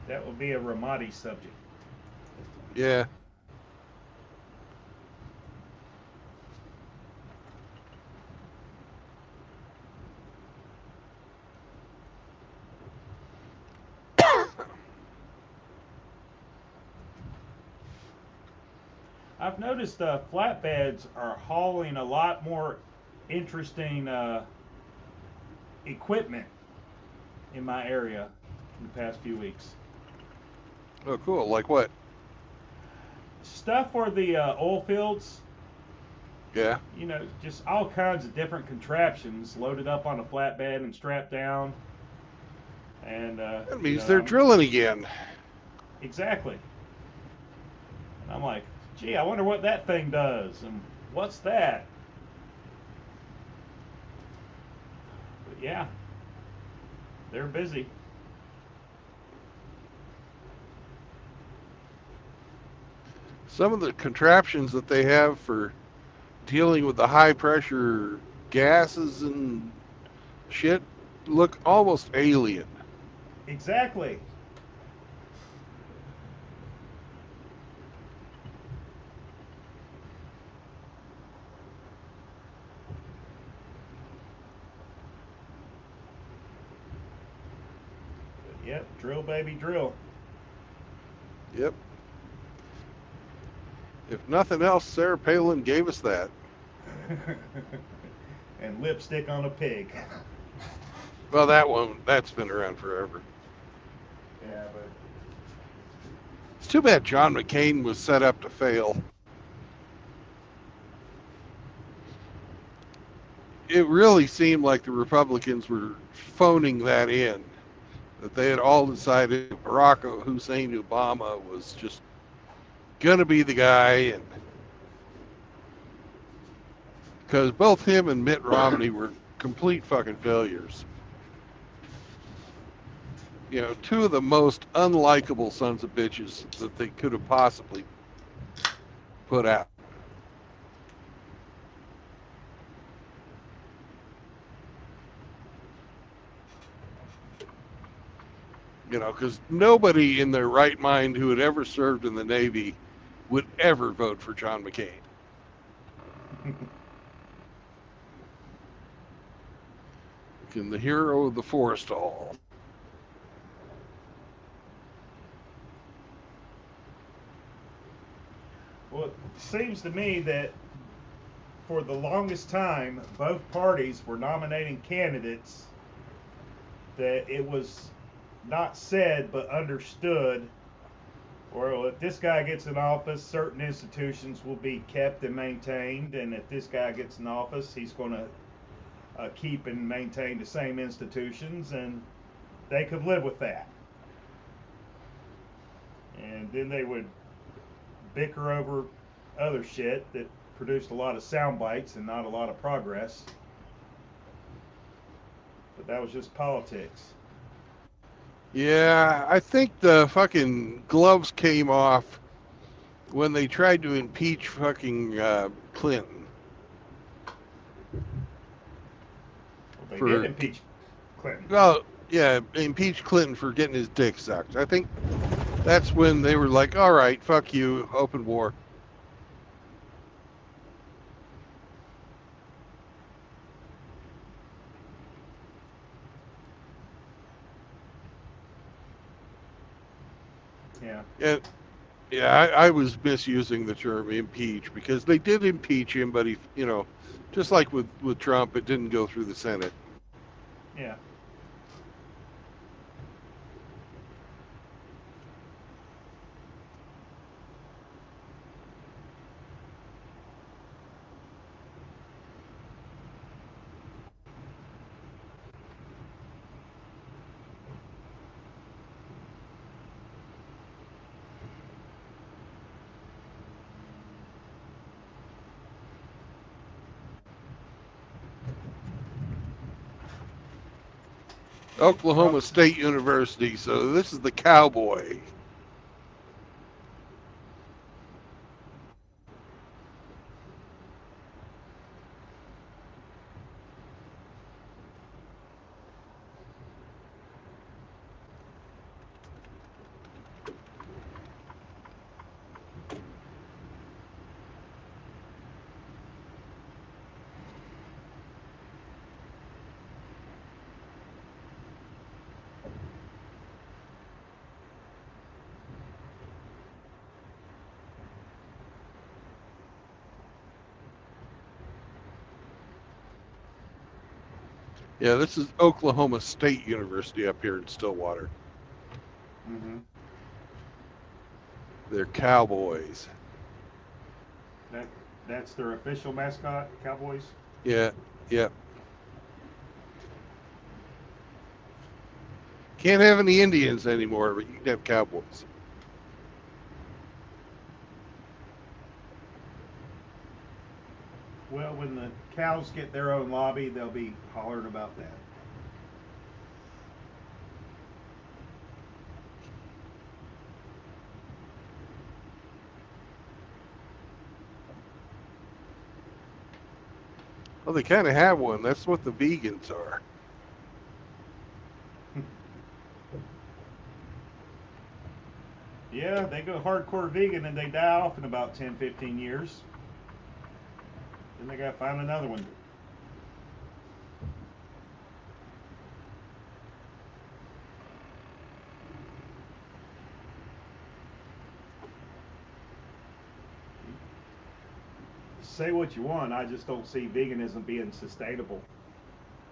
That would be a Ramadi subject.
Yeah.
I've noticed flatbeds are hauling a lot more interesting equipment in my area in the past few weeks.
Oh, cool. Like what?
Stuff for the oil fields,
Yeah.
you know, just all kinds of different contraptions loaded up on a flatbed and strapped down. And
That
you
means
know,
they're drilling again.
exactly. And I'm like, gee, I wonder what that thing does, and what's that? But yeah, they're busy.
Some of the contraptions that they have for dealing with the high pressure gases and shit look almost alien.
Exactly. But yep, drill baby drill.
Yep. If nothing else, Sarah Palin gave us that.
And lipstick on a pig.
Well, that's been around forever.
Yeah, but
It's too bad John McCain was set up to fail. It really seemed like the Republicans were phoning that in, that they had all decided Barack Hussein Obama was just going to be the guy, and because both him and Mitt Romney were complete fucking failures. You know, two of the most unlikable sons of bitches that they could have possibly put out. You know, because nobody in their right mind who had ever served in the Navy would ever vote for John McCain. And the hero of the forest all.
well, it seems to me that for the longest time, both parties were nominating candidates that it was not said but understood. Well, if this guy gets in office, certain institutions will be kept and maintained, and if this guy gets in office, he's going to keep and maintain the same institutions, and they could live with that. And then they would bicker over other shit that produced a lot of sound bites and not a lot of progress. But that was just politics.
Yeah, I think the fucking gloves came off when they tried to impeach fucking Clinton.
Well, they
For-
did impeach Clinton.
Well, yeah, impeach Clinton for getting his dick sucked. I think that's when they were like, all right, fuck you, open war.
Yeah.
And yeah, I was misusing the term impeach because they did impeach him, but he, you know, just like with Trump, it didn't go through the Senate.
Yeah.
Oklahoma State University, so this is the cowboy. Yeah, this is Oklahoma State University up here in Stillwater.
Mm-hmm.
They're Cowboys.
That's their official mascot, Cowboys.
Yeah, yeah. Can't have any Indians anymore, but you can have Cowboys.
Well, when the cows get their own lobby, they'll be hollering about that.
Well, they kind of have one. That's what the vegans are.
Yeah, they go hardcore vegan and they die off in about 10, 15 years. Then they gotta find another one. Say what you want, I just don't see veganism being sustainable.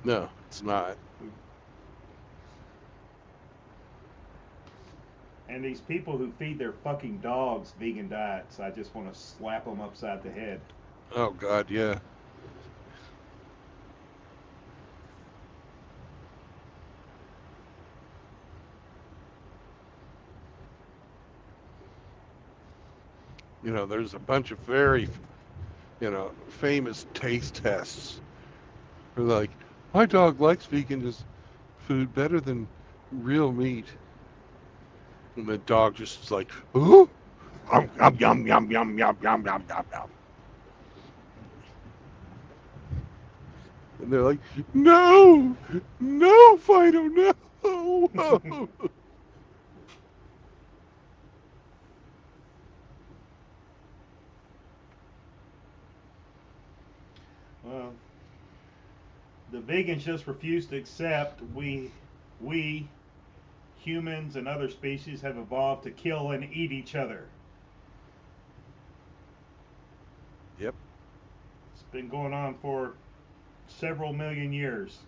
No, it's not.
And these people who feed their fucking dogs vegan diets, I just want to slap them upside the head.
Oh, God, yeah. You know, there's a bunch of very, famous taste tests. Where like, my dog likes vegan food better than real meat. And the dog just is like, ooh, yum, yum, yum, yum, yum, yum, yum, yum, yum. And they're like, no, no, Fido, no.
Well, the vegans just refuse to accept we humans and other species have evolved to kill and eat each other.
Yep.
It's been going on for several million years.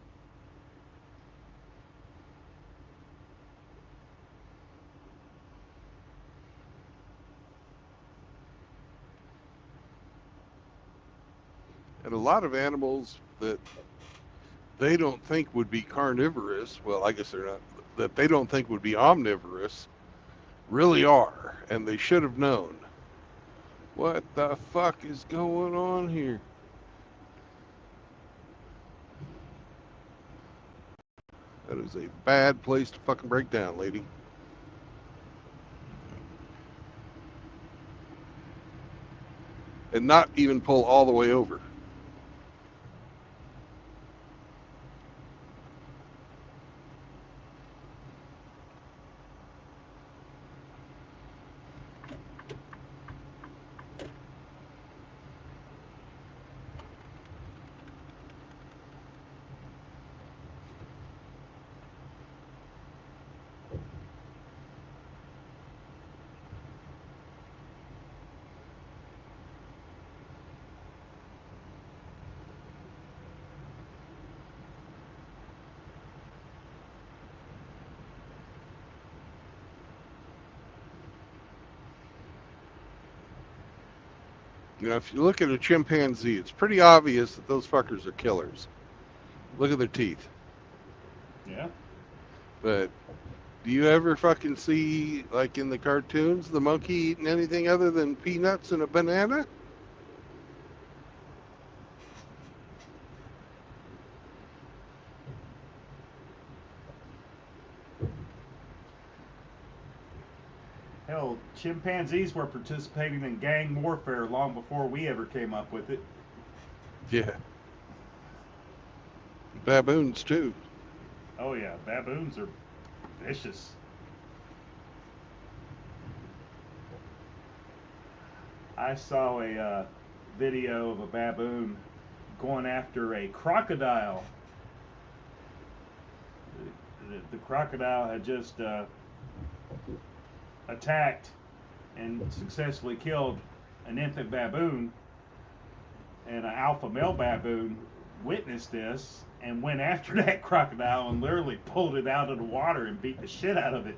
And a lot of animals that they don't think would be carnivorous, well, I guess they're not, that they don't think would be omnivorous, really are. And they should have known. What the fuck is going on here? That is a bad place to fucking break down, lady. And not even pull all the way over. You know, if you look at a chimpanzee, it's pretty obvious that those fuckers are killers. Look at their teeth.
Yeah.
But do you ever fucking see, like in the cartoons, the monkey eating anything other than peanuts and a banana?
Hell, chimpanzees were participating in gang warfare long before we ever came up with it.
Yeah. Baboons, too.
Oh yeah, baboons are vicious. I saw a video of a baboon going after a crocodile. The crocodile had just attacked and successfully killed an infant baboon, and an alpha male baboon witnessed this and went after that crocodile and literally pulled it out of the water and beat the shit out of it.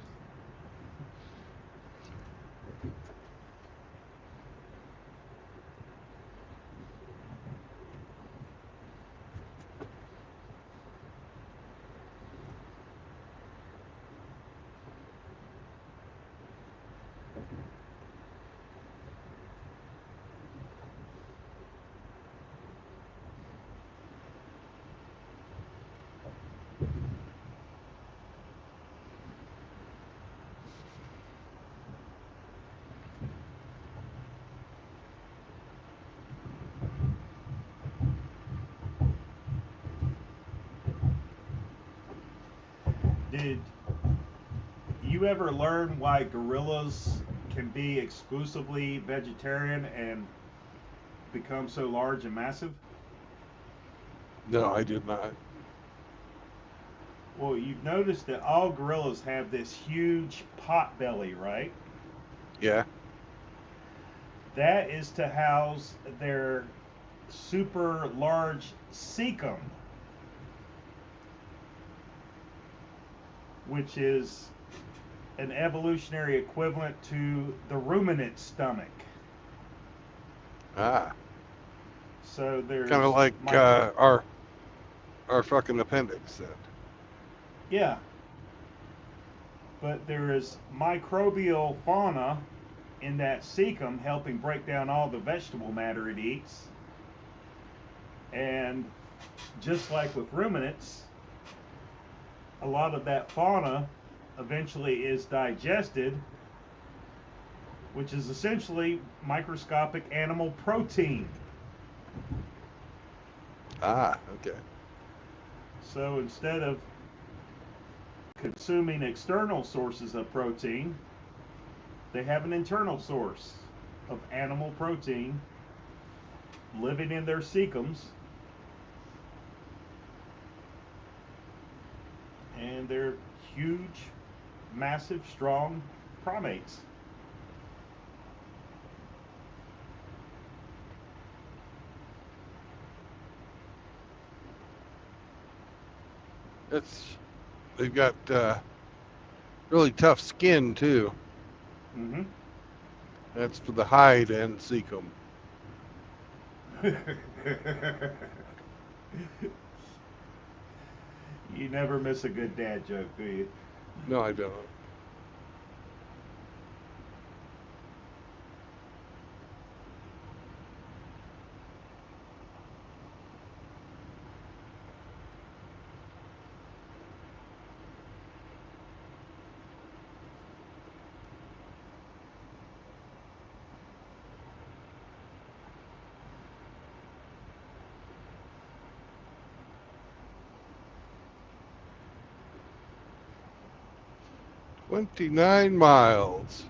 Did you ever learn why gorillas can be exclusively vegetarian and become so large and massive?
No, I did not.
Well, you've noticed that all gorillas have this huge pot belly, right?
Yeah.
That is to house their super large cecum, which is an evolutionary equivalent to the ruminant stomach.
Ah.
So there's
Kind of like our fucking appendix then.
yeah, but there is microbial fauna in that cecum helping break down all the vegetable matter it eats. And just like with ruminants, a lot of that fauna eventually is digested, which is essentially microscopic animal protein.
Ah, okay.
So instead of consuming external sources of protein, they have an internal source of animal protein living in their cecums, and they're huge, massive, strong primates.
They've got really tough skin too.
Mm-hmm.
That's for the hide and cecum.
You never miss a good dad joke, do you?
No, I don't. "29 miles."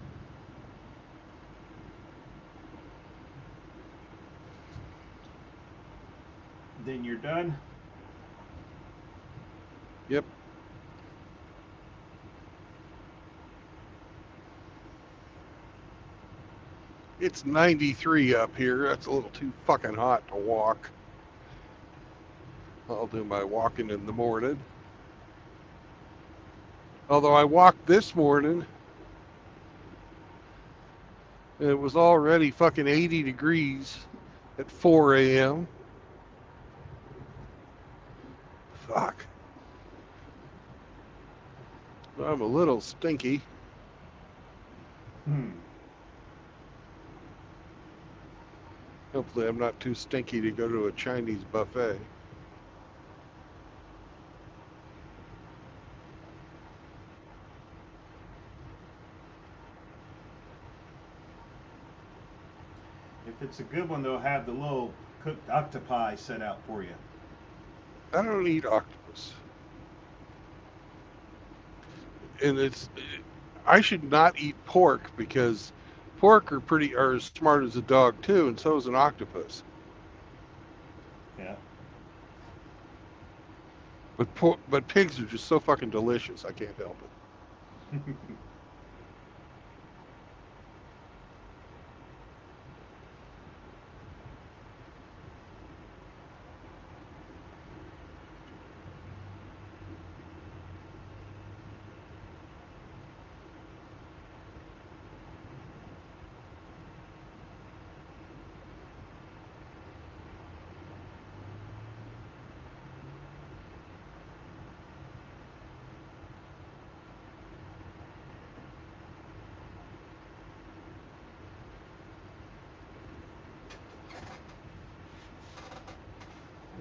Then you're done.
Yep. It's 93 up here. That's a little too fucking hot to walk. I'll do my walking in the morning. Although I walked this morning, and it was already fucking 80 degrees at 4 a.m. Fuck. I'm a little stinky. Hopefully I'm not too stinky to go to a Chinese buffet.
If it's a good one, they'll have the little cooked octopi set out for you.
I don't eat octopus. And I should not eat pork because pork are as smart as a dog too, and so is an octopus.
Yeah.
But pigs are just so fucking delicious. I can't help it.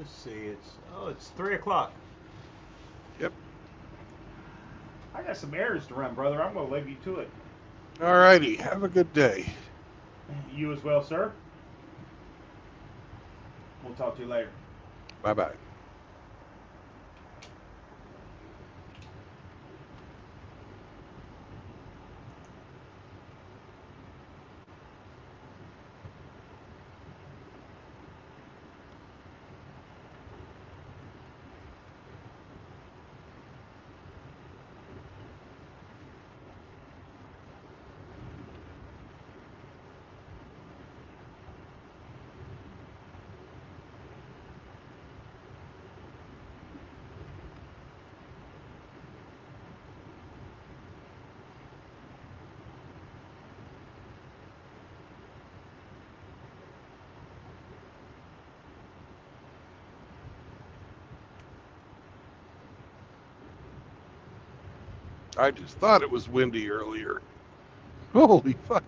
Let's see. It's 3 o'clock.
Yep.
I got some errands to run, brother. I'm gonna leave you to it.
All righty. Have a good day.
You as well, sir. We'll talk to you later.
Bye bye. I just thought it was windy earlier. Holy fuck.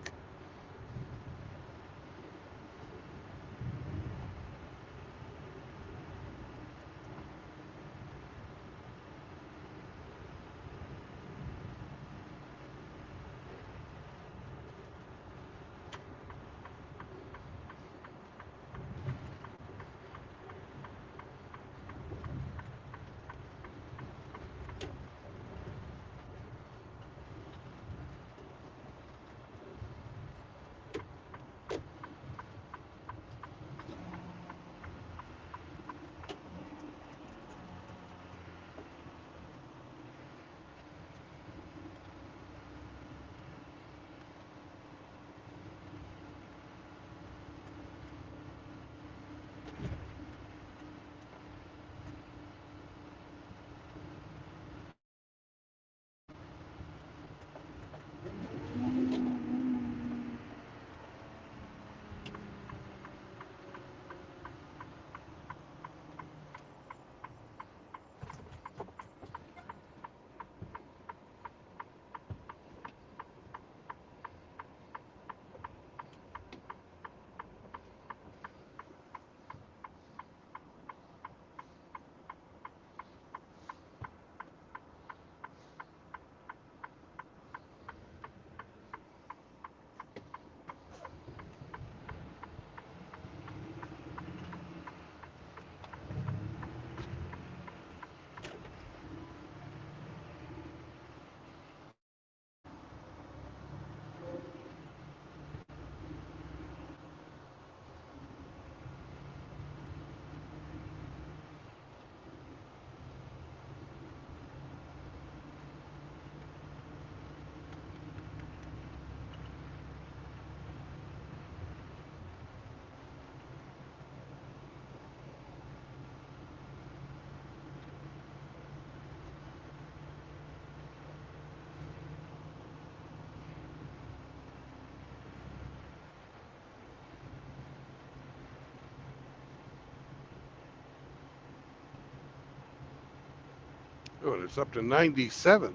Oh, and it's up to 97.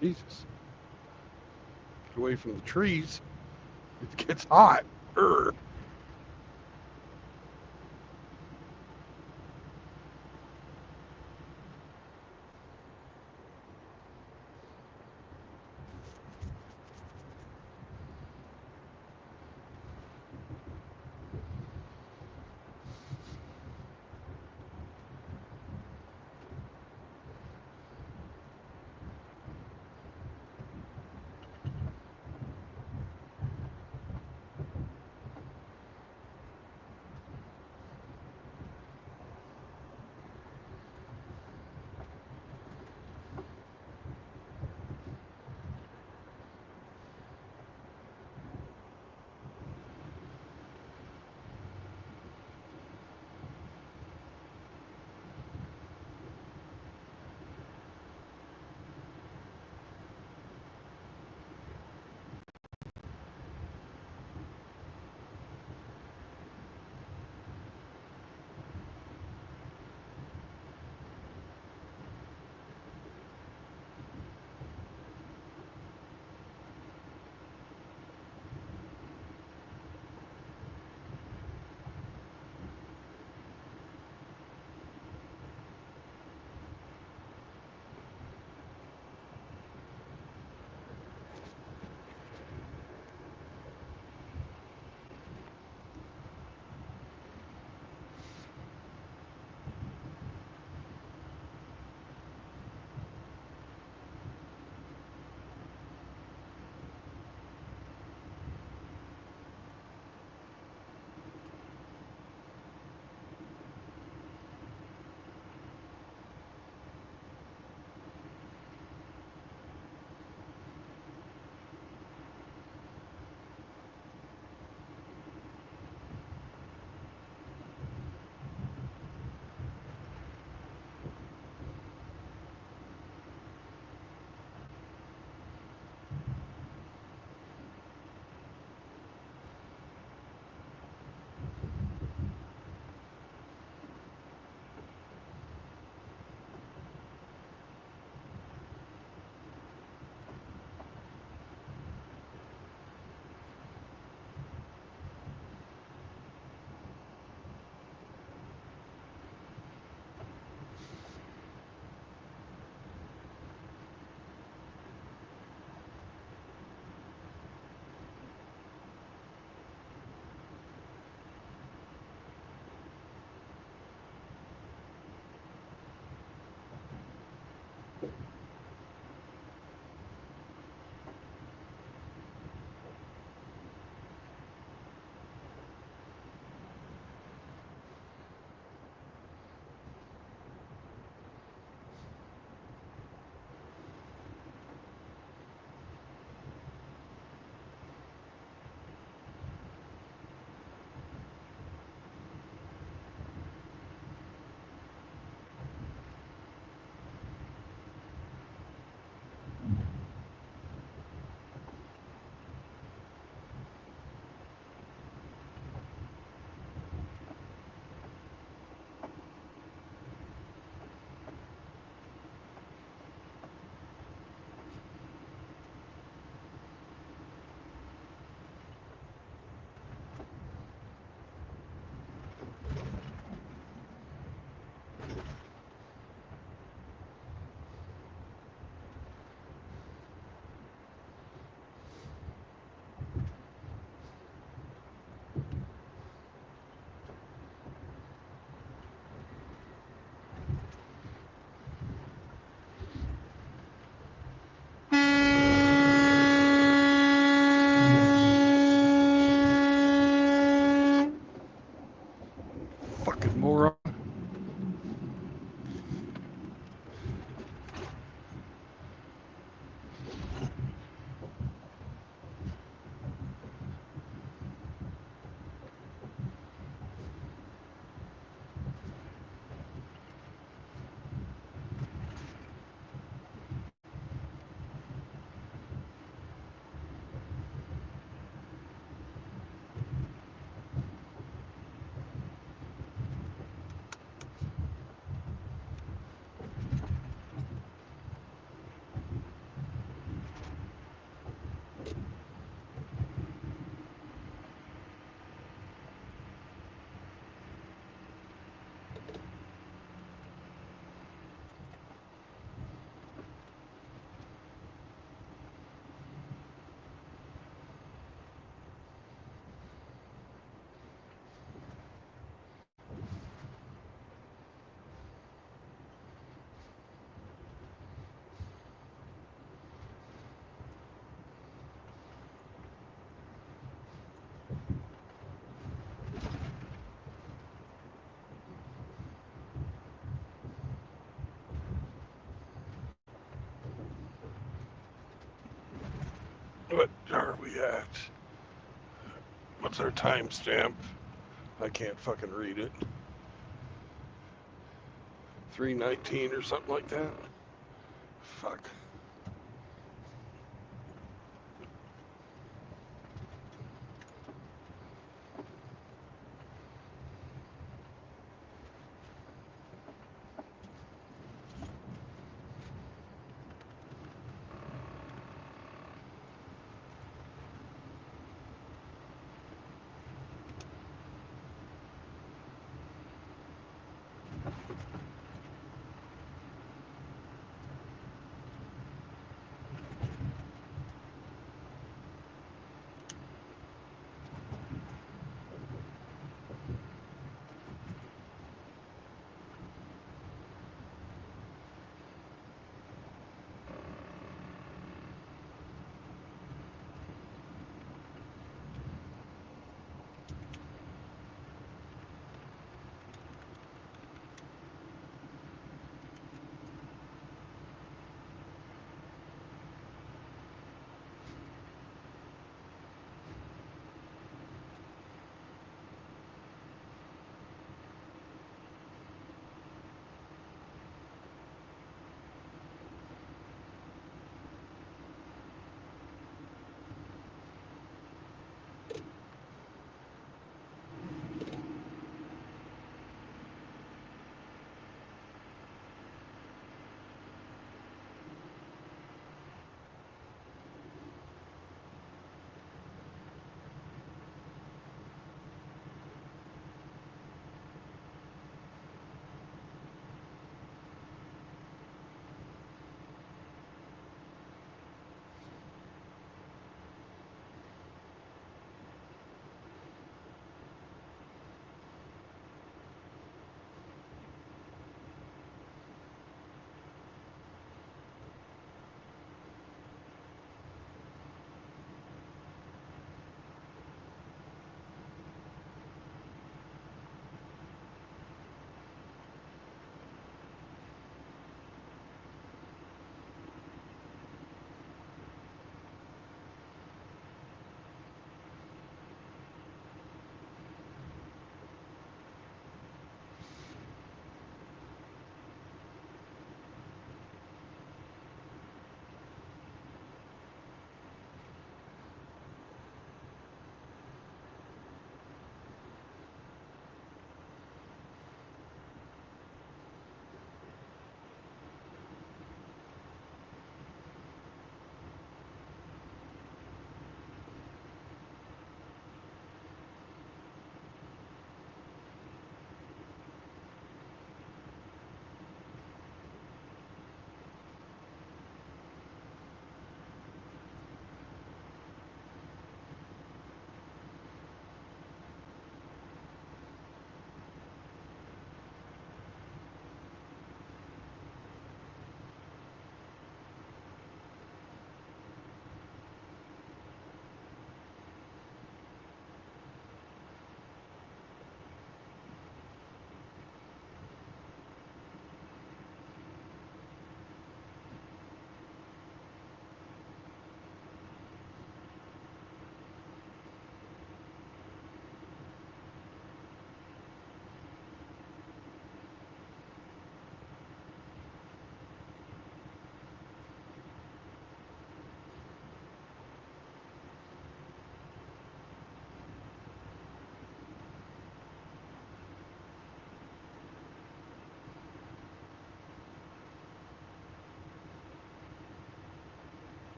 Jesus. Get away from the trees. It gets hot. Urgh. What are we at? What's our timestamp? I can't fucking read it. 3:19 or something like that. Fuck.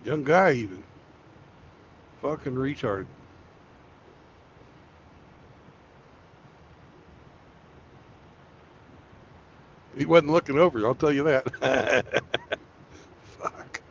Young guy even. Fucking retard. He wasn't looking over you, I'll tell you that. Fuck.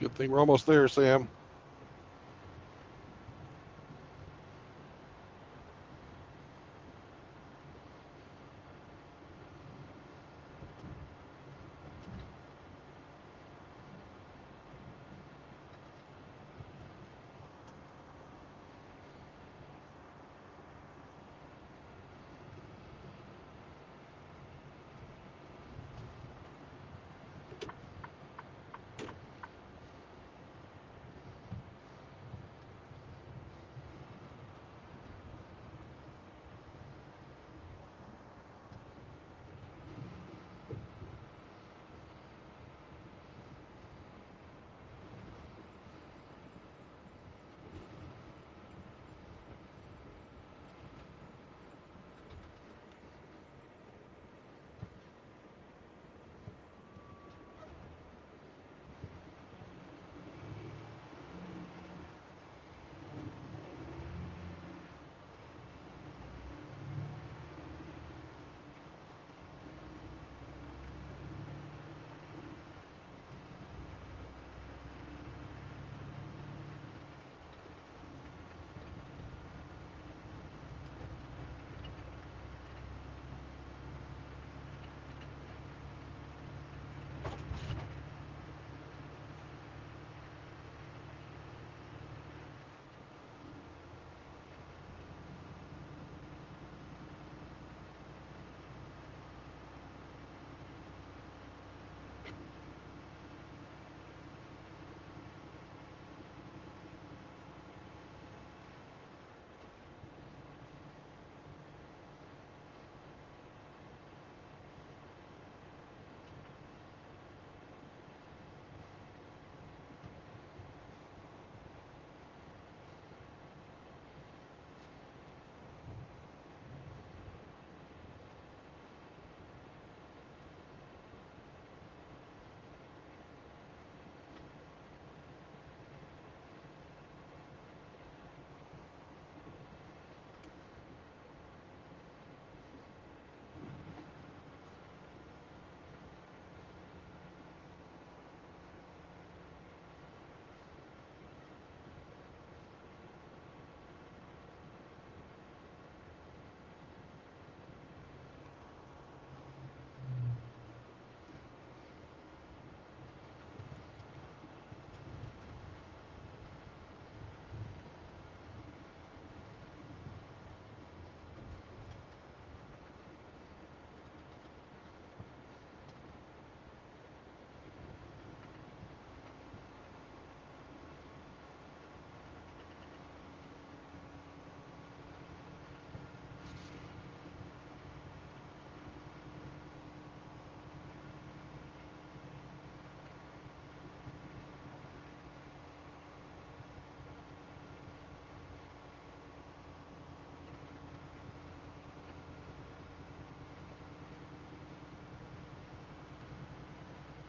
Good thing we're almost there, Sam.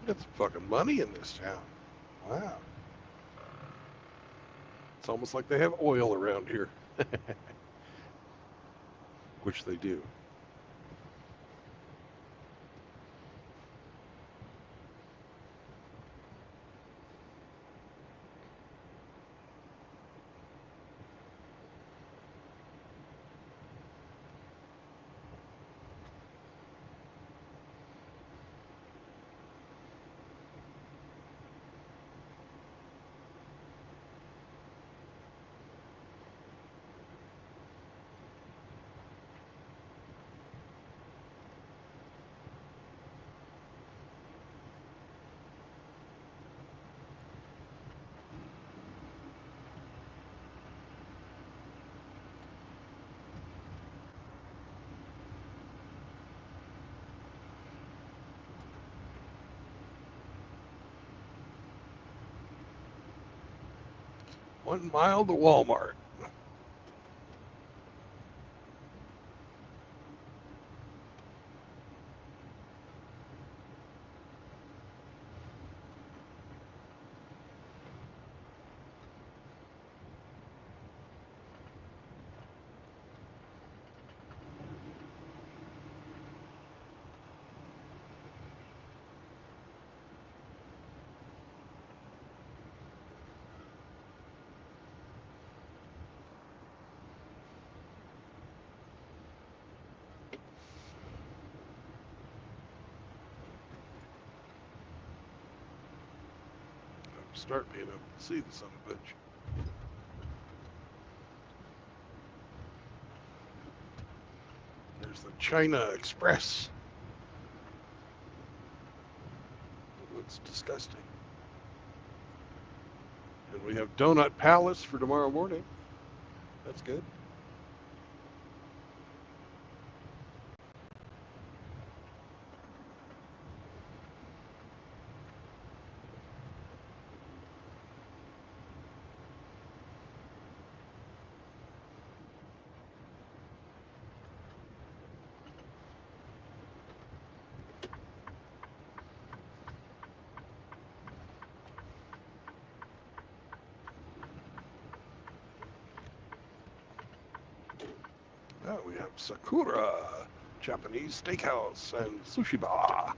Got some fucking money in this town. Wow. It's almost like they have oil around here. Which they do. One mile to Walmart. start being able to see the son of a bitch. There's the China Express. It looks disgusting. And we have Donut Palace for tomorrow morning. That's good. Now we have Sakura, Japanese Steakhouse, and Sushi Bar.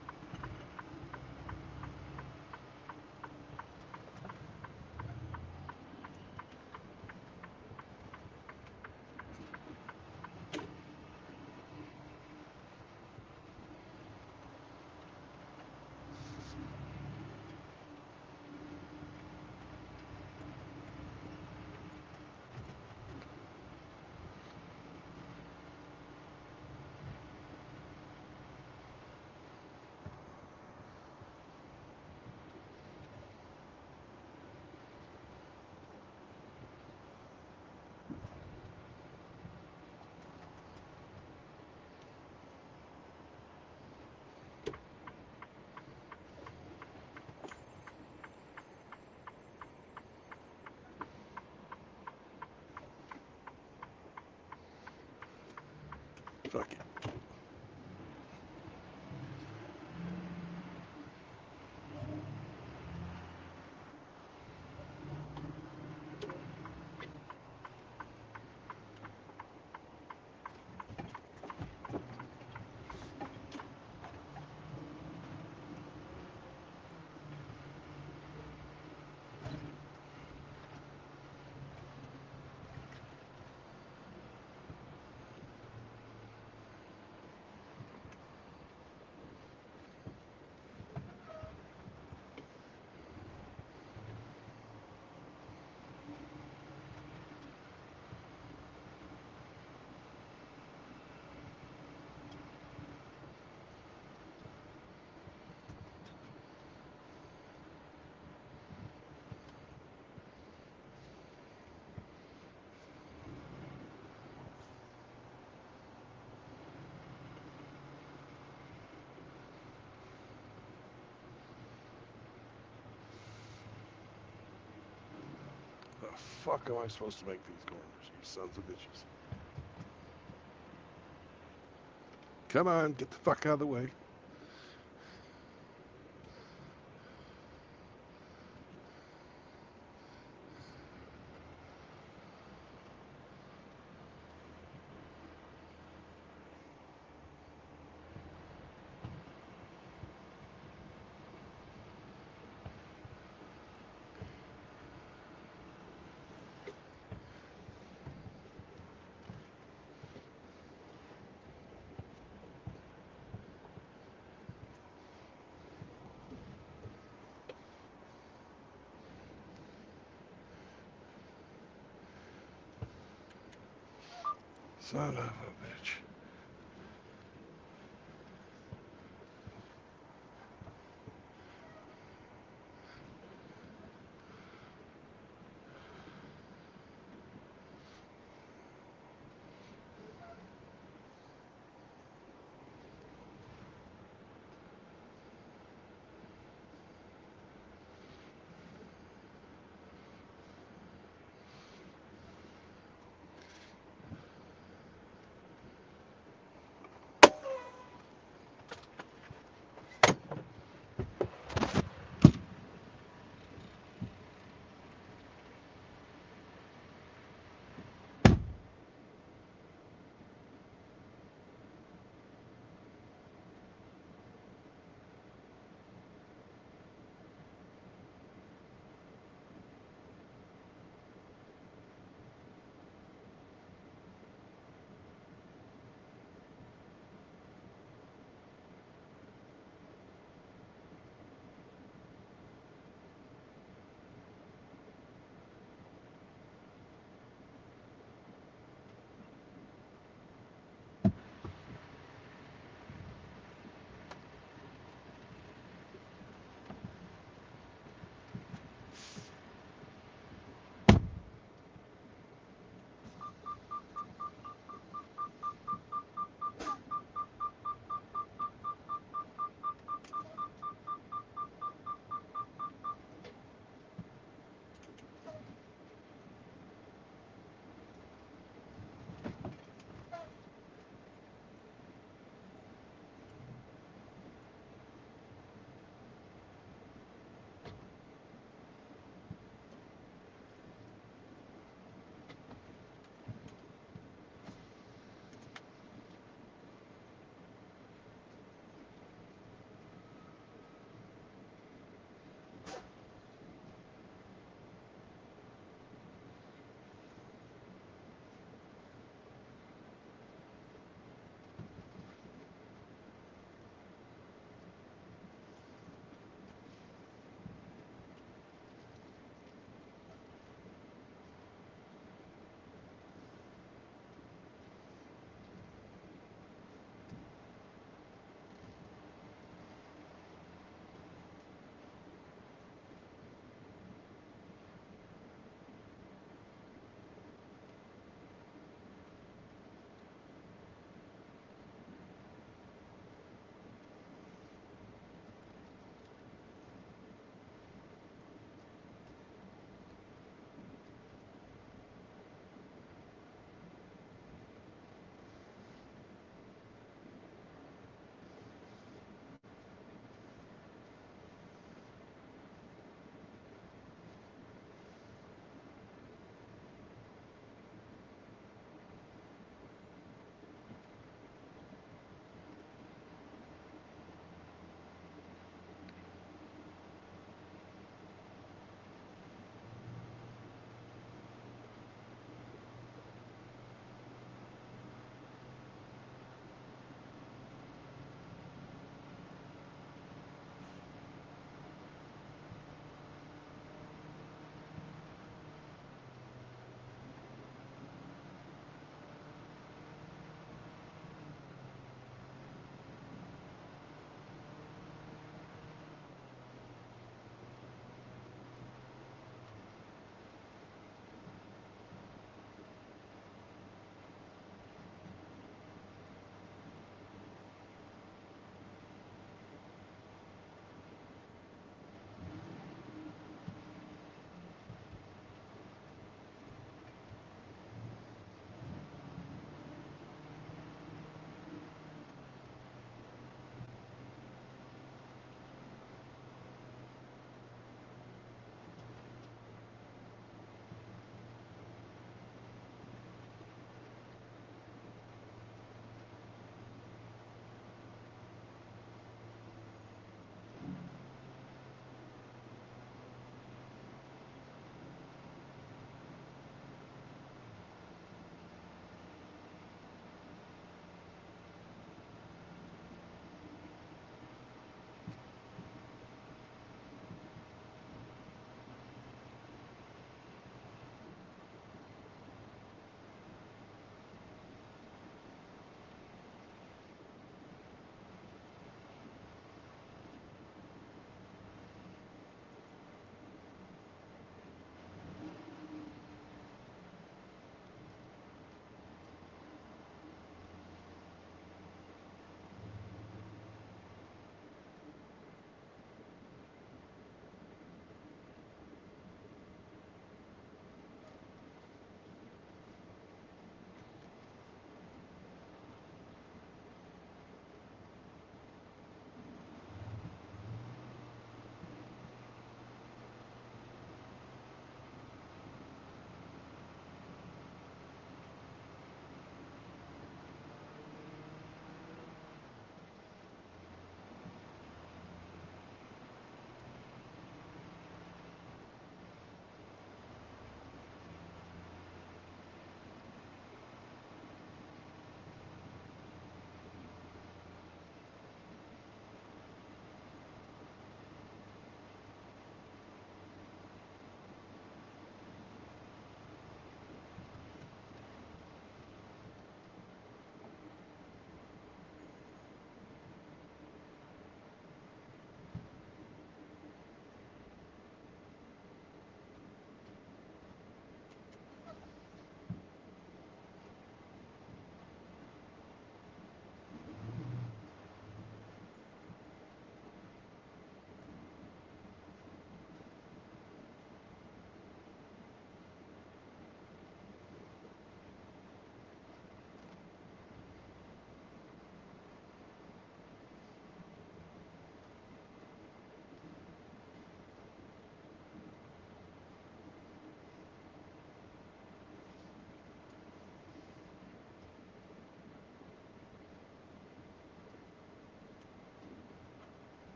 Fuck it. The fuck am I supposed to make these corners, you sons of bitches? Come on, get the fuck out of the way. Son of a bitch.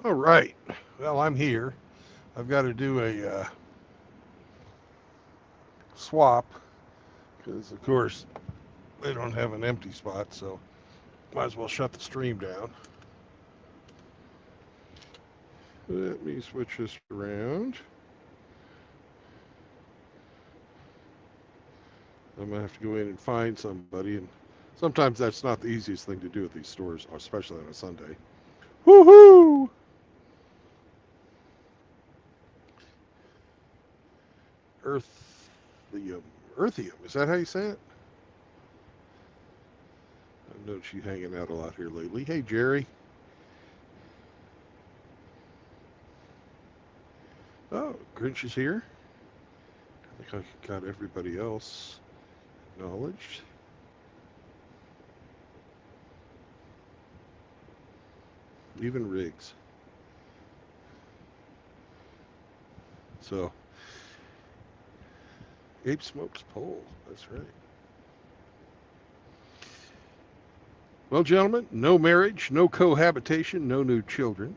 All right. Well, I'm here. I've got to do a swap because, of course, they don't have an empty spot, so might as well shut the stream down. Let me switch this around. I'm going to have to go in and find somebody, and sometimes that's not the easiest thing to do at these stores, especially on a Sunday. Woohoo! Earthium, is that how you say it? I've noticed you hanging out a lot here lately. Hey, Jerry. Oh, Grinch is here. I think I got everybody else acknowledged. Even Riggs. So, Ape Smokes Pole. That's right. Well, gentlemen, no marriage, no cohabitation, no new children.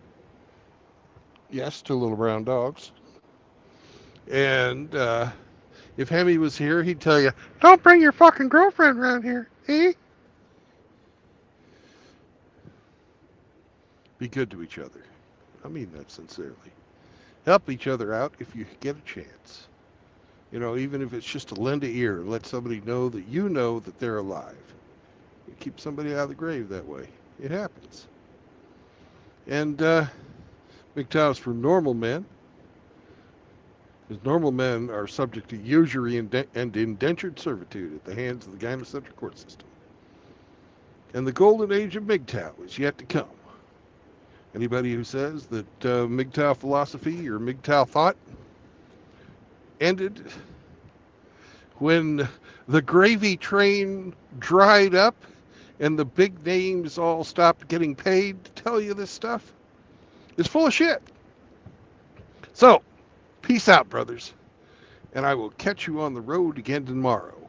Yes, to little brown dogs. And if Hemi was here, he'd tell you, don't bring your fucking girlfriend around here, eh? Be good to each other. I mean that sincerely. Help each other out if you get a chance. You know, even if it's just to lend an ear, let somebody know that they're alive. You keep somebody out of the grave that way. It happens. And MGTOW's for normal men. Because normal men are subject to usury and indentured servitude at the hands of the gynocentric court system. And the golden age of MGTOW is yet to come. Anybody who says that MGTOW philosophy or MGTOW thought ended when the gravy train dried up and the big names all stopped getting paid to tell you this stuff is full of shit. So, peace out, brothers. And I will catch you on the road again tomorrow.